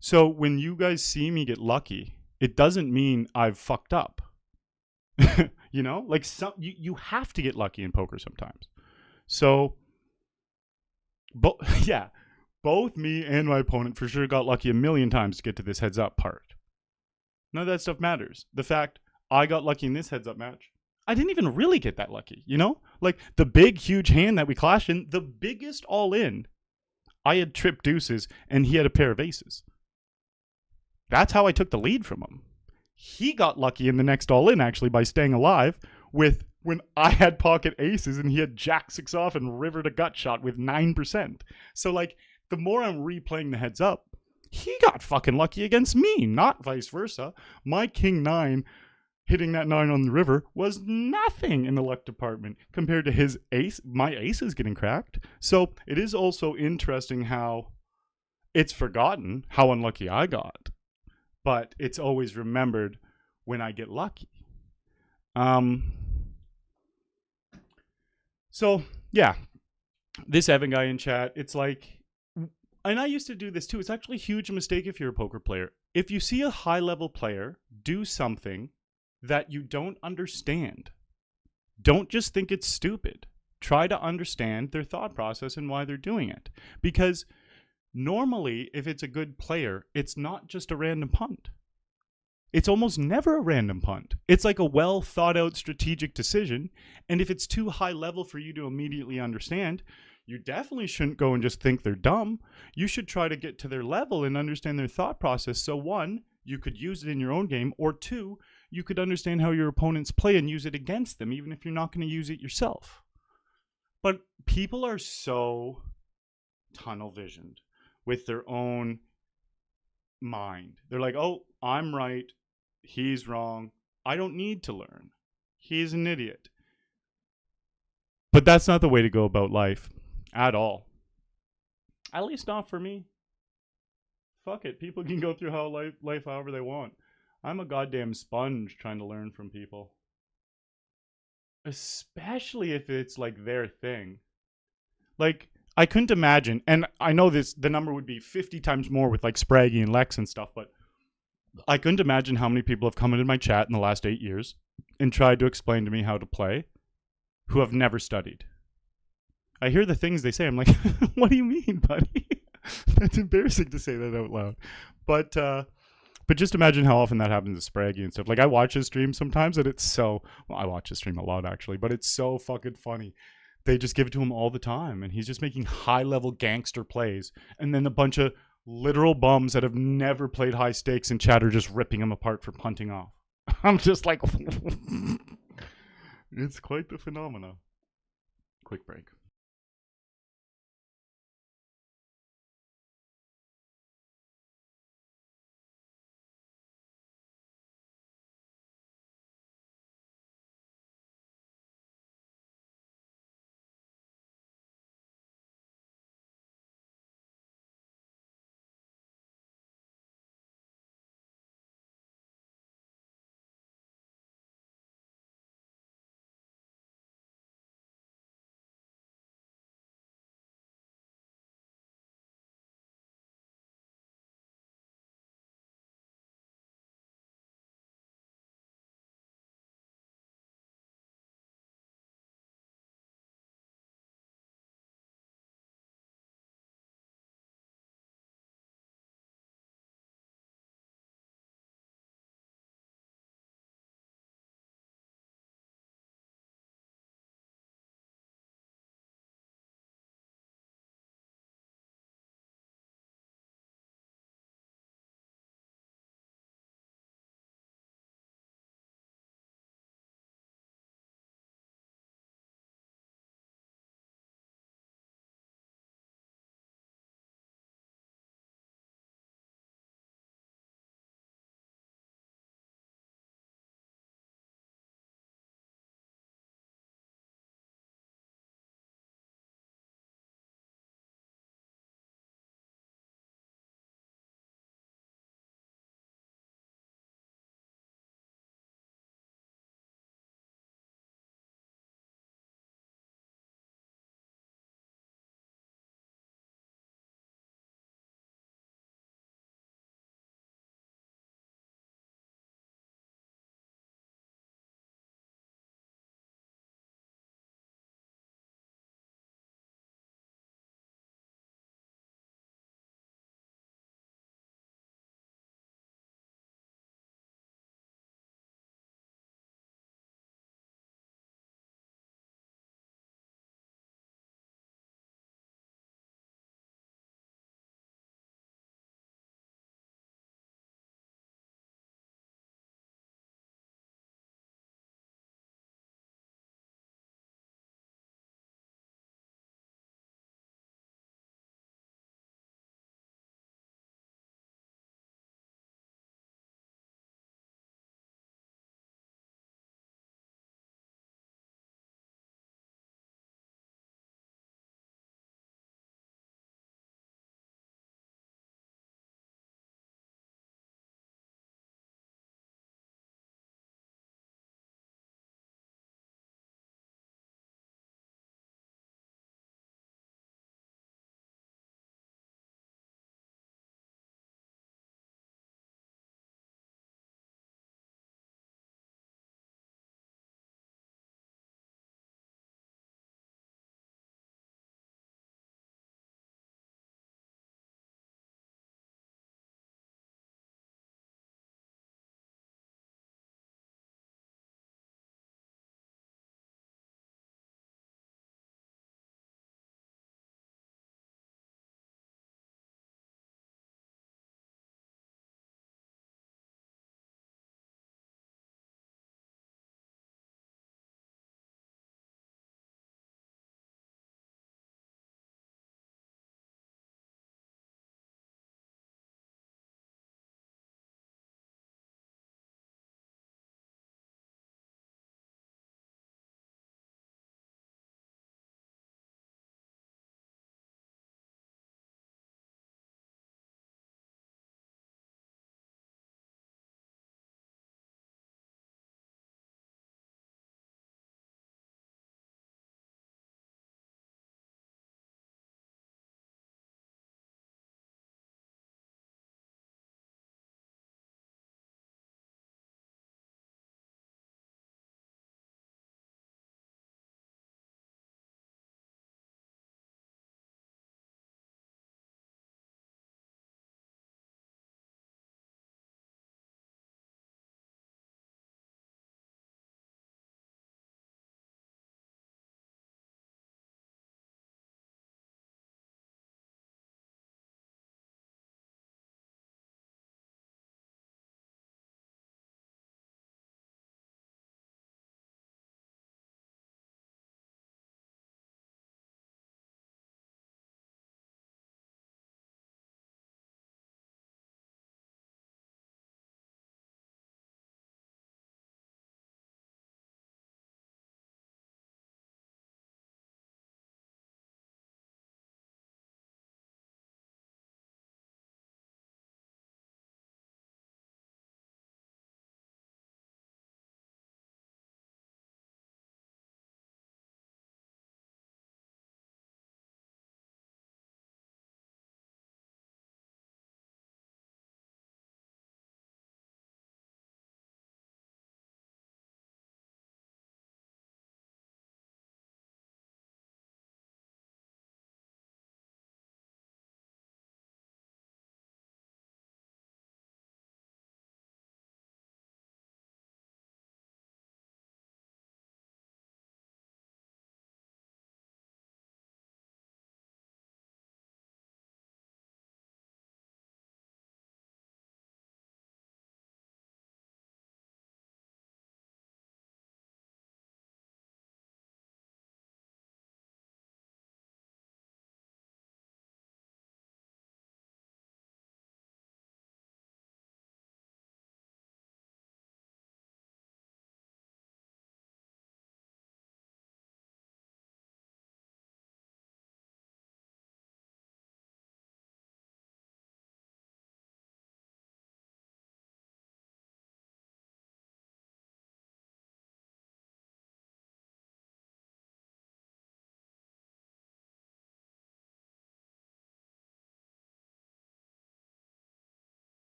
So when you guys see me get lucky, it doesn't mean I've fucked up. You know, like you have to get lucky in poker sometimes. So, both me and my opponent for sure got lucky a million times to get to this heads up part. None of that stuff matters. The fact I got lucky in this heads up match, I didn't even really get that lucky, you know? Like the big, huge hand that we clashed in, the biggest all in, I had tripped deuces and he had a pair of aces. That's how I took the lead from him. He got lucky in the next all in actually by staying alive with when I had pocket aces and he had jack 6 off and river to gut shot with 9%. So like the more I'm replaying the heads up, he got fucking lucky against me, not vice versa. My King 9 hitting that 9 on the river was nothing in the luck department compared to his ace. My aces getting cracked. So it is also interesting how it's forgotten how unlucky I got, but it's always remembered when I get lucky. So yeah, this Evan guy in chat, it's like, and I used to do this too. It's actually a huge mistake if you're a poker player. If you see a high level player do something that you don't understand, don't just think it's stupid. Try to understand their thought process and why they're doing it. Because normally, if it's a good player, it's not just a random punt. It's almost never a random punt. It's like a well thought out strategic decision. And if it's too high level for you to immediately understand, you definitely shouldn't go and just think they're dumb. You should try to get to their level and understand their thought process. So one, you could use it in your own game, or two, you could understand how your opponents play and use it against them, even if you're not going to use it yourself. But people are so tunnel visioned with their own mind. They're like, oh, I'm right. He's wrong. I don't need to learn. He's an idiot. But that's not the way to go about life at all. At least not for me. Fuck it. People can go through life however they want. I'm a goddamn sponge trying to learn from people. Especially if it's like their thing. Like, I couldn't imagine, and I know the number would be 50 times more with like Spraggy and Lex and stuff, but I couldn't imagine how many people have come into my chat in the last 8 years and tried to explain to me how to play who have never studied. I hear the things they say. I'm like, what do you mean, buddy? That's embarrassing to say that out loud. But just imagine how often that happens to Spraggy and stuff. Like I watch his stream sometimes, and it's so. Well, I watch his stream a lot actually, but it's so fucking funny. They just give it to him all the time, and he's just making high level gangster plays, and then a bunch of literal bums that have never played high stakes in chat are just ripping him apart for punting off. I'm just like, it's quite the phenomena. Quick break.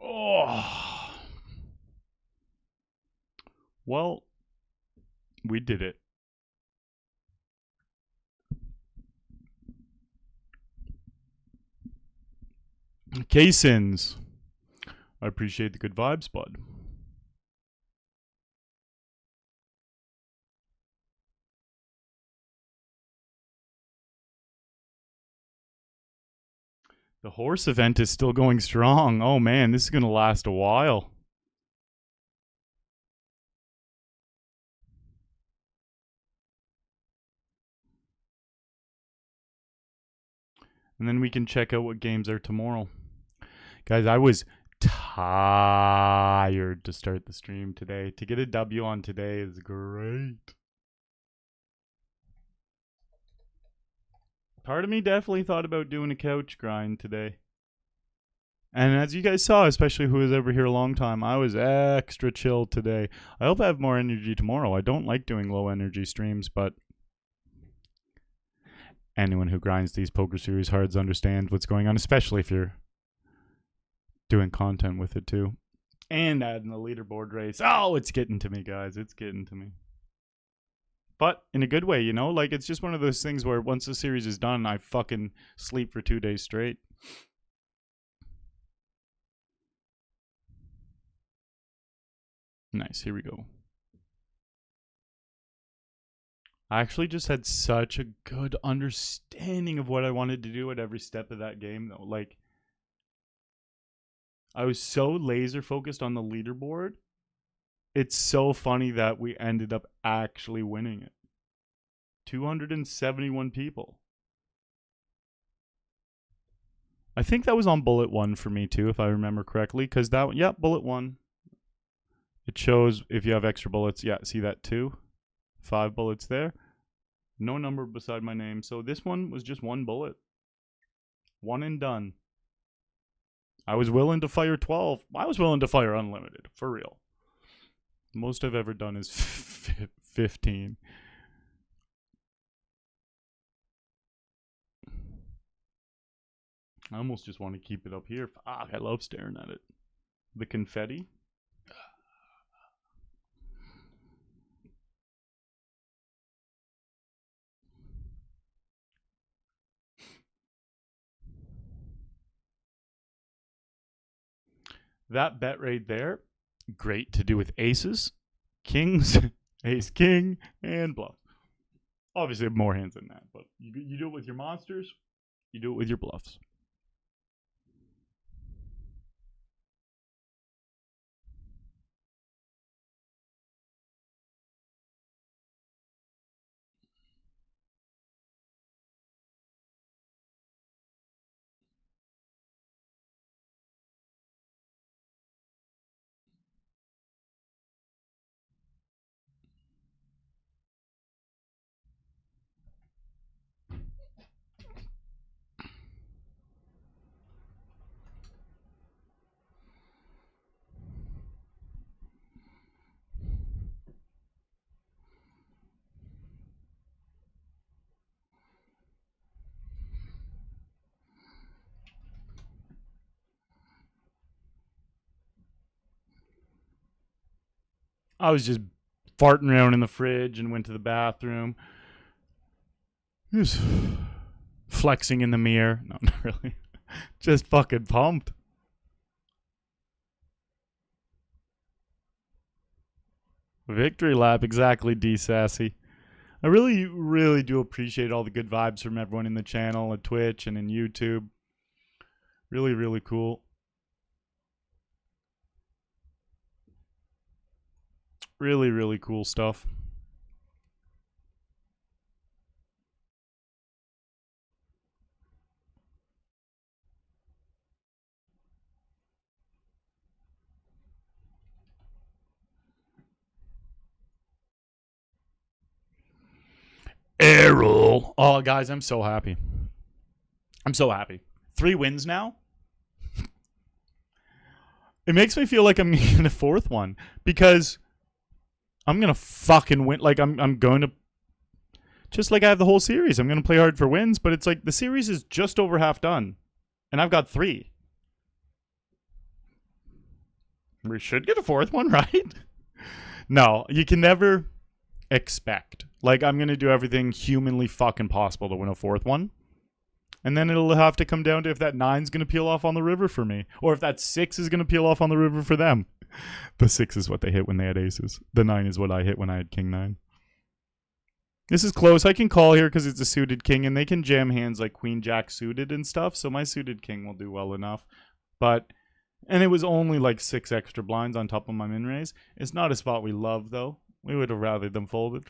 Oh. Well, we did it. K-Sins. I appreciate the good vibes, bud. The horse event is still going strong. Oh man, this is going to last a while. And then we can check out what games are tomorrow. Guys, I was tired to start the stream today. To get a W on today is great. Part of me definitely thought about doing a couch grind today. And as you guys saw, especially who was over here a long time, I was extra chill today. I hope I have more energy tomorrow. I don't like doing low energy streams, but anyone who grinds these Poker Series hards understands what's going on, especially if you're doing content with it too. And adding the leaderboard race. Oh, it's getting to me, guys. It's getting to me. But in a good way, you know? Like, it's just one of those things where once the series is done, I fucking sleep for 2 days straight. Nice, here we go. I actually just had such a good understanding of what I wanted to do at every step of that game, though. Like, I was so laser focused on the leaderboard. It's so funny that we ended up actually winning it. 271 people. I think that was on bullet 1 for me too, if I remember correctly, because that one, yep, bullet 1. It shows if you have extra bullets. Yeah, see that 2? 5 bullets there. No number beside my name. So this one was just 1 bullet. 1 and done. I was willing to fire 12. I was willing to fire unlimited, for real. Most I've ever done is 15. I almost just want to keep it up here. Fuck, I love staring at it. The confetti. That bet right there, great to do with aces, kings, ace king, and bluff. Obviously, more hands than that, but you do it with your monsters, you do it with your bluffs. I was just farting around in the fridge and went to the bathroom. Just flexing in the mirror. No, not really. Just fucking pumped. Victory lap, exactly, D Sassy. I really, really do appreciate all the good vibes from everyone in the channel, at Twitch and in YouTube. Really, really cool. Really, really cool stuff. Errol. Oh, guys, I'm so happy. I'm so happy. 3 wins now. It makes me feel like I'm getting a 4th one because I'm gonna fucking win. Like I'm going to, just like I have the whole series. I'm gonna play hard for wins, but it's like the series is just over half done, and I've got 3. We should get a fourth one, right? No, you can never expect. Like, I'm going to do everything humanly fucking possible to win a fourth one. And then it'll have to come down to if that 9's going to peel off on the river for me. Or if that 6 is going to peel off on the river for them. The 6 is what they hit when they had aces. The 9 is what I hit when I had king 9. This is close. I can call here because it's a suited king. And they can jam hands like queen jack suited and stuff. So my suited king will do well enough. But... And it was only like 6 extra blinds on top of my min raise. It's not a spot we love, though. We would have rather them folded.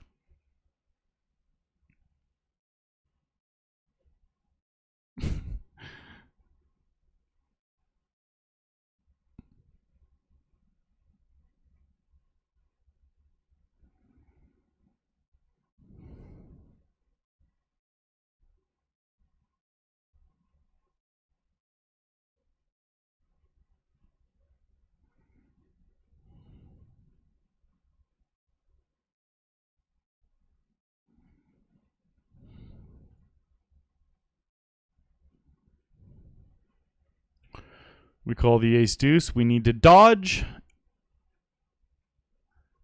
We call the ace deuce. We need to dodge.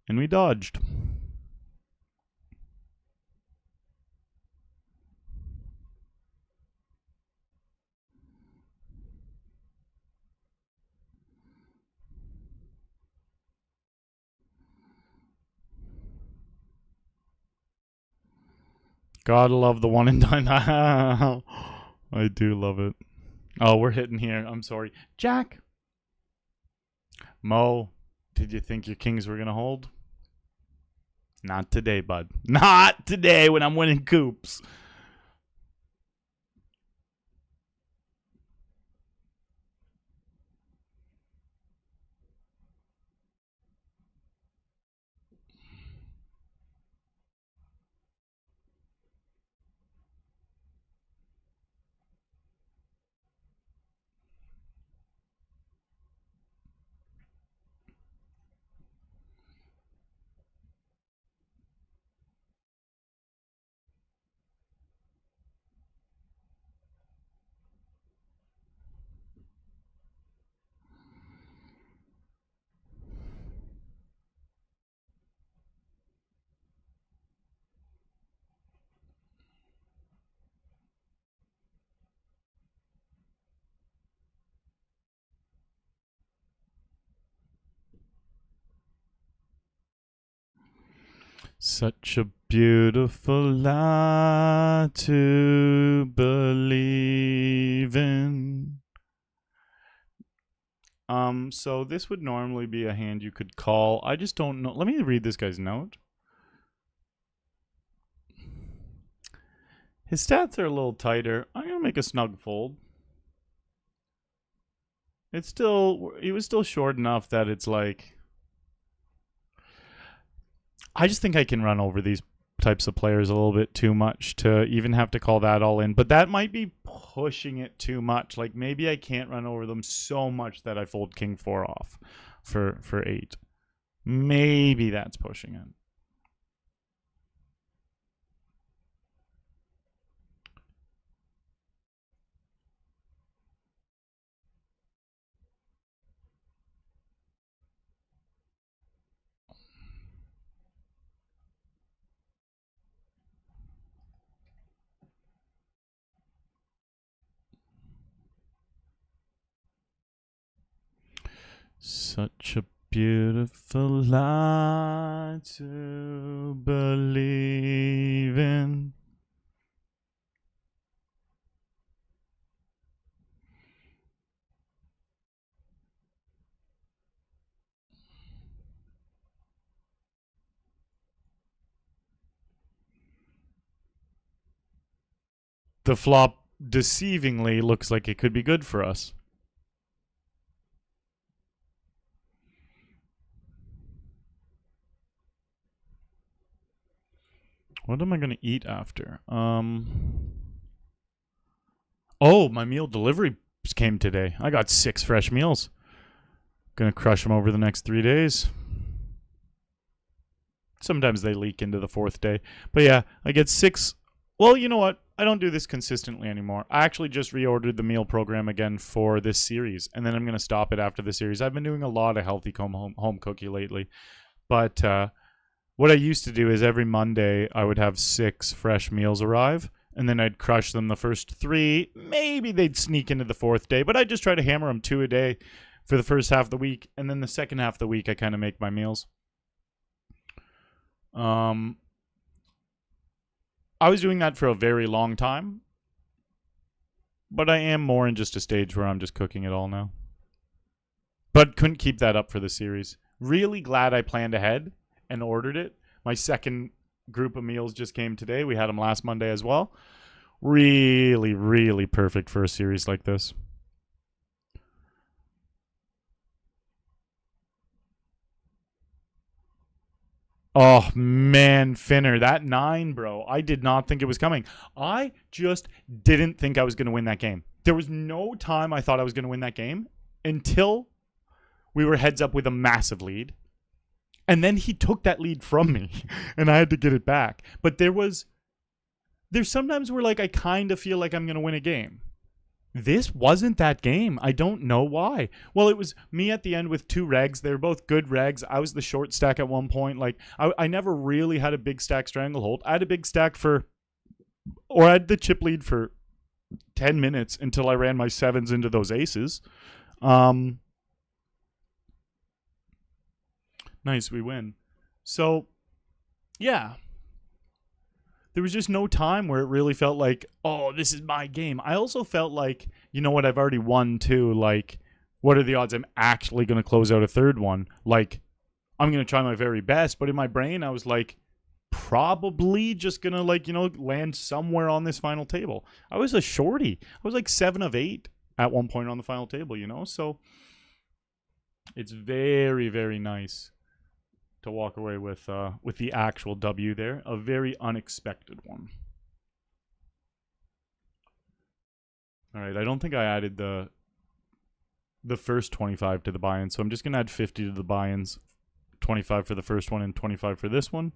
And we dodged. Gotta love the one and done. I do love it. Oh, we're hitting here. I'm sorry. Jack. Mo, did you think your kings were going to hold? Not today, bud. Not today when I'm winning coops. Such a beautiful lie to believe in. So this would normally be a hand you could call. I just don't know. Let me read this guy's note. His stats are a little tighter. I'm gonna make a snug fold. It's still, he was still short enough that it's like, I just think I can run over these types of players a little bit too much to even have to call that all in. But that might be pushing it too much. Like maybe I can't run over them so much that I fold king 4 off for 8. Maybe that's pushing it. Such a beautiful lie to believe in. The flop deceivingly looks like it could be good for us. What am I going to eat after? Oh, my meal delivery came today. I got 6 fresh meals. Gonna crush them over the next 3 days. Sometimes they leak into the 4th day. But yeah, I get 6. Well, you know what? I don't do this consistently anymore. I actually just reordered the meal program again for this series, and then I'm going to stop it after the series. I've been doing a lot of healthy home cookie lately, but what I used to do is every Monday I would have 6 fresh meals arrive, and then I'd crush them the first 3. Maybe they'd sneak into the 4th day, but I'd just try to hammer them 2 a day for the first half of the week, and then the second half of the week I kind of make my meals. I was doing that for a very long time, but I am more in just a stage where I'm just cooking it all now. But couldn't keep that up for the series. Really glad I planned ahead and ordered it. My second group of meals just came today. We had them last Monday as well. Really, really perfect for a series like this. Oh, man, Finner, that 9, bro. I did not think it was coming. I just didn't think I was going to win that game. There was no time I thought I was going to win that game until we were heads up with a massive lead. And then he took that lead from me, and I had to get it back. But there's sometimes where, like, I kind of feel like I'm going to win a game. This wasn't that game. I don't know why. Well, it was me at the end with 2 regs. They were both good regs. I was the short stack at one point. Like, I never really had a big stack stranglehold. I had a big stack I had the chip lead for 10 minutes until I ran my 7s into those aces. Nice, we win. So, yeah. There was just no time where it really felt like, oh, this is my game. I also felt like, you know what, I've already won too. Like, what are the odds I'm actually going to close out a third one? Like, I'm going to try my very best. But in my brain, I was like, probably just going to, like, land somewhere on this final table. I was a shorty. I was like 7 of 8 at one point on the final table, So it's very, very nice to walk away with the actual W there. A very unexpected one. All right, I don't think I added the first 25 to the buy-in, so I'm just going to add 50 to the buy-ins. 25 for the first one and 25 for this one,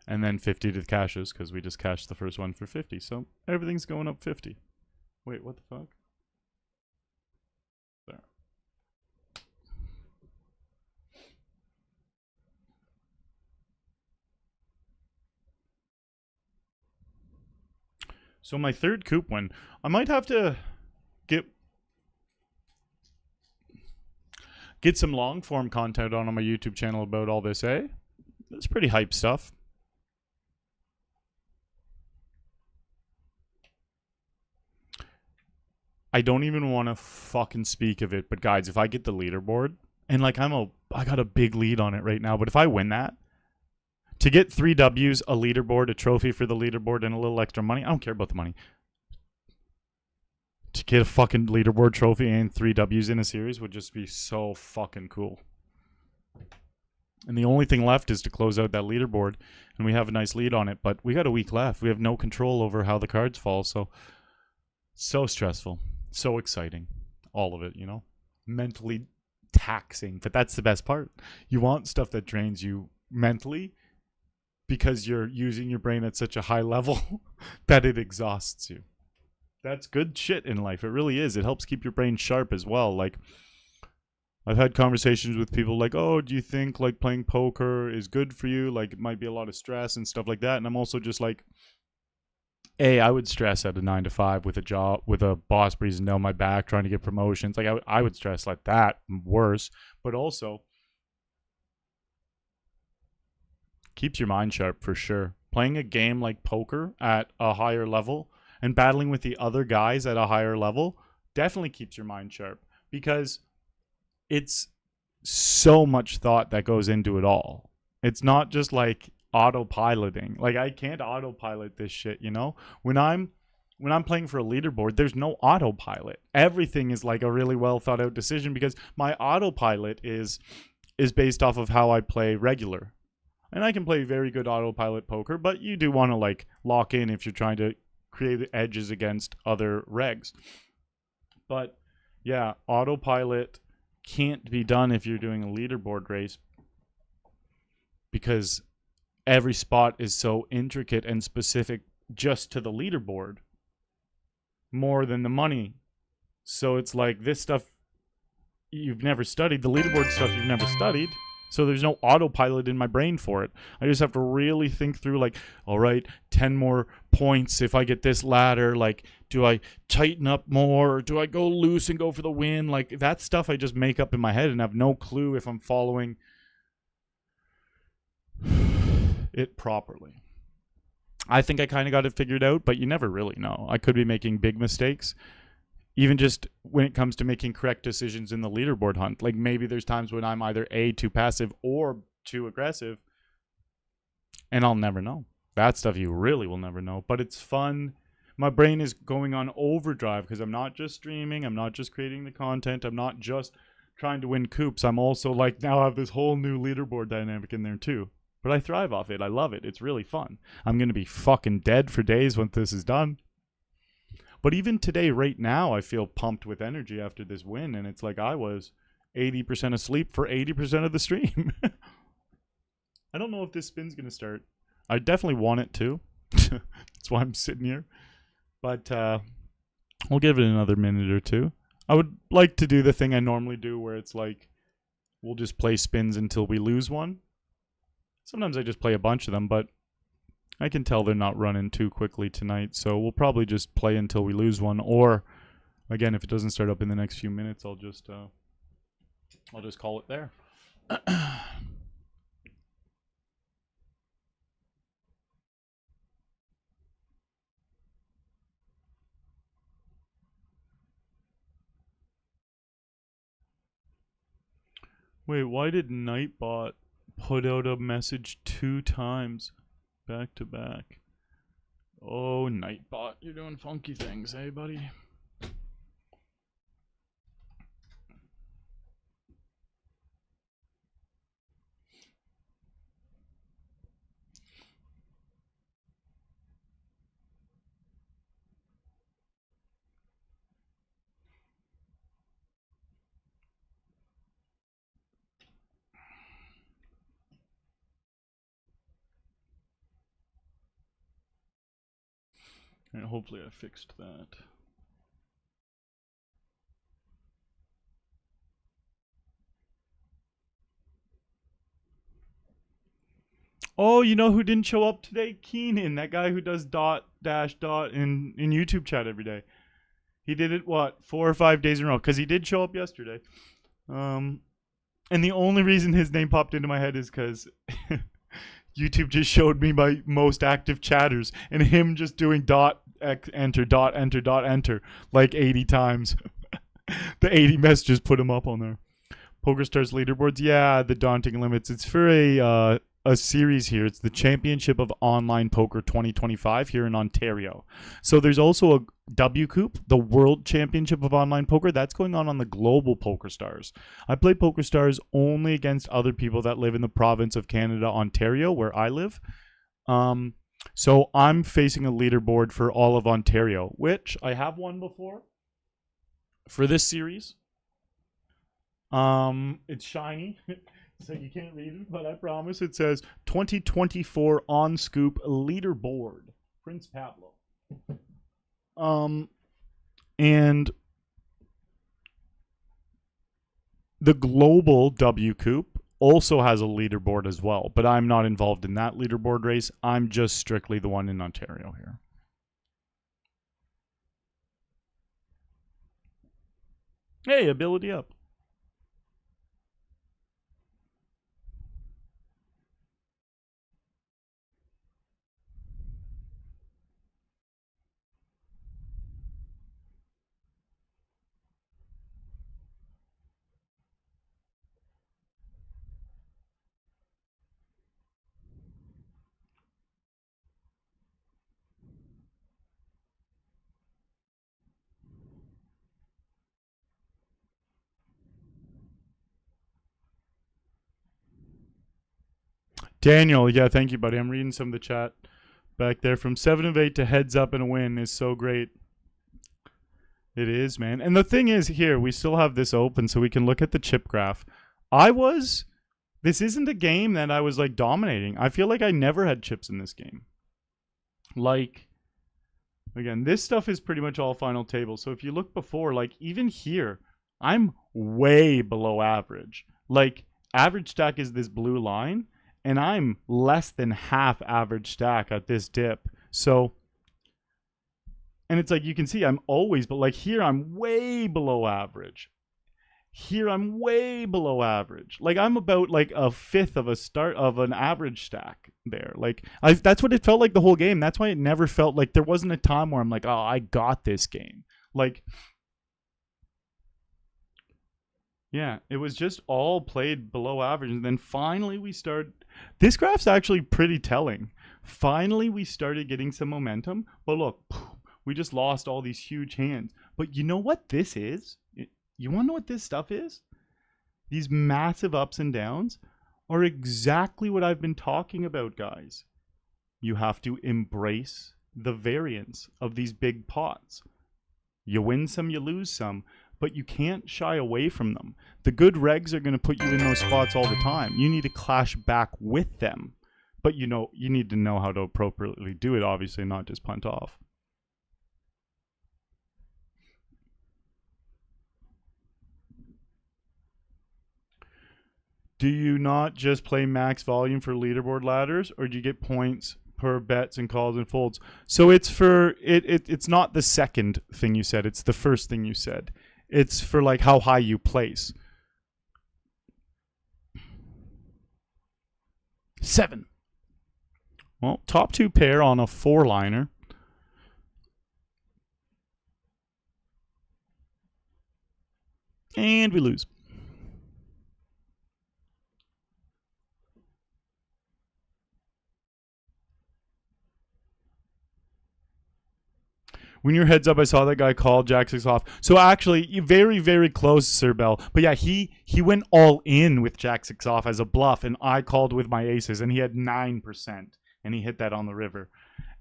and then 50 to the cashes because we just cashed the first one for 50. So everything's going up 50. Wait, what the fuck? There. So my third Coop win. I might have to get some long form content on my YouTube channel about all this, eh? That's pretty hype stuff. I don't even want to fucking speak of it, but guys, if I get the leaderboard, and like I got a big lead on it right now, but if I win that, to get 3 W's, a leaderboard, a trophy for the leaderboard, and a little extra money. I don't care about the money. To get a fucking leaderboard trophy and 3 W's in a series would just be so fucking cool. And the only thing left is to close out that leaderboard, and we have a nice lead on it, but we got a week left. We have no control over how the cards fall, so stressful, so exciting. All of it, Mentally taxing, but that's the best part. You want stuff that drains you mentally, because you're using your brain at such a high level that it exhausts you. That's good shit in life. It really is. It helps keep your brain sharp as well. Like, I've had conversations with people like, oh, do you think like playing poker is good for you? Like, it might be a lot of stress and stuff like that. And I'm also just like, A, I would stress at a 9 to 5 with a job, with a boss breathing down my back, trying to get promotions. Like, I would stress like that, worse. But also, keeps your mind sharp for sure. Playing a game like poker at a higher level and battling with the other guys at a higher level definitely keeps your mind sharp, because it's so much thought that goes into it all. It's not just like autopiloting. Like, I can't autopilot this shit, When I'm playing for a leaderboard, there's no autopilot. Everything is like a really well thought out decision, because my autopilot is based off of how I play regular. And I can play very good autopilot poker, but you do want to like lock in if you're trying to create edges against other regs. But yeah, autopilot can't be done if you're doing a leaderboard race, because every spot is so intricate and specific just to the leaderboard more than the money. So it's like this stuff you've never studied, the leaderboard stuff you've never studied. So there's no autopilot in my brain for it. I just have to really think through, like, all right, 10 more points if I get this ladder. Like, do I tighten up more? Or do I go loose and go for the win? Like, that stuff I just make up in my head and have no clue if I'm following it properly. I think I kind of got it figured out, but you never really know. I could be making big mistakes. Even just when it comes to making correct decisions in the leaderboard hunt. Like maybe there's times when I'm either A, too passive or too aggressive. And I'll never know. That stuff you really will never know. But it's fun. My brain is going on overdrive because I'm not just streaming. I'm not just creating the content. I'm not just trying to win coops. I'm also like now I have this whole new leaderboard dynamic in there too. But I thrive off it. I love it. It's really fun. I'm going to be fucking dead for days when this is done. But even today, right now, I feel pumped with energy after this win. And it's like I was 80% asleep for 80% of the stream. I don't know if this spin's going to start. I definitely want it to. That's why I'm sitting here. But we'll give it another minute or two. I would like to do the thing I normally do where it's like we'll just play spins until we lose one. Sometimes I just play a bunch of them, but I can tell they're not running too quickly tonight, so we'll probably just play until we lose one. Or, again, if it doesn't start up in the next few minutes, I'll just call it there. Wait, why did Nightbot put out a message 2 times back to back? Oh, Nightbot, you're doing funky things, hey, buddy? And hopefully I fixed that. Oh, you know who didn't show up today? Keenan, that guy who does dot dash dot in YouTube chat every day. He did it, what, 4 or 5 days in a row? Because he did show up yesterday. And the only reason his name popped into my head is because YouTube just showed me my most active chatters and him just doing dot enter dot enter dot enter like 80 times. The 80 messages put him up on there. PokerStars leaderboards, yeah, the daunting limits. It's for a series here. It's the Championship of Online Poker 2025 here in Ontario. So there's also a W Coop, the World Championship of Online Poker. That's going on the global PokerStars. I play PokerStars only against other people that live in the province of Canada, Ontario, where I live. So I'm facing a leaderboard for all of Ontario, which I have won before for this series. It's shiny. So you can't read it, but I promise it says 2024 on Scoop leaderboard, Prince Pablo. And the global W Coop also has a leaderboard as well, but I'm not involved in that leaderboard race. I'm just strictly the one in Ontario here. Hey, ability up. Daniel, yeah, thank you, buddy. I'm reading some of the chat back there. From 7 of 8 to heads up and a win is so great. It is, man. And the thing is, here, we still have this open so we can look at the chip graph. This isn't a game that I was, like, dominating. I feel like I never had chips in this game. Like, Again, this stuff is pretty much all final table. So if you look before, like even here, I'm way below average. Like average stack is this blue line, and I'm less than half average stack at this dip. So, and it's like you can see I'm always, but like here I'm way below average. Here I'm way below average. Like I'm about like a fifth of an average stack there. Like that's what it felt like the whole game. That's why it never felt like there wasn't a time where I'm like, oh, I got this game. Like, yeah, it was just all played below average. And then finally we started. This graph's actually pretty telling. Finally we started getting some momentum. But look, we just lost all these huge hands. But you know what this is? You want to know what this stuff is? These massive ups and downs are exactly what I've been talking about, guys. You have to embrace the variance of these big pots. You win some, you lose some, but you can't shy away from them. The good regs are going to put you in those spots all the time. You need to clash back with them. But you need to know how to appropriately do it, obviously, not just punt off. Do you not just play max volume for leaderboard ladders, or do you get points per bets and calls and folds? So it's for it's not the second thing you said, it's the first thing you said. It's for like how high you place. 7. Well, top 2 pair on a 4-liner. And we lose. When your heads up, I saw that guy call Jack 6 off. So actually, very, very close, Sir Bell. But yeah, he went all in with Jack 6 off as a bluff, and I called with my aces, and he had 9%, and he hit that on the river.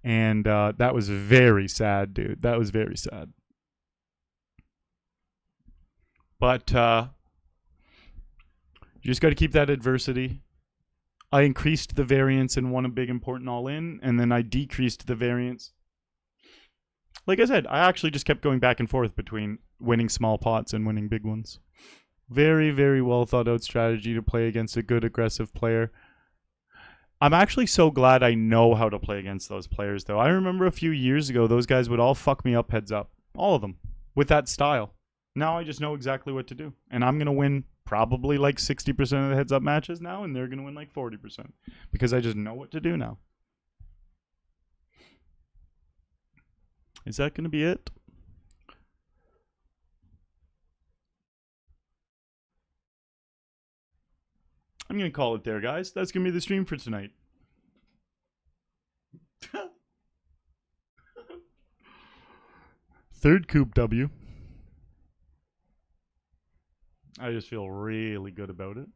And that was very sad, dude. That was very sad. But you just got to keep that adversity. I increased the variance and won a big important all-in, and then I decreased the variance. Like I said, I actually just kept going back and forth between winning small pots and winning big ones. Very, very well thought out strategy to play against a good aggressive player. I'm actually so glad I know how to play against those players, though. I remember a few years ago, those guys would all fuck me up heads up. All of them. With that style. Now I just know exactly what to do. And I'm going to win probably like 60% of the heads up matches now, and they're going to win like 40%. Because I just know what to do now. Is that going to be it? I'm going to call it there, guys. That's going to be the stream for tonight. Third Coop W. I just feel really good about it.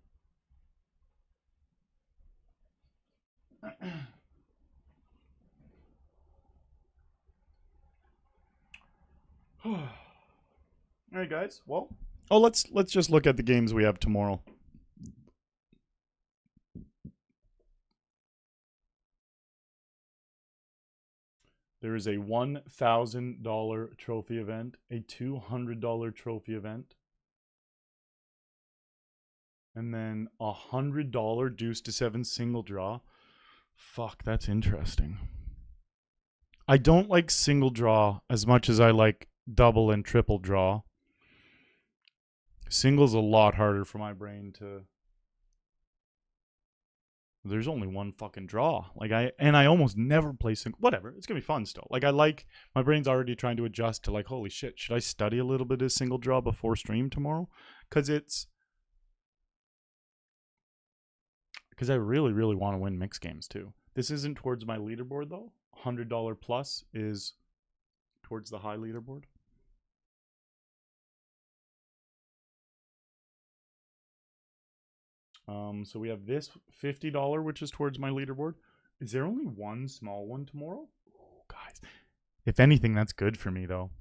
All right, guys. Well, let's just look at the games we have tomorrow. There is a $1,000 trophy event, a $200 trophy event, and then a $100 deuce to 7 single draw. Fuck, that's interesting. I don't like single draw as much as I like double and triple draw. Single's a lot harder for my brain to... There's only one fucking draw. I almost never play single. Whatever, it's gonna be fun still. My brain's already trying to adjust to like, holy shit, should I study a little bit of single draw before stream tomorrow? Because I really, really want to win mixed games too. This isn't towards my leaderboard though. $100 plus is towards the high leaderboard. So we have this $50, which is towards my leaderboard. Is there only one small one tomorrow? Ooh, guys, if anything, that's good for me though.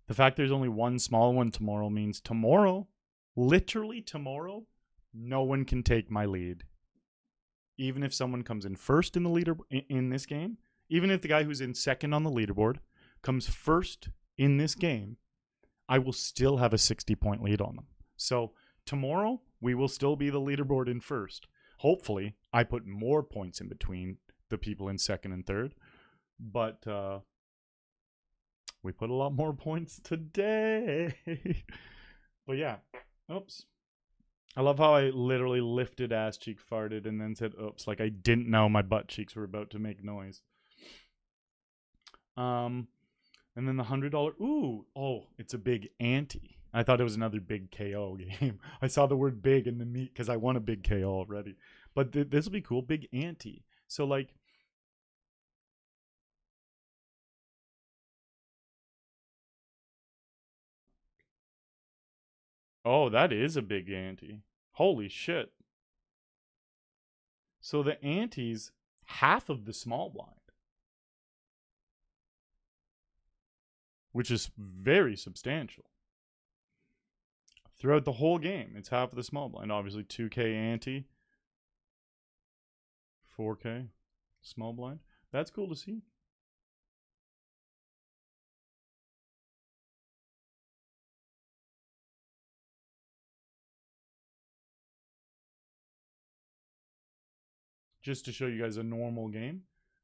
The fact there's only one small one tomorrow means tomorrow, literally tomorrow, no one can take my lead. Even if someone comes in first in the leader in this game, Even if the guy who's in second on the leaderboard comes first in this game, I will still have a 60-point lead on them. So tomorrow, we will still be the leaderboard in first. Hopefully, I put more points in between the people in second and third. But we put a lot more points today. But yeah. Oops. I love how I literally lifted ass cheek, farted, and then said oops, like I didn't know my butt cheeks were about to make noise. And then the $100. Ooh, oh, it's a big ante. I thought it was another big KO game. I saw the word big in the meat because I won a big KO already. But this will be cool. Big ante. So like, oh, that is a big ante. Holy shit. So the ante's half of the small blind, which is very substantial. Throughout the whole game, it's half of the small blind. Obviously, 2K ante, 4K small blind. That's cool to see. Just to show you guys a normal game.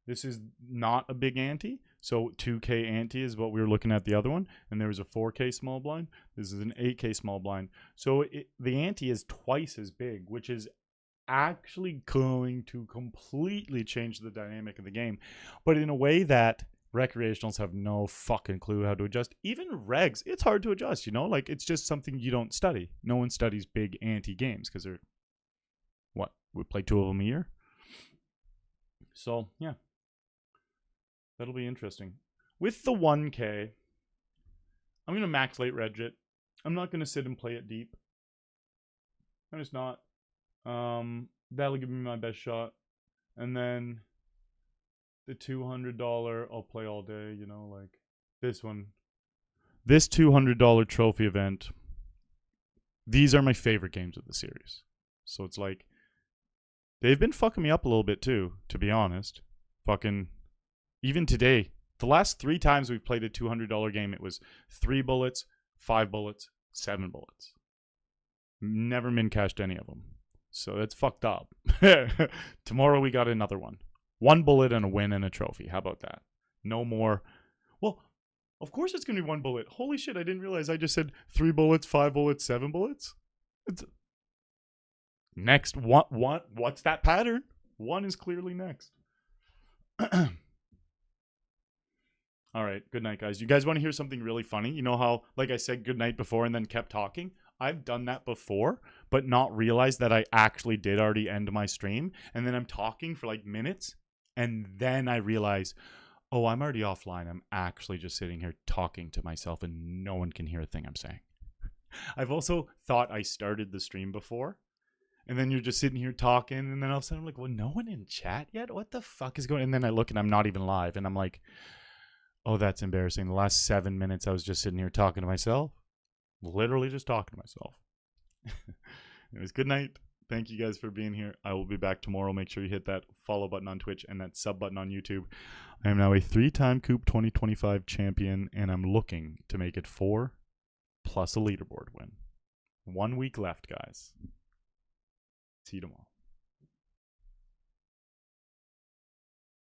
This is not a big ante. So 2K ante is what we were looking at the other one. And there was a 4K small blind. This is an 8K small blind. So the ante is twice as big, which is actually going to completely change the dynamic of the game. But in a way that recreationals have no fucking clue how to adjust. Even regs, it's hard to adjust, you know? Like, it's just something you don't study. No one studies big ante games because they're, what, we play 2 of them a year? So, yeah. That'll be interesting. With the 1K, I'm going to max late reg it. I'm not going to sit and play it deep. I'm just not. That'll give me my best shot. And then the $200, I'll play all day, you know, like this one. This $200 trophy event, these are my favorite games of the series. So it's like, they've been fucking me up a little bit too, to be honest. Fucking, even today, the last 3 times we've played a $200 game, it was 3 bullets, 5 bullets, 7 bullets. Never min cashed any of them. So that's fucked up. Tomorrow we got another one. 1 bullet and a win and a trophy. How about that? No more. Well, of course it's going to be 1 bullet. Holy shit, I didn't realize I just said 3 bullets, 5 bullets, 7 bullets. It's next. What's that pattern? 1 is clearly next. All right, good night, guys. You guys want to hear something really funny? You know how, like I said, good night before and then kept talking? I've done that before, but not realized that I actually did already end my stream. And then I'm talking for like minutes, and then I realize, oh, I'm already offline. I'm actually just sitting here talking to myself, and no one can hear a thing I'm saying. I've also thought I started the stream before, and then you're just sitting here talking, and then all of a sudden I'm like, well, no one in chat yet? What the fuck is going on? And then I look, and I'm not even live, and I'm like, oh, that's embarrassing. The last 7 minutes, I was just sitting here talking to myself. Literally just talking to myself. Anyways, good night. Thank you guys for being here. I will be back tomorrow. Make sure you hit that follow button on Twitch and that sub button on YouTube. I am now a 3-time Coop 2025 champion, and I'm looking to make it 4 plus a leaderboard win. 1 week left, guys. See you tomorrow.